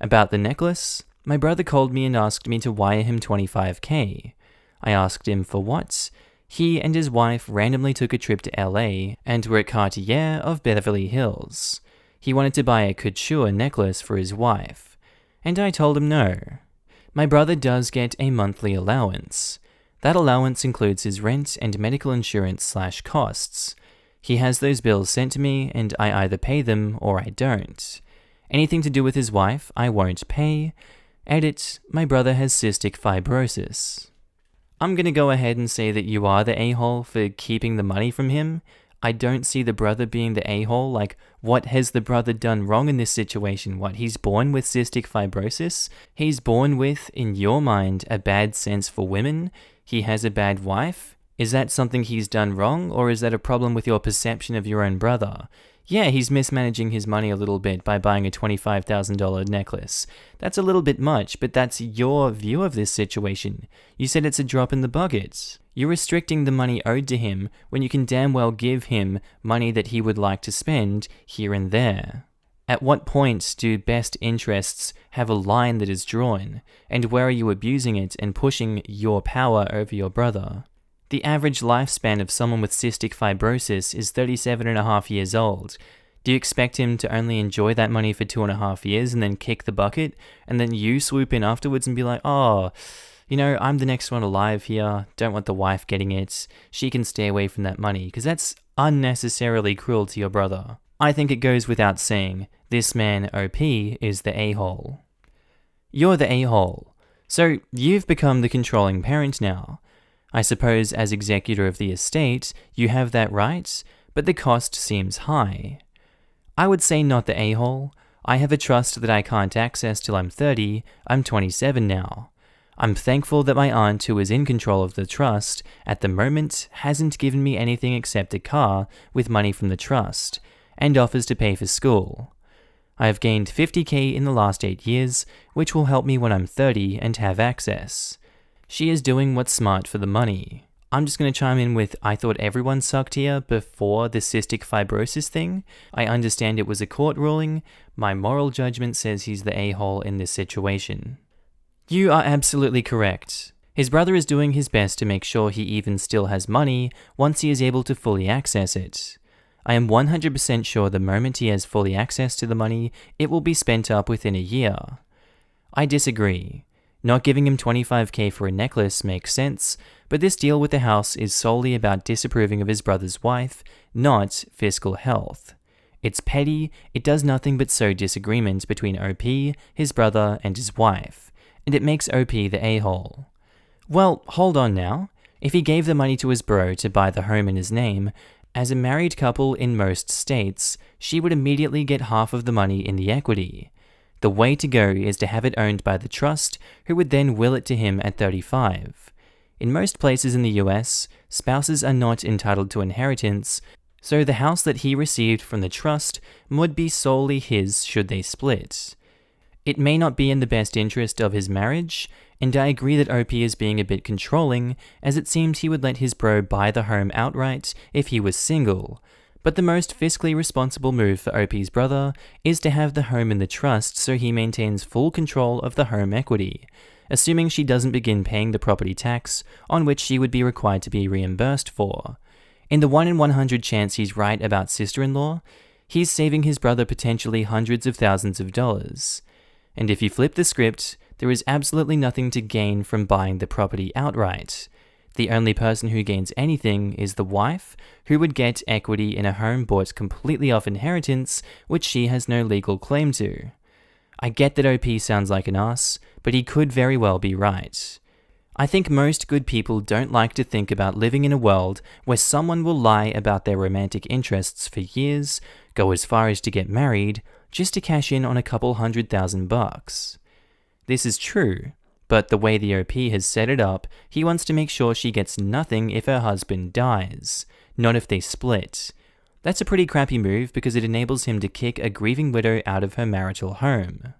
About the necklace, my brother called me and asked me to wire him $25K. I asked him for what. He and his wife randomly took a trip to LA and were at Cartier of Beverly Hills. He wanted to buy a couture necklace for his wife, and I told him no. My brother does get a monthly allowance. That allowance includes his rent and medical insurance/costs. He has those bills sent to me, and I either pay them or I don't. Anything to do with his wife, I won't pay. Edit, my brother has cystic fibrosis. I'm gonna go ahead and say that you are the a-hole for keeping the money from him. I don't see the brother being the a-hole. Like, what has the brother done wrong in this situation? What, he's born with cystic fibrosis? He's born with, in your mind, a bad sense for women? He has a bad wife? Is that something he's done wrong, or is that a problem with your perception of your own brother? Yeah, he's mismanaging his money a little bit by buying a $25,000 necklace. That's a little bit much, but that's your view of this situation. You said it's a drop in the bucket. You're restricting the money owed to him when you can damn well give him money that he would like to spend here and there. At what point do best interests have a line that is drawn, and where are you abusing it and pushing your power over your brother? The average lifespan of someone with cystic fibrosis is 37.5 years old. Do you expect him to only enjoy that money for 2.5 years and then kick the bucket, and then you swoop in afterwards and be like, oh, you know, I'm the next one alive here, don't want the wife getting it, she can stay away from that money, because that's unnecessarily cruel to your brother. I think it goes without saying, this man, OP, is the a-hole. You're the a-hole. So you've become the controlling parent now. I suppose as executor of the estate, you have that right, but the cost seems high. I would say not the a-hole. I have a trust that I can't access till I'm 30, I'm 27 now. I'm thankful that my aunt, who is in control of the trust, at the moment hasn't given me anything except a car with money from the trust, and offers to pay for school. I have gained $50K in the last 8 years, which will help me when I'm 30 and have access. She is doing what's smart for the money. I'm just going to chime in with, I thought everyone sucked here before the cystic fibrosis thing. I understand it was a court ruling. My moral judgment says he's the a-hole in this situation. You are absolutely correct. His brother is doing his best to make sure he even still has money once he is able to fully access it. I am 100% sure the moment he has fully access to the money, it will be spent up within a year. I disagree. Not giving him $25K for a necklace makes sense, but this deal with the house is solely about disapproving of his brother's wife, not fiscal health. It's petty, it does nothing but sow disagreement between OP, his brother, and his wife, and it makes OP the a-hole. Well, hold on now. If he gave the money to his bro to buy the home in his name, as a married couple in most states, she would immediately get half of the money in the equity. The way to go is to have it owned by the trust, who would then will it to him at 35. In most places in the US, spouses are not entitled to inheritance, so the house that he received from the trust would be solely his should they split. It may not be in the best interest of his marriage, and I agree that OP is being a bit controlling, as it seems he would let his bro buy the home outright if he was single. But the most fiscally responsible move for OP's brother is to have the home in the trust so he maintains full control of the home equity, assuming she doesn't begin paying the property tax on which she would be required to be reimbursed for. In the 1 in 100 chance he's right about sister-in-law, he's saving his brother potentially hundreds of thousands of dollars. And if you flip the script, there is absolutely nothing to gain from buying the property outright. The only person who gains anything is the wife, who would get equity in a home bought completely off inheritance, which she has no legal claim to. I get that OP sounds like an ass, but he could very well be right. I think most good people don't like to think about living in a world where someone will lie about their romantic interests for years, go as far as to get married, just to cash in on a couple $100,000. This is true. But the way the OP has set it up, he wants to make sure she gets nothing if her husband dies, not if they split. That's a pretty crappy move because it enables him to kick a grieving widow out of her marital home.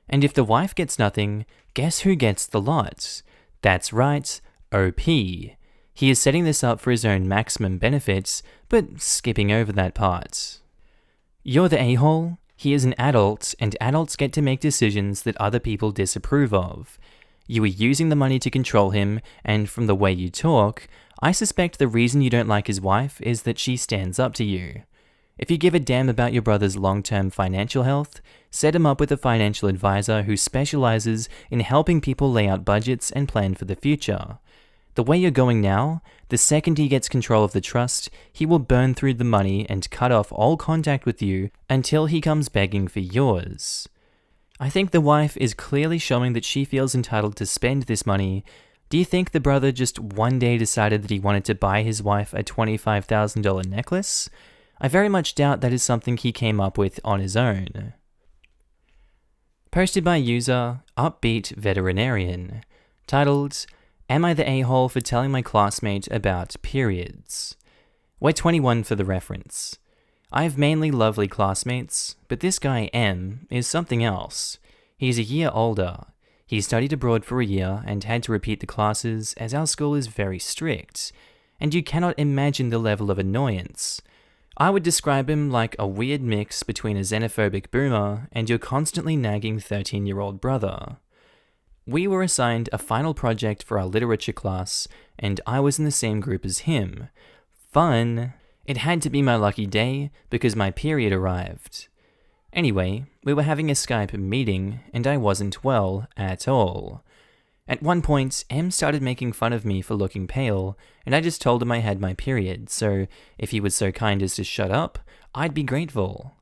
And if the wife gets nothing, guess who gets the lot? That's right, OP. He is setting this up for his own maximum benefits, but skipping over that part. You're the a-hole? He is an adult, and adults get to make decisions that other people disapprove of. You are using the money to control him, and from the way you talk, I suspect the reason you don't like his wife is that she stands up to you. If you give a damn about your brother's long-term financial health, set him up with a financial advisor who specializes in helping people lay out budgets and plan for the future. The way you're going now, the second he gets control of the trust, he will burn through the money and cut off all contact with you until he comes begging for yours. I think the wife is clearly showing that she feels entitled to spend this money. Do you think the brother just one day decided that he wanted to buy his wife a $25,000 necklace? I very much doubt that is something he came up with on his own. Posted by user Upbeat Veterinarian, titled, Am I the a-hole for telling my classmate about periods? We're 21 for the reference. I have mainly lovely classmates, but this guy M is something else. He's a year older. He studied abroad for a year and had to repeat the classes as our school is very strict, and you cannot imagine the level of annoyance. I would describe him like a weird mix between a xenophobic boomer and your constantly nagging 13-year-old brother. We were assigned a final project for our literature class, and I was in the same group as him. Fun! It had to be my lucky day because my period arrived. Anyway, we were having a Skype meeting, and I wasn't well at all. At one point, M started making fun of me for looking pale, and I just told him I had my period, so if he was so kind as to shut up, I'd be grateful.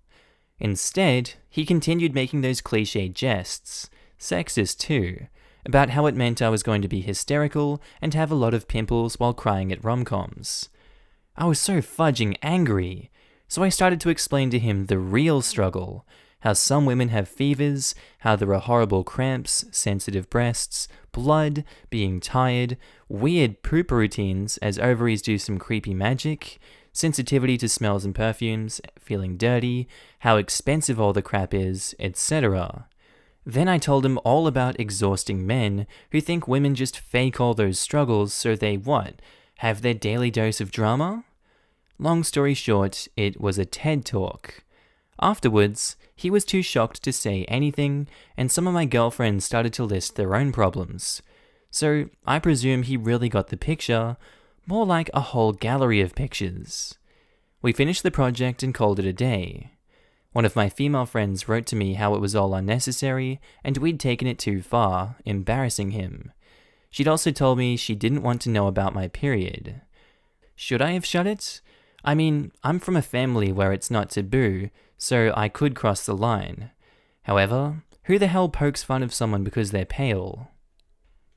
Instead, he continued making those cliché jests, sexist too, about how it meant I was going to be hysterical and have a lot of pimples while crying at rom-coms. I was so fudging angry, so I started to explain to him the real struggle, how some women have fevers, how there are horrible cramps, sensitive breasts, blood, being tired, weird poop routines as ovaries do some creepy magic, sensitivity to smells and perfumes, feeling dirty, how expensive all the crap is, etc. Then I told him all about exhausting men who think women just fake all those struggles so they what? Have their daily dose of drama? Long story short, it was a TED Talk. Afterwards, he was too shocked to say anything, and some of my girlfriends started to list their own problems. So I presume he really got the picture, more like a whole gallery of pictures. We finished the project and called it a day. One of my female friends wrote to me how it was all unnecessary and we'd taken it too far, embarrassing him. She'd also told me she didn't want to know about my period. Should I have shut it? I mean, I'm from a family where it's not taboo, so I could cross the line. However, who the hell pokes fun of someone because they're pale?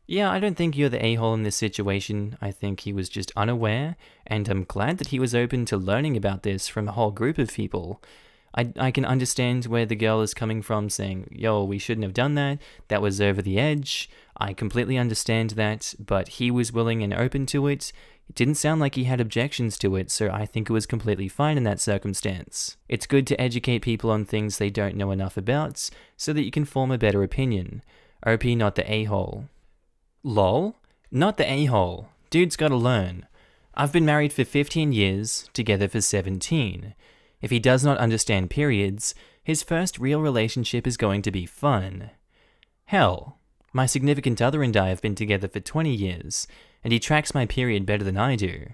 Yeah, I don't think you're the a-hole in this situation. I think he was just unaware, and I'm glad that he was open to learning about this from a whole group of people. I can understand where the girl is coming from saying, yo, we shouldn't have done that, that was over the edge. I completely understand that, but he was willing and open to it. It didn't sound like he had objections to it, so I think it was completely fine in that circumstance. It's good to educate people on things they don't know enough about, so that you can form a better opinion. OP not the a-hole. Lol? Not the a-hole. Dude's gotta learn. I've been married for 15 years, together for 17. If he does not understand periods, his first real relationship is going to be fun. Hell, my significant other and I have been together for 20 years, and he tracks my period better than I do.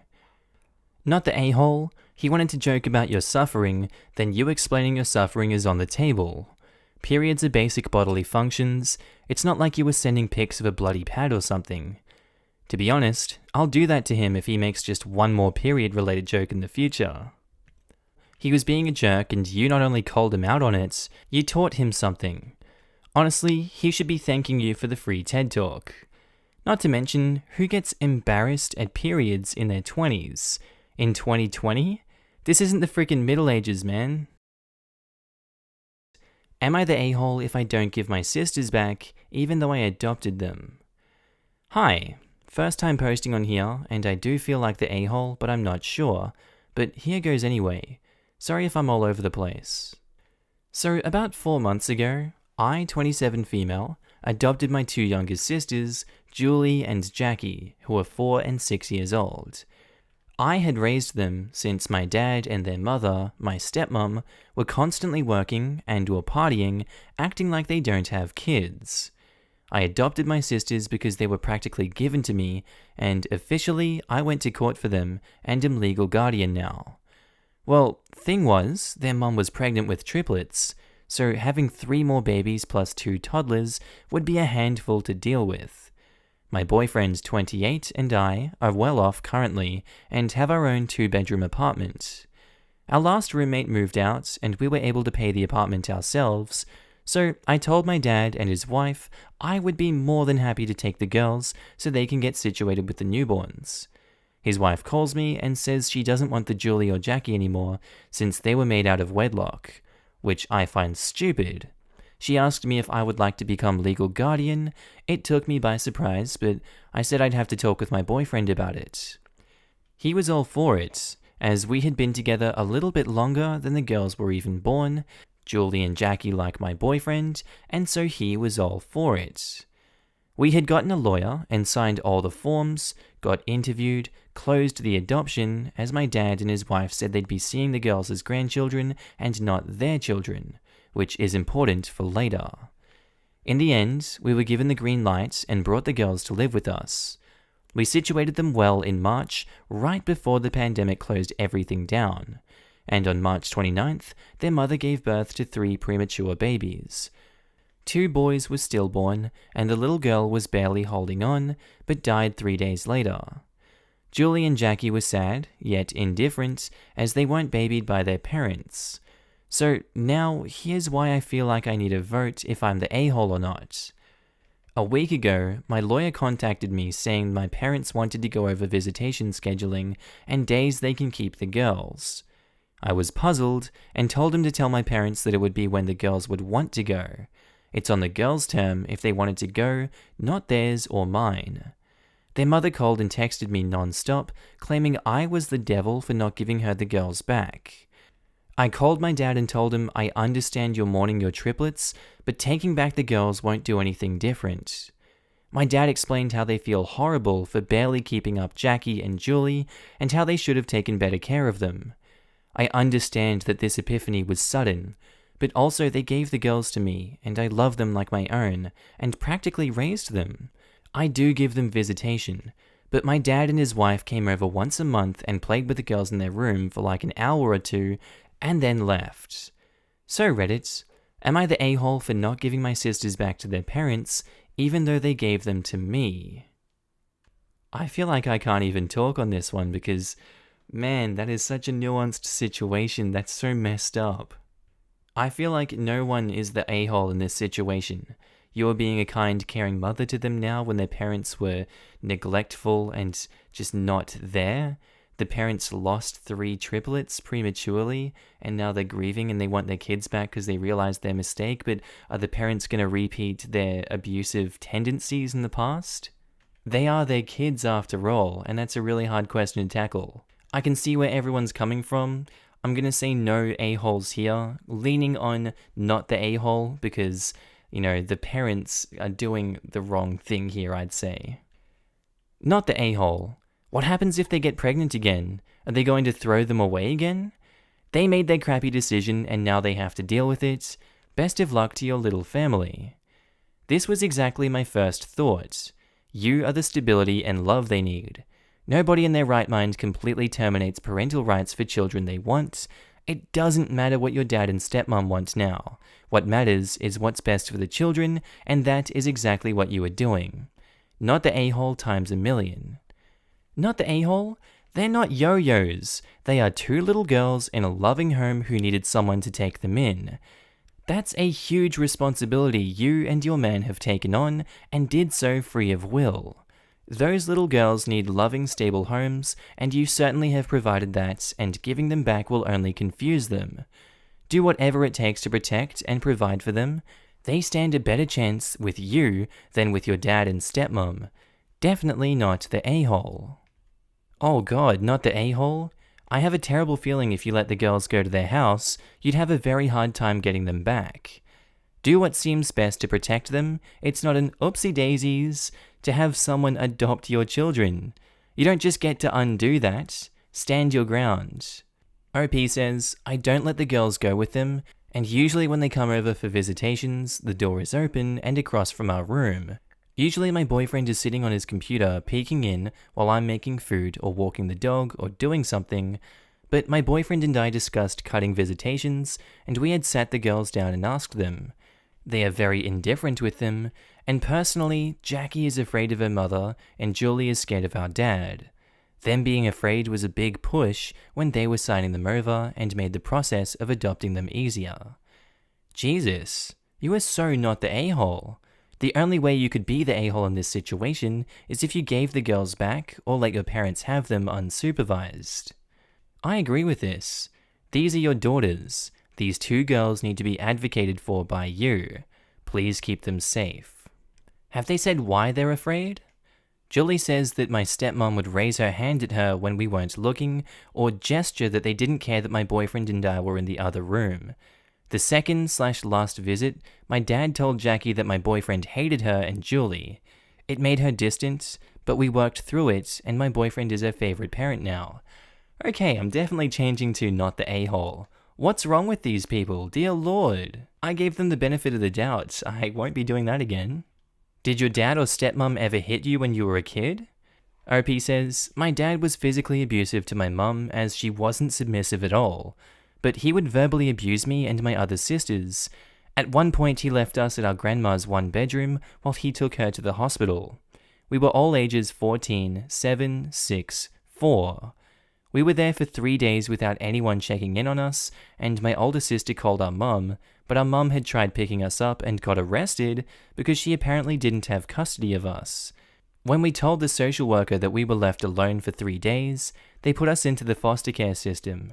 Not the a-hole, he wanted to joke about your suffering, then you explaining your suffering is on the table. Periods are basic bodily functions, it's not like you were sending pics of a bloody pad or something. To be honest, I'll do that to him if he makes just one more period-related joke in the future. He was being a jerk and you not only called him out on it, you taught him something. Honestly, he should be thanking you for the free TED Talk. Not to mention, who gets embarrassed at periods in their 20s? In 2020? This isn't the freaking Middle Ages, man. Am I the a-hole if I don't give my sisters back, even though I adopted them? Hi, first time posting on here, and I do feel like the a-hole, but I'm not sure. But here goes anyway. Sorry if I'm all over the place. So about 4 months ago, I, 27 female, adopted my two youngest sisters, Julie and Jackie, who are 4 and 6 years old. I had raised them since my dad and their mother, my stepmom, were constantly working and were partying, acting like they don't have kids. I adopted my sisters because they were practically given to me, and officially I went to court for them and am legal guardian now. Well, thing was, their mum was pregnant with triplets, so having 3 more babies plus 2 toddlers would be a handful to deal with. My boyfriend, 28, and I are well off currently and have our own 2-bedroom apartment. Our last roommate moved out and we were able to pay the apartment ourselves, so I told my dad and his wife I would be more than happy to take the girls so they can get situated with the newborns. His wife calls me and says she doesn't want the Julie or Jackie anymore since they were made out of wedlock, which I find stupid. She asked me if I would like to become legal guardian. It took me by surprise, but I said I'd have to talk with my boyfriend about it. He was all for it, as we had been together a little bit longer than the girls were even born. Julie and Jackie like my boyfriend, and so he was all for it. We had gotten a lawyer and signed all the forms, got interviewed, closed the adoption, as my dad and his wife said they'd be seeing the girls as grandchildren and not their children, which is important for later. In the end, we were given the green light and brought the girls to live with us. We situated them well in March, right before the pandemic closed everything down, and on March 29th, their mother gave birth to 3 premature babies. 2 boys were stillborn, and the little girl was barely holding on, but died 3 days later. Julie and Jackie were sad, yet indifferent, as they weren't babied by their parents. So now, here's why I feel like I need a vote if I'm the a-hole or not. A week ago, my lawyer contacted me saying my parents wanted to go over visitation scheduling and days they can keep the girls. I was puzzled and told him to tell my parents that it would be when the girls would want to go. It's on the girls' term if they wanted to go, not theirs or mine. Their mother called and texted me non-stop, claiming I was the devil for not giving her the girls back. I called my dad and told him I understand you're mourning your triplets, but taking back the girls won't do anything different. My dad explained how they feel horrible for barely keeping up Jackie and Julie and how they should have taken better care of them. I understand that this epiphany was sudden, but also they gave the girls to me and I love them like my own and practically raised them. I do give them visitation, but my dad and his wife came over once a month and played with the girls in their room for like an hour or 2 and then left. So Reddit, am I the a-hole for not giving my sisters back to their parents, even though they gave them to me? I feel like I can't even talk on this one because, man, that is such a nuanced situation. That's so messed up. I feel like no one is the a-hole in this situation. You're being a kind, caring mother to them now when their parents were neglectful and just not there. The parents lost 3 triplets prematurely, and now they're grieving and they want their kids back because they realized their mistake, but are the parents going to repeat their abusive tendencies in the past? They are their kids after all, and that's a really hard question to tackle. I can see where everyone's coming from. I'm going to say no a-holes here, leaning on not the a-hole because, the parents are doing the wrong thing here, I'd say. Not the a-hole. What happens if they get pregnant again? Are they going to throw them away again? They made their crappy decision and now they have to deal with it. Best of luck to your little family. This was exactly my first thought. You are the stability and love they need. Nobody in their right mind completely terminates parental rights for children they want. It doesn't matter what your dad and stepmom want now. What matters is what's best for the children, and that is exactly what you are doing. Not the a-hole times a million. Not the a-hole? They're not yo-yos. They are 2 little girls in a loving home who needed someone to take them in. That's a huge responsibility you and your man have taken on, and did so free of will. Those little girls need loving, stable homes, and you certainly have provided that, and giving them back will only confuse them. Do whatever it takes to protect and provide for them. They stand a better chance with you than with your dad and stepmom. Definitely not the a-hole. Oh god, not the a-hole? I have a terrible feeling if you let the girls go to their house, you'd have a very hard time getting them back. Do what seems best to protect them. It's not an oopsie daisies to have someone adopt your children. You don't just get to undo that. Stand your ground. OP says, I don't let the girls go with them, and usually when they come over for visitations, the door is open and across from our room. Usually my boyfriend is sitting on his computer peeking in while I'm making food or walking the dog or doing something, but my boyfriend and I discussed cutting visitations, and we had sat the girls down and asked them. They are very indifferent with them, and personally, Jackie is afraid of her mother and Julie is scared of our dad. Them being afraid was a big push when they were signing them over and made the process of adopting them easier. Jesus, you are so not the a-hole. The only way you could be the a-hole in this situation is if you gave the girls back or let your parents have them unsupervised. I agree with this. These are your daughters. These 2 girls need to be advocated for by you. Please keep them safe. Have they said why they're afraid? Julie says that my stepmom would raise her hand at her when we weren't looking, or gesture that they didn't care that my boyfriend and I were in the other room. The second/last visit, my dad told Jackie that my boyfriend hated her and Julie. It made her distant, but we worked through it, and my boyfriend is her favorite parent now. Okay, I'm definitely changing to not the a-hole. What's wrong with these people? Dear Lord. I gave them the benefit of the doubt. I won't be doing that again. Did your dad or stepmom ever hit you when you were a kid? OP says, my dad was physically abusive to my mum as she wasn't submissive at all, but he would verbally abuse me and my other sisters. At one point he left us at our grandma's 1 bedroom while he took her to the hospital. We were all ages 14, 7, 6, 4. We were there for 3 days without anyone checking in on us, and my older sister called our mum, but our mum had tried picking us up and got arrested because she apparently didn't have custody of us. When we told the social worker that we were left alone for 3 days, they put us into the foster care system.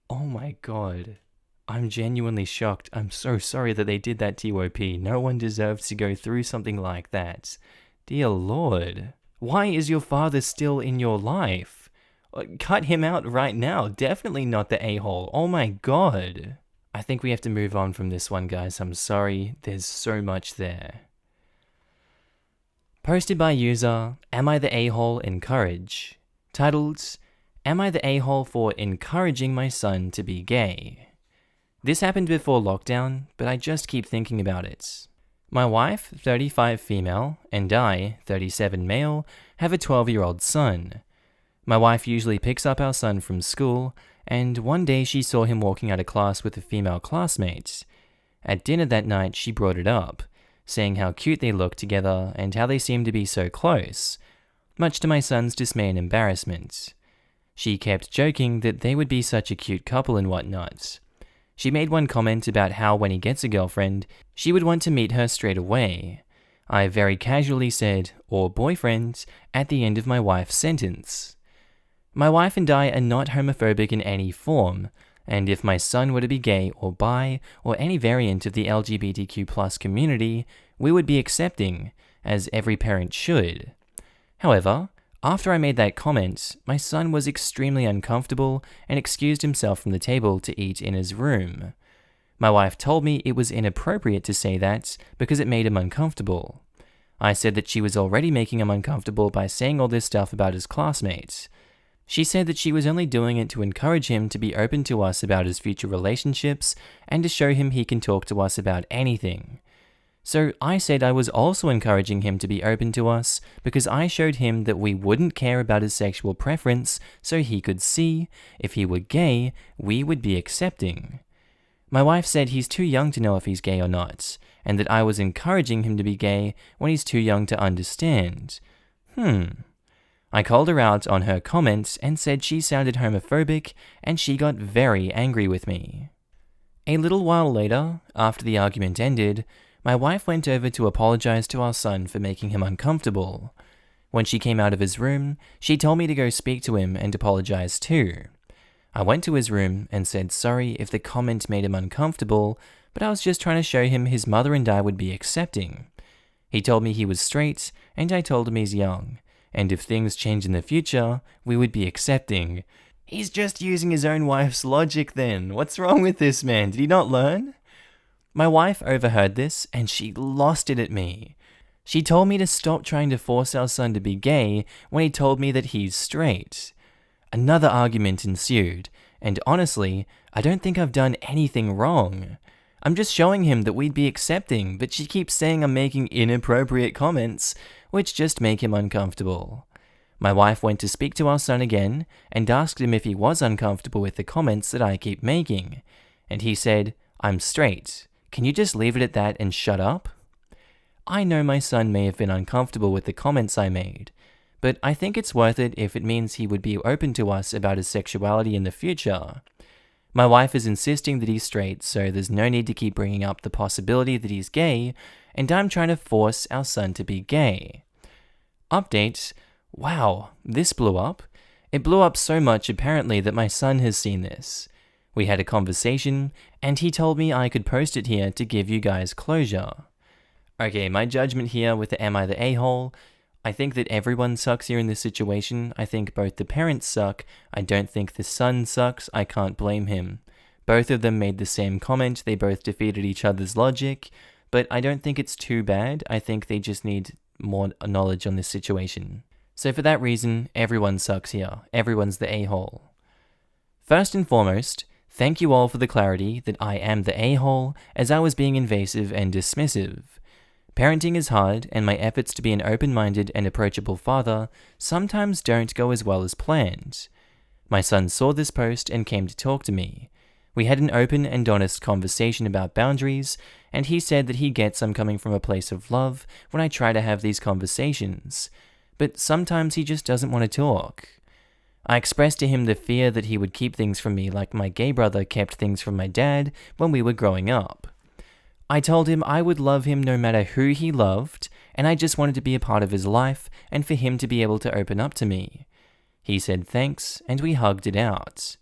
Oh my god. I'm genuinely shocked. I'm so sorry that they did that to you, OP. No one deserves to go through something like that. Dear Lord. Why is your father still in your life? Cut him out right now. Definitely not the a-hole. Oh my god. I think we have to move on from this one, guys. I'm sorry. There's so much there. Posted by user Am I the AHole Encourage. Titled, Am I the a-hole for encouraging my son to be gay? This happened before lockdown, but I just keep thinking about it. My wife, 35 female, and I, 37 male, have a 12-year-old son. My wife usually picks up our son from school, and one day she saw him walking out of class with a female classmate. At dinner that night, she brought it up, saying how cute they looked together and how they seemed to be so close, much to my son's dismay and embarrassment. She kept joking that they would be such a cute couple and whatnot. She made one comment about how when he gets a girlfriend, she would want to meet her straight away. I very casually said, or boyfriend, at the end of my wife's sentence. My wife and I are not homophobic in any form, and if my son were to be gay or bi or any variant of the LGBTQ+ community, we would be accepting, as every parent should. However, after I made that comment, my son was extremely uncomfortable and excused himself from the table to eat in his room. My wife told me it was inappropriate to say that because it made him uncomfortable. I said that she was already making him uncomfortable by saying all this stuff about his classmates. She said that she was only doing it to encourage him to be open to us about his future relationships and to show him he can talk to us about anything. So I said I was also encouraging him to be open to us because I showed him that we wouldn't care about his sexual preference so he could see, if he were gay, we would be accepting. My wife said he's too young to know if he's gay or not, and that I was encouraging him to be gay when he's too young to understand. I called her out on her comments and said she sounded homophobic, and she got very angry with me. A little while later, after the argument ended, my wife went over to apologize to our son for making him uncomfortable. When she came out of his room, she told me to go speak to him and apologize too. I went to his room and said sorry if the comment made him uncomfortable, but I was just trying to show him his mother and I would be accepting. He told me he was straight, and I told him he's young, and if things change in the future, we would be accepting. He's just using his own wife's logic then. What's wrong with this man? Did he not learn? My wife overheard this and she lost it at me. She told me to stop trying to force our son to be gay when he told me that he's straight. Another argument ensued, and honestly, I don't think I've done anything wrong. I'm just showing him that we'd be accepting, but she keeps saying I'm making inappropriate comments, which just make him uncomfortable. My wife went to speak to our son again and asked him if he was uncomfortable with the comments that I keep making, and he said, "I'm straight. Can you just leave it at that and shut up?" I know my son may have been uncomfortable with the comments I made, but I think it's worth it if it means he would be open to us about his sexuality in the future. My wife is insisting that he's straight, so there's no need to keep bringing up the possibility that he's gay, and I'm trying to force our son to be gay. Update: wow, this blew up. It blew up so much apparently that my son has seen this. We had a conversation, and he told me I could post it here to give you guys closure. Okay, my judgment here with the Am I the AHole? I think that everyone sucks here in this situation. I think both the parents suck. I don't think the son sucks. I can't blame him. Both of them made the same comment. They both defeated each other's logic. But I don't think it's too bad. I think they just need more knowledge on this situation. So for that reason, everyone sucks here. Everyone's the a-hole. First and foremost, thank you all for the clarity that I am the a-hole, as I was being invasive and dismissive. Parenting is hard, and my efforts to be an open-minded and approachable father sometimes don't go as well as planned. My son saw this post and came to talk to me. We had an open and honest conversation about boundaries, and he said that he gets I'm coming from a place of love when I try to have these conversations, but sometimes he just doesn't want to talk. I expressed to him the fear that he would keep things from me like my gay brother kept things from my dad when we were growing up. I told him I would love him no matter who he loved, and I just wanted to be a part of his life and for him to be able to open up to me. He said thanks, and we hugged it out.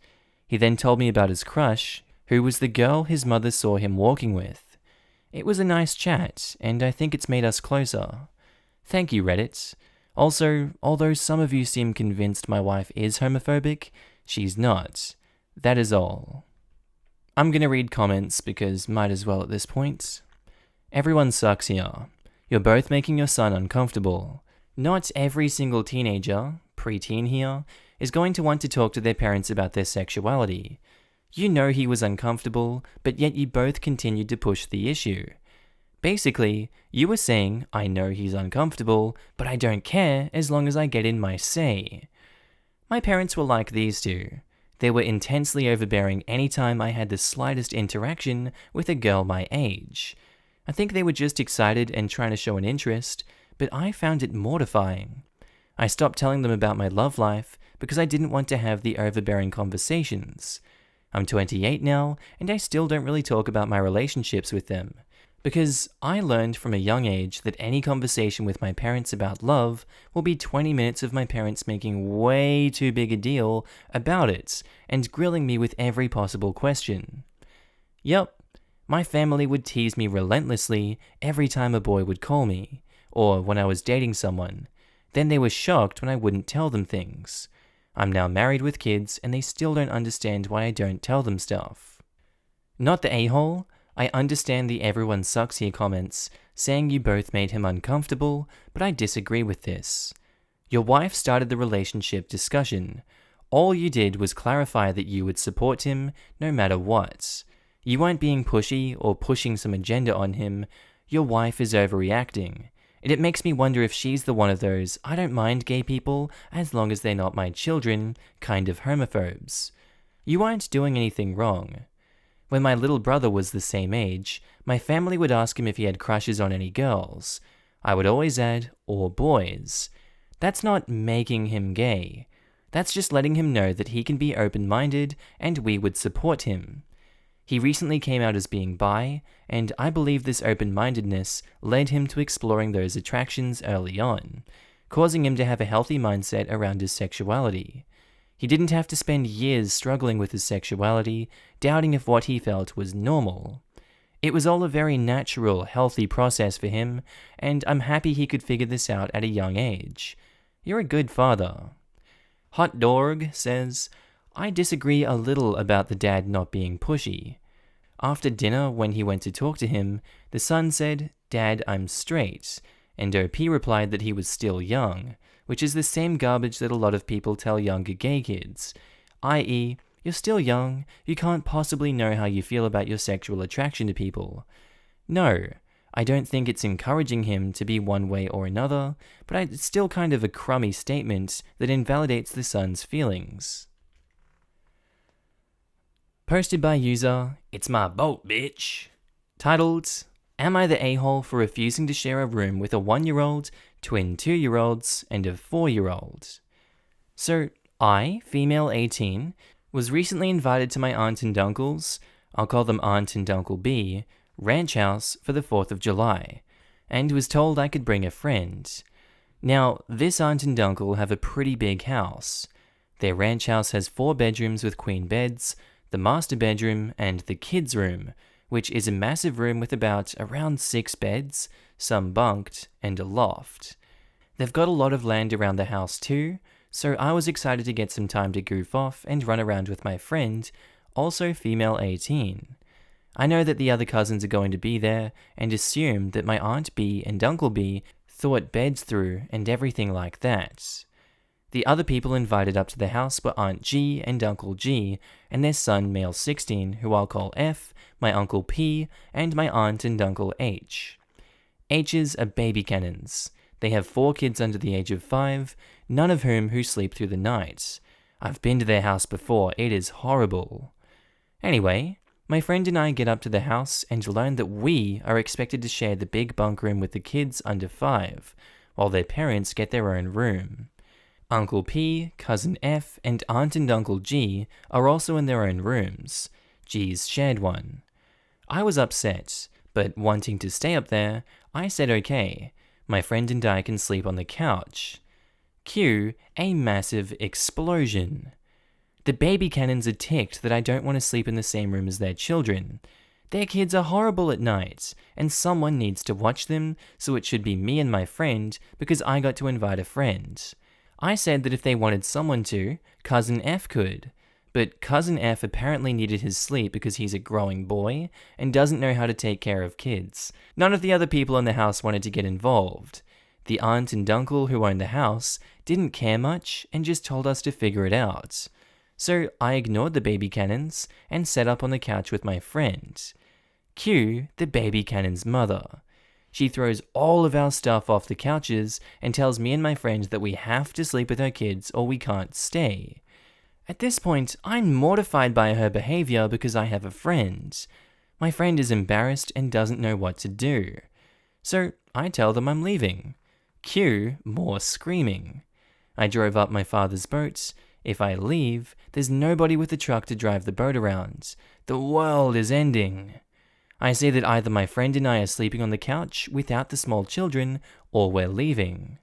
He then told me about his crush, who was the girl his mother saw him walking with. It was a nice chat, and I think it's made us closer. Thank you, Reddit. Also, although some of you seem convinced my wife is homophobic, she's not. That is all. I'm gonna read comments because might as well at this point. Everyone sucks here. You're both making your son uncomfortable. Not every single teenager, preteen here, is going to want to talk to their parents about their sexuality. You know he was uncomfortable, but yet you both continued to push the issue. Basically, you were saying, I know he's uncomfortable, but I don't care as long as I get in my say. My parents were like these two. They were intensely overbearing anytime I had the slightest interaction with a girl my age. I think they were just excited and trying to show an interest, but I found it mortifying. I stopped telling them about my love life because I didn't want to have the overbearing conversations. I'm 28 now, and I still don't really talk about my relationships with them, because I learned from a young age that any conversation with my parents about love will be 20 minutes of my parents making way too big a deal about it and grilling me with every possible question. Yup, my family would tease me relentlessly every time a boy would call me, or when I was dating someone. Then they were shocked when I wouldn't tell them things. I'm now married with kids, and they still don't understand why I don't tell them stuff. Not the a-hole. I understand the everyone sucks here comments, saying you both made him uncomfortable, but I disagree with this. Your wife started the relationship discussion. All you did was clarify that you would support him no matter what. You weren't being pushy or pushing some agenda on him. Your wife is overreacting. And it makes me wonder if she's the one of those I don't mind gay people as long as they're not my children kind of homophobes. You aren't doing anything wrong. When my little brother was the same age, my family would ask him if he had crushes on any girls. I would always add, or boys. That's not making him gay. That's just letting him know that he can be open-minded and we would support him. He recently came out as being bi, and I believe this open-mindedness led him to exploring those attractions early on, causing him to have a healthy mindset around his sexuality. He didn't have to spend years struggling with his sexuality, doubting if what he felt was normal. It was all a very natural, healthy process for him, and I'm happy he could figure this out at a young age. You're a good father. Hot Dog says, I disagree a little about the dad not being pushy. After dinner, when he went to talk to him, the son said, "Dad, I'm straight," and OP replied that he was still young, which is the same garbage that a lot of people tell younger gay kids, i.e., you're still young, you can't possibly know how you feel about your sexual attraction to people. No, I don't think it's encouraging him to be one way or another, but it's still kind of a crummy statement that invalidates the son's feelings. Posted by user, "It's my boat, bitch." Titled, "Am I the a-hole for refusing to share a room with a 1-year-old, twin 2-year-olds, and a 4-year-old?" So, I, female 18, was recently invited to my aunt and uncle's, I'll call them Aunt and Uncle B, ranch house for the 4th of July, and was told I could bring a friend. Now, this aunt and uncle have a pretty big house. Their ranch house has 4 bedrooms with queen beds, the master bedroom, and the kids' room, which is a massive room with around 6 beds, some bunked, and a loft. They've got a lot of land around the house too, so I was excited to get some time to goof off and run around with my friend, also female 18. I know that the other cousins are going to be there, and assumed that my Aunt B and Uncle B thought beds through and everything like that. The other people invited up to the house were Aunt G and Uncle G, and their son male 16, who I'll call F, my Uncle P, and my Aunt and Uncle H. H's are baby cannons. They have 4 kids under the age of 5, none of whom sleep through the night. I've been to their house before, it is horrible. Anyway, my friend and I get up to the house and learn that we are expected to share the big bunk room with the kids under 5, while their parents get their own room. Uncle P, Cousin F, and Aunt and Uncle G are also in their own rooms. G's shared one. I was upset, but wanting to stay up there, I said okay, my friend and I can sleep on the couch. Cue a massive explosion. The baby cannons are ticked that I don't want to sleep in the same room as their children. Their kids are horrible at night, and someone needs to watch them, so it should be me and my friend because I got to invite a friend. I said that if they wanted someone to, Cousin F could, but Cousin F apparently needed his sleep because he's a growing boy and doesn't know how to take care of kids. None of the other people in the house wanted to get involved. The aunt and uncle who owned the house didn't care much and just told us to figure it out. So I ignored the baby cannons and sat up on the couch with my friend. Cue the baby cannon's mother. She throws all of our stuff off the couches and tells me and my friend that we have to sleep with her kids or we can't stay. At this point, I'm mortified by her behavior because I have a friend. My friend is embarrassed and doesn't know what to do. So I tell them I'm leaving. Cue more screaming. I drove up my father's boat. If I leave, there's nobody with a truck to drive the boat around. The world is ending. I say that either my friend and I are sleeping on the couch without the small children, or we're leaving.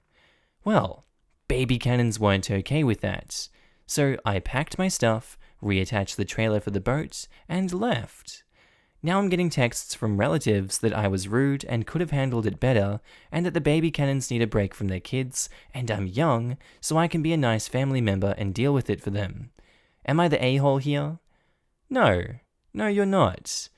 Well, baby cannons weren't okay with that. So I packed my stuff, reattached the trailer for the boat, and left. Now I'm getting texts from relatives that I was rude and could have handled it better, and that the baby cannons need a break from their kids, and I'm young, so I can be a nice family member and deal with it for them. Am I the a-hole here? No, you're not.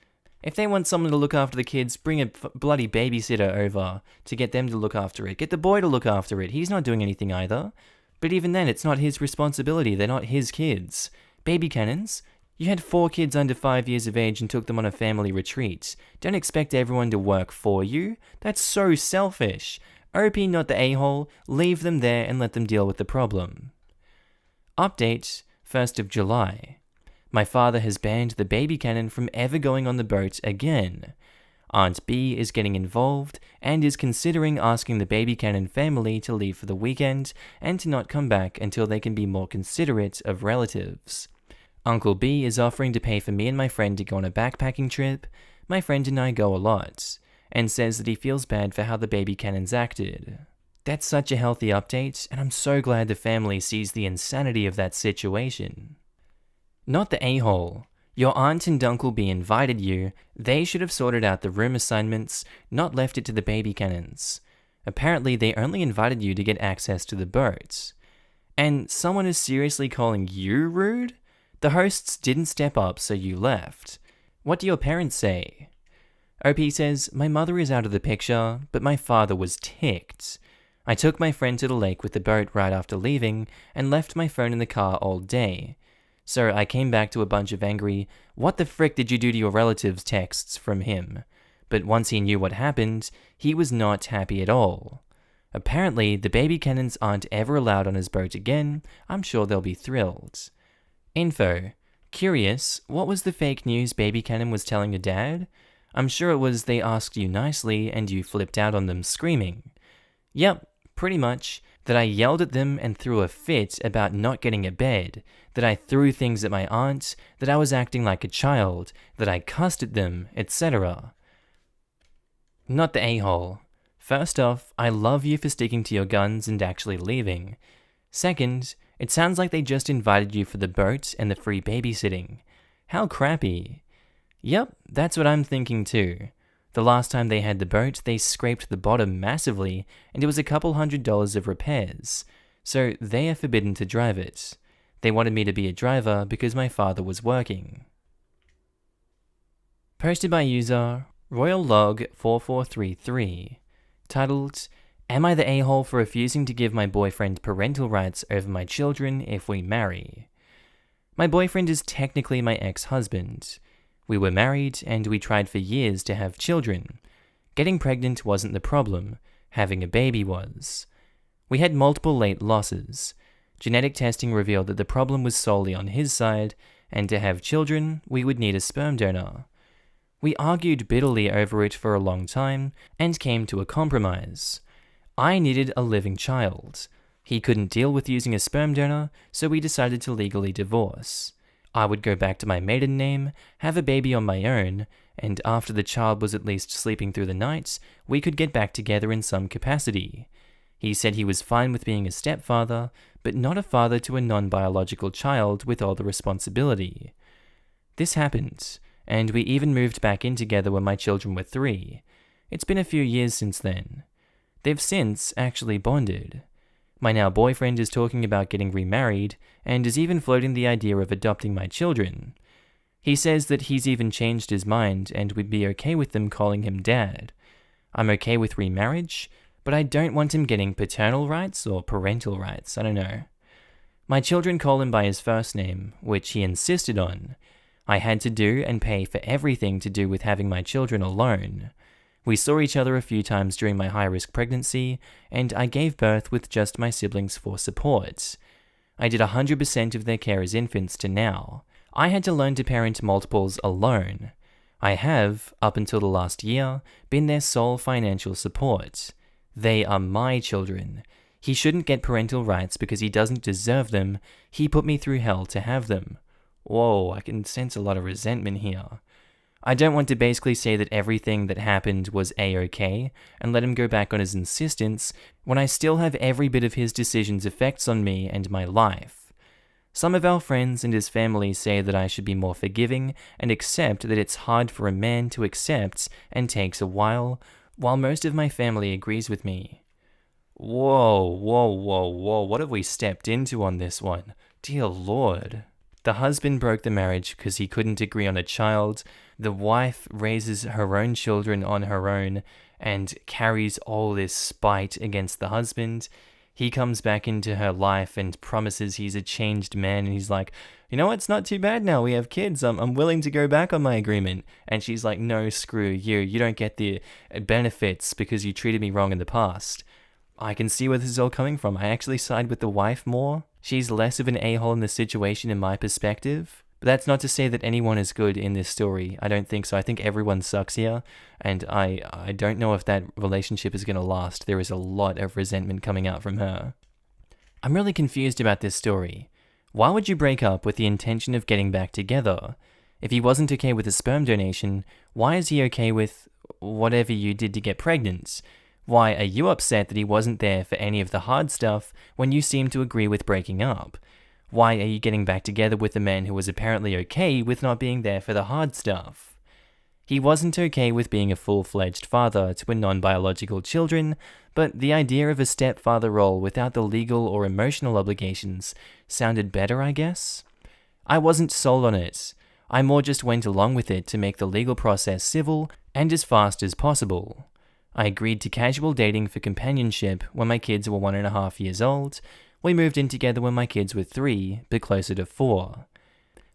If they want someone to look after the kids, bring a bloody babysitter over to get them to look after it. Get the boy to look after it. He's not doing anything either. But even then, it's not his responsibility. They're not his kids. Baby cannons, you had 4 kids under 5 years of age and took them on a family retreat. Don't expect everyone to work for you. That's so selfish. OP not the a-hole. Leave them there and let them deal with the problem. Update, 1st of July. My father has banned the baby cannon from ever going on the boat again. Aunt B is getting involved and is considering asking the baby cannon family to leave for the weekend and to not come back until they can be more considerate of relatives. Uncle B is offering to pay for me and my friend to go on a backpacking trip. My friend and I go a lot, and says that he feels bad for how the baby cannons acted. That's such a healthy update, and I'm so glad the family sees the insanity of that situation. Not the a-hole. Your aunt and uncle B invited you. They should have sorted out the room assignments, not left it to the baby cannons. Apparently, they only invited you to get access to the boat. And someone is seriously calling you rude? The hosts didn't step up, so you left. What do your parents say? OP says, my mother is out of the picture, but my father was ticked. I took my friend to the lake with the boat right after leaving and left my phone in the car all day. So I came back to a bunch of angry, what the frick did you do to your relatives texts from him. But once he knew what happened, he was not happy at all. Apparently, the baby cannons aren't ever allowed on his boat again. I'm sure they'll be thrilled. Info. Curious, what was the fake news baby cannon was telling your dad? I'm sure it was they asked you nicely and you flipped out on them screaming. Yep, pretty much. That I yelled at them and threw a fit about not getting a bed, that I threw things at my aunt, that I was acting like a child, that I cussed at them, etc. Not the a-hole. First off, I love you for sticking to your guns and actually leaving. Second, it sounds like they just invited you for the boat and the free babysitting. How crappy. Yep, that's what I'm thinking too. The last time they had the boat, they scraped the bottom massively, and it was a couple $100 of repairs. So they are forbidden to drive it. They wanted me to be a driver because my father was working. Posted by user RoyalLog4433. Titled, Am I the a-hole for refusing to give my boyfriend parental rights over my children if we marry? My boyfriend is technically my ex-husband. We were married and we tried for years to have children. Getting pregnant wasn't the problem, having a baby was. We had multiple late losses. Genetic testing revealed that the problem was solely on his side, and to have children, we would need a sperm donor. We argued bitterly over it for a long time and came to a compromise. I needed a living child. He couldn't deal with using a sperm donor, so we decided to legally divorce. I would go back to my maiden name, have a baby on my own, and after the child was at least sleeping through the night, we could get back together in some capacity. He said he was fine with being a stepfather, but not a father to a non-biological child with all the responsibility. This happened, and we even moved back in together when my children were 3. It's been a few years since then. They've since actually bonded. My now boyfriend is talking about getting remarried, and is even floating the idea of adopting my children. He says that he's even changed his mind and would be okay with them calling him dad. I'm okay with remarriage, but I don't want him getting paternal rights or parental rights, I don't know. My children call him by his first name, which he insisted on. I had to do and pay for everything to do with having my children alone. We saw each other a few times during my high-risk pregnancy, and I gave birth with just my siblings for support. I did 100% of their care as infants to now. I had to learn to parent multiples alone. I have, up until the last year, been their sole financial support. They are my children. He shouldn't get parental rights because he doesn't deserve them. He put me through hell to have them. Whoa, I can sense a lot of resentment here. I don't want to basically say that everything that happened was a-okay and let him go back on his insistence when I still have every bit of his decisions' effects on me and my life. Some of our friends and his family say that I should be more forgiving and accept that it's hard for a man to accept and takes a while most of my family agrees with me. Whoa, what have we stepped into on this one? Dear Lord. The husband broke the marriage because he couldn't agree on a child. The wife raises her own children on her own and carries all this spite against the husband. He comes back into her life and promises he's a changed man, and he's like, you know what, it's not too bad now, we have kids, I'm willing to go back on my agreement. And she's like, no, screw you don't get the benefits because you treated me wrong in the past. I can see where this is all coming from. I actually side with the wife more. She's less of an a-hole in the situation in my perspective. But that's not to say that anyone is good in this story. I don't think so. I think everyone sucks here. And I don't know if that relationship is going to last. There is a lot of resentment coming out from her. I'm really confused about this story. Why would you break up with the intention of getting back together? If he wasn't okay with a sperm donation, why is he okay with whatever you did to get pregnant? Why are you upset that he wasn't there for any of the hard stuff when you seem to agree with breaking up? Why are you getting back together with a man who was apparently okay with not being there for the hard stuff? He wasn't okay with being a full-fledged father to a non-biological children, but the idea of a stepfather role without the legal or emotional obligations sounded better, I guess? I wasn't sold on it. I more just went along with it to make the legal process civil and as fast as possible. I agreed to casual dating for companionship when my kids were 1.5 years old. We moved in together when my kids were 3, but closer to 4.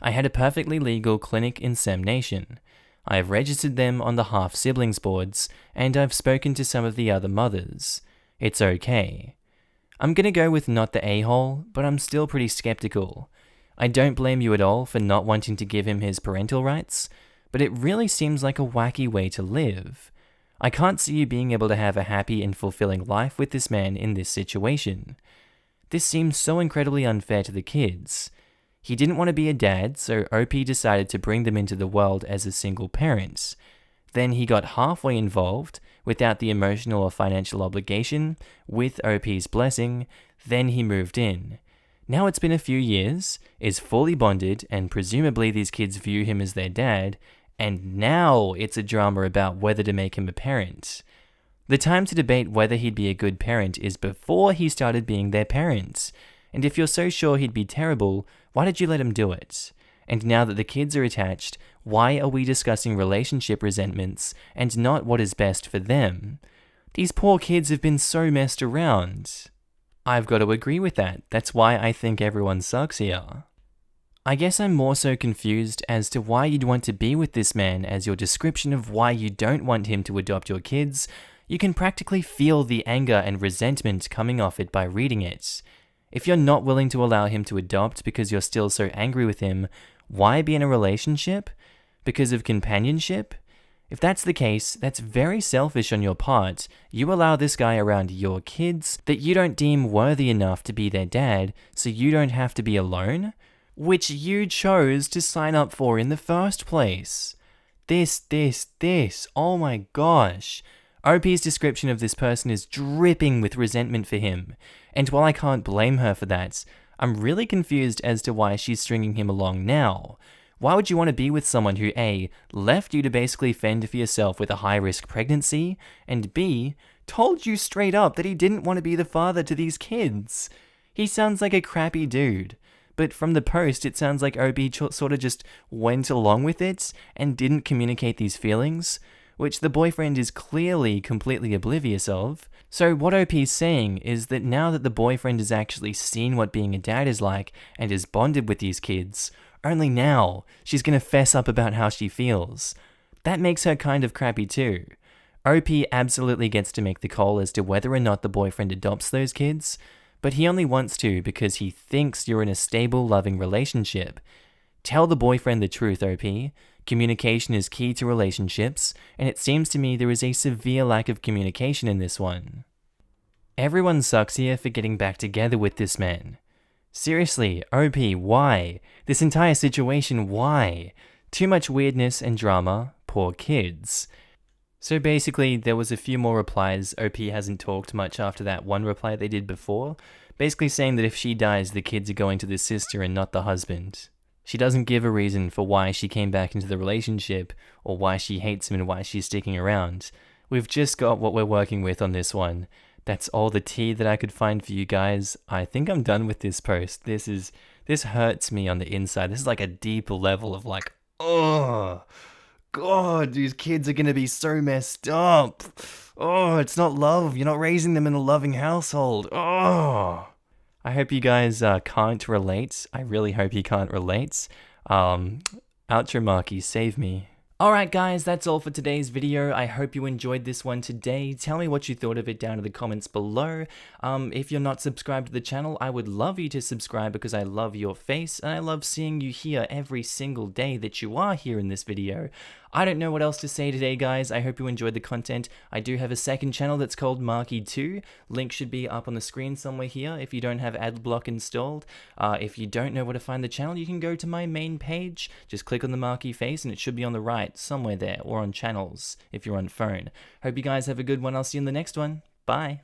I had a perfectly legal clinic insemination. I have registered them on the half-siblings boards, and I've spoken to some of the other mothers. It's okay. I'm gonna go with not the a-hole, but I'm still pretty skeptical. I don't blame you at all for not wanting to give him his parental rights, but it really seems like a wacky way to live. I can't see you being able to have a happy and fulfilling life with this man in this situation. This seems so incredibly unfair to the kids. He didn't want to be a dad, so OP decided to bring them into the world as a single parent. Then he got halfway involved, without the emotional or financial obligation, with OP's blessing, then he moved in. Now it's been a few years, is fully bonded, and presumably these kids view him as their dad, and now it's a drama about whether to make him a parent. The time to debate whether he'd be a good parent is before he started being their parent. And if you're so sure he'd be terrible, why did you let him do it? And now that the kids are attached, why are we discussing relationship resentments and not what is best for them? These poor kids have been so messed around. I've got to agree with that. That's why I think everyone sucks here. I guess I'm more so confused as to why you'd want to be with this man, as your description of why you don't want him to adopt your kids, you can practically feel the anger and resentment coming off it by reading it. If you're not willing to allow him to adopt because you're still so angry with him, why be in a relationship? Because of companionship? If that's the case, that's very selfish on your part. You allow this guy around your kids that you don't deem worthy enough to be their dad, so you don't have to be alone? Which you chose to sign up for in the first place. This, oh my gosh. OP's description of this person is dripping with resentment for him, and while I can't blame her for that, I'm really confused as to why she's stringing him along now. Why would you want to be with someone who A, left you to basically fend for yourself with a high-risk pregnancy, and B, told you straight up that he didn't want to be the father to these kids? He sounds like a crappy dude, but from the post it sounds like OP sort of just went along with it and didn't communicate these feelings, which the boyfriend is clearly completely oblivious of. So what OP's saying is that now that the boyfriend has actually seen what being a dad is like and is bonded with these kids, only now she's gonna fess up about how she feels. That makes her kind of crappy too. OP absolutely gets to make the call as to whether or not the boyfriend adopts those kids, but he only wants to because he thinks you're in a stable, loving relationship. Tell the boyfriend the truth, OP. Communication is key to relationships, and it seems to me there is a severe lack of communication in this one. Everyone sucks here for getting back together with this man. Seriously, OP, why? This entire situation, why? Too much weirdness and drama, poor kids. So basically, there was a few more replies. OP hasn't talked much after that one reply they did before, basically saying that if she dies, the kids are going to the sister and not the husband. She doesn't give a reason for why she came back into the relationship, or why she hates him and why she's sticking around. We've just got what we're working with on this one. That's all the tea that I could find for you guys. I think I'm done with this post. This hurts me on the inside. This is like a deeper level of like, oh, God, these kids are gonna be so messed up. Oh, it's not love. You're not raising them in a loving household. Oh. I hope you guys can't relate. I really hope you can't relate. Outro Markee, save me. Alright guys, that's all for today's video. I hope you enjoyed this one today. Tell me what you thought of it down in the comments below. If you're not subscribed to the channel, I would love you to subscribe because I love your face and I love seeing you here every single day that you are here in this video. I don't know what else to say today, guys. I hope you enjoyed the content. I do have a second channel that's called Markee2. Link should be up on the screen somewhere here if you don't have adblock installed. If you don't know where to find the channel, you can go to my main page. Just click on the Markee face and it should be on the right somewhere there, or on channels if you're on phone. Hope you guys have a good one. I'll see you in the next one. Bye.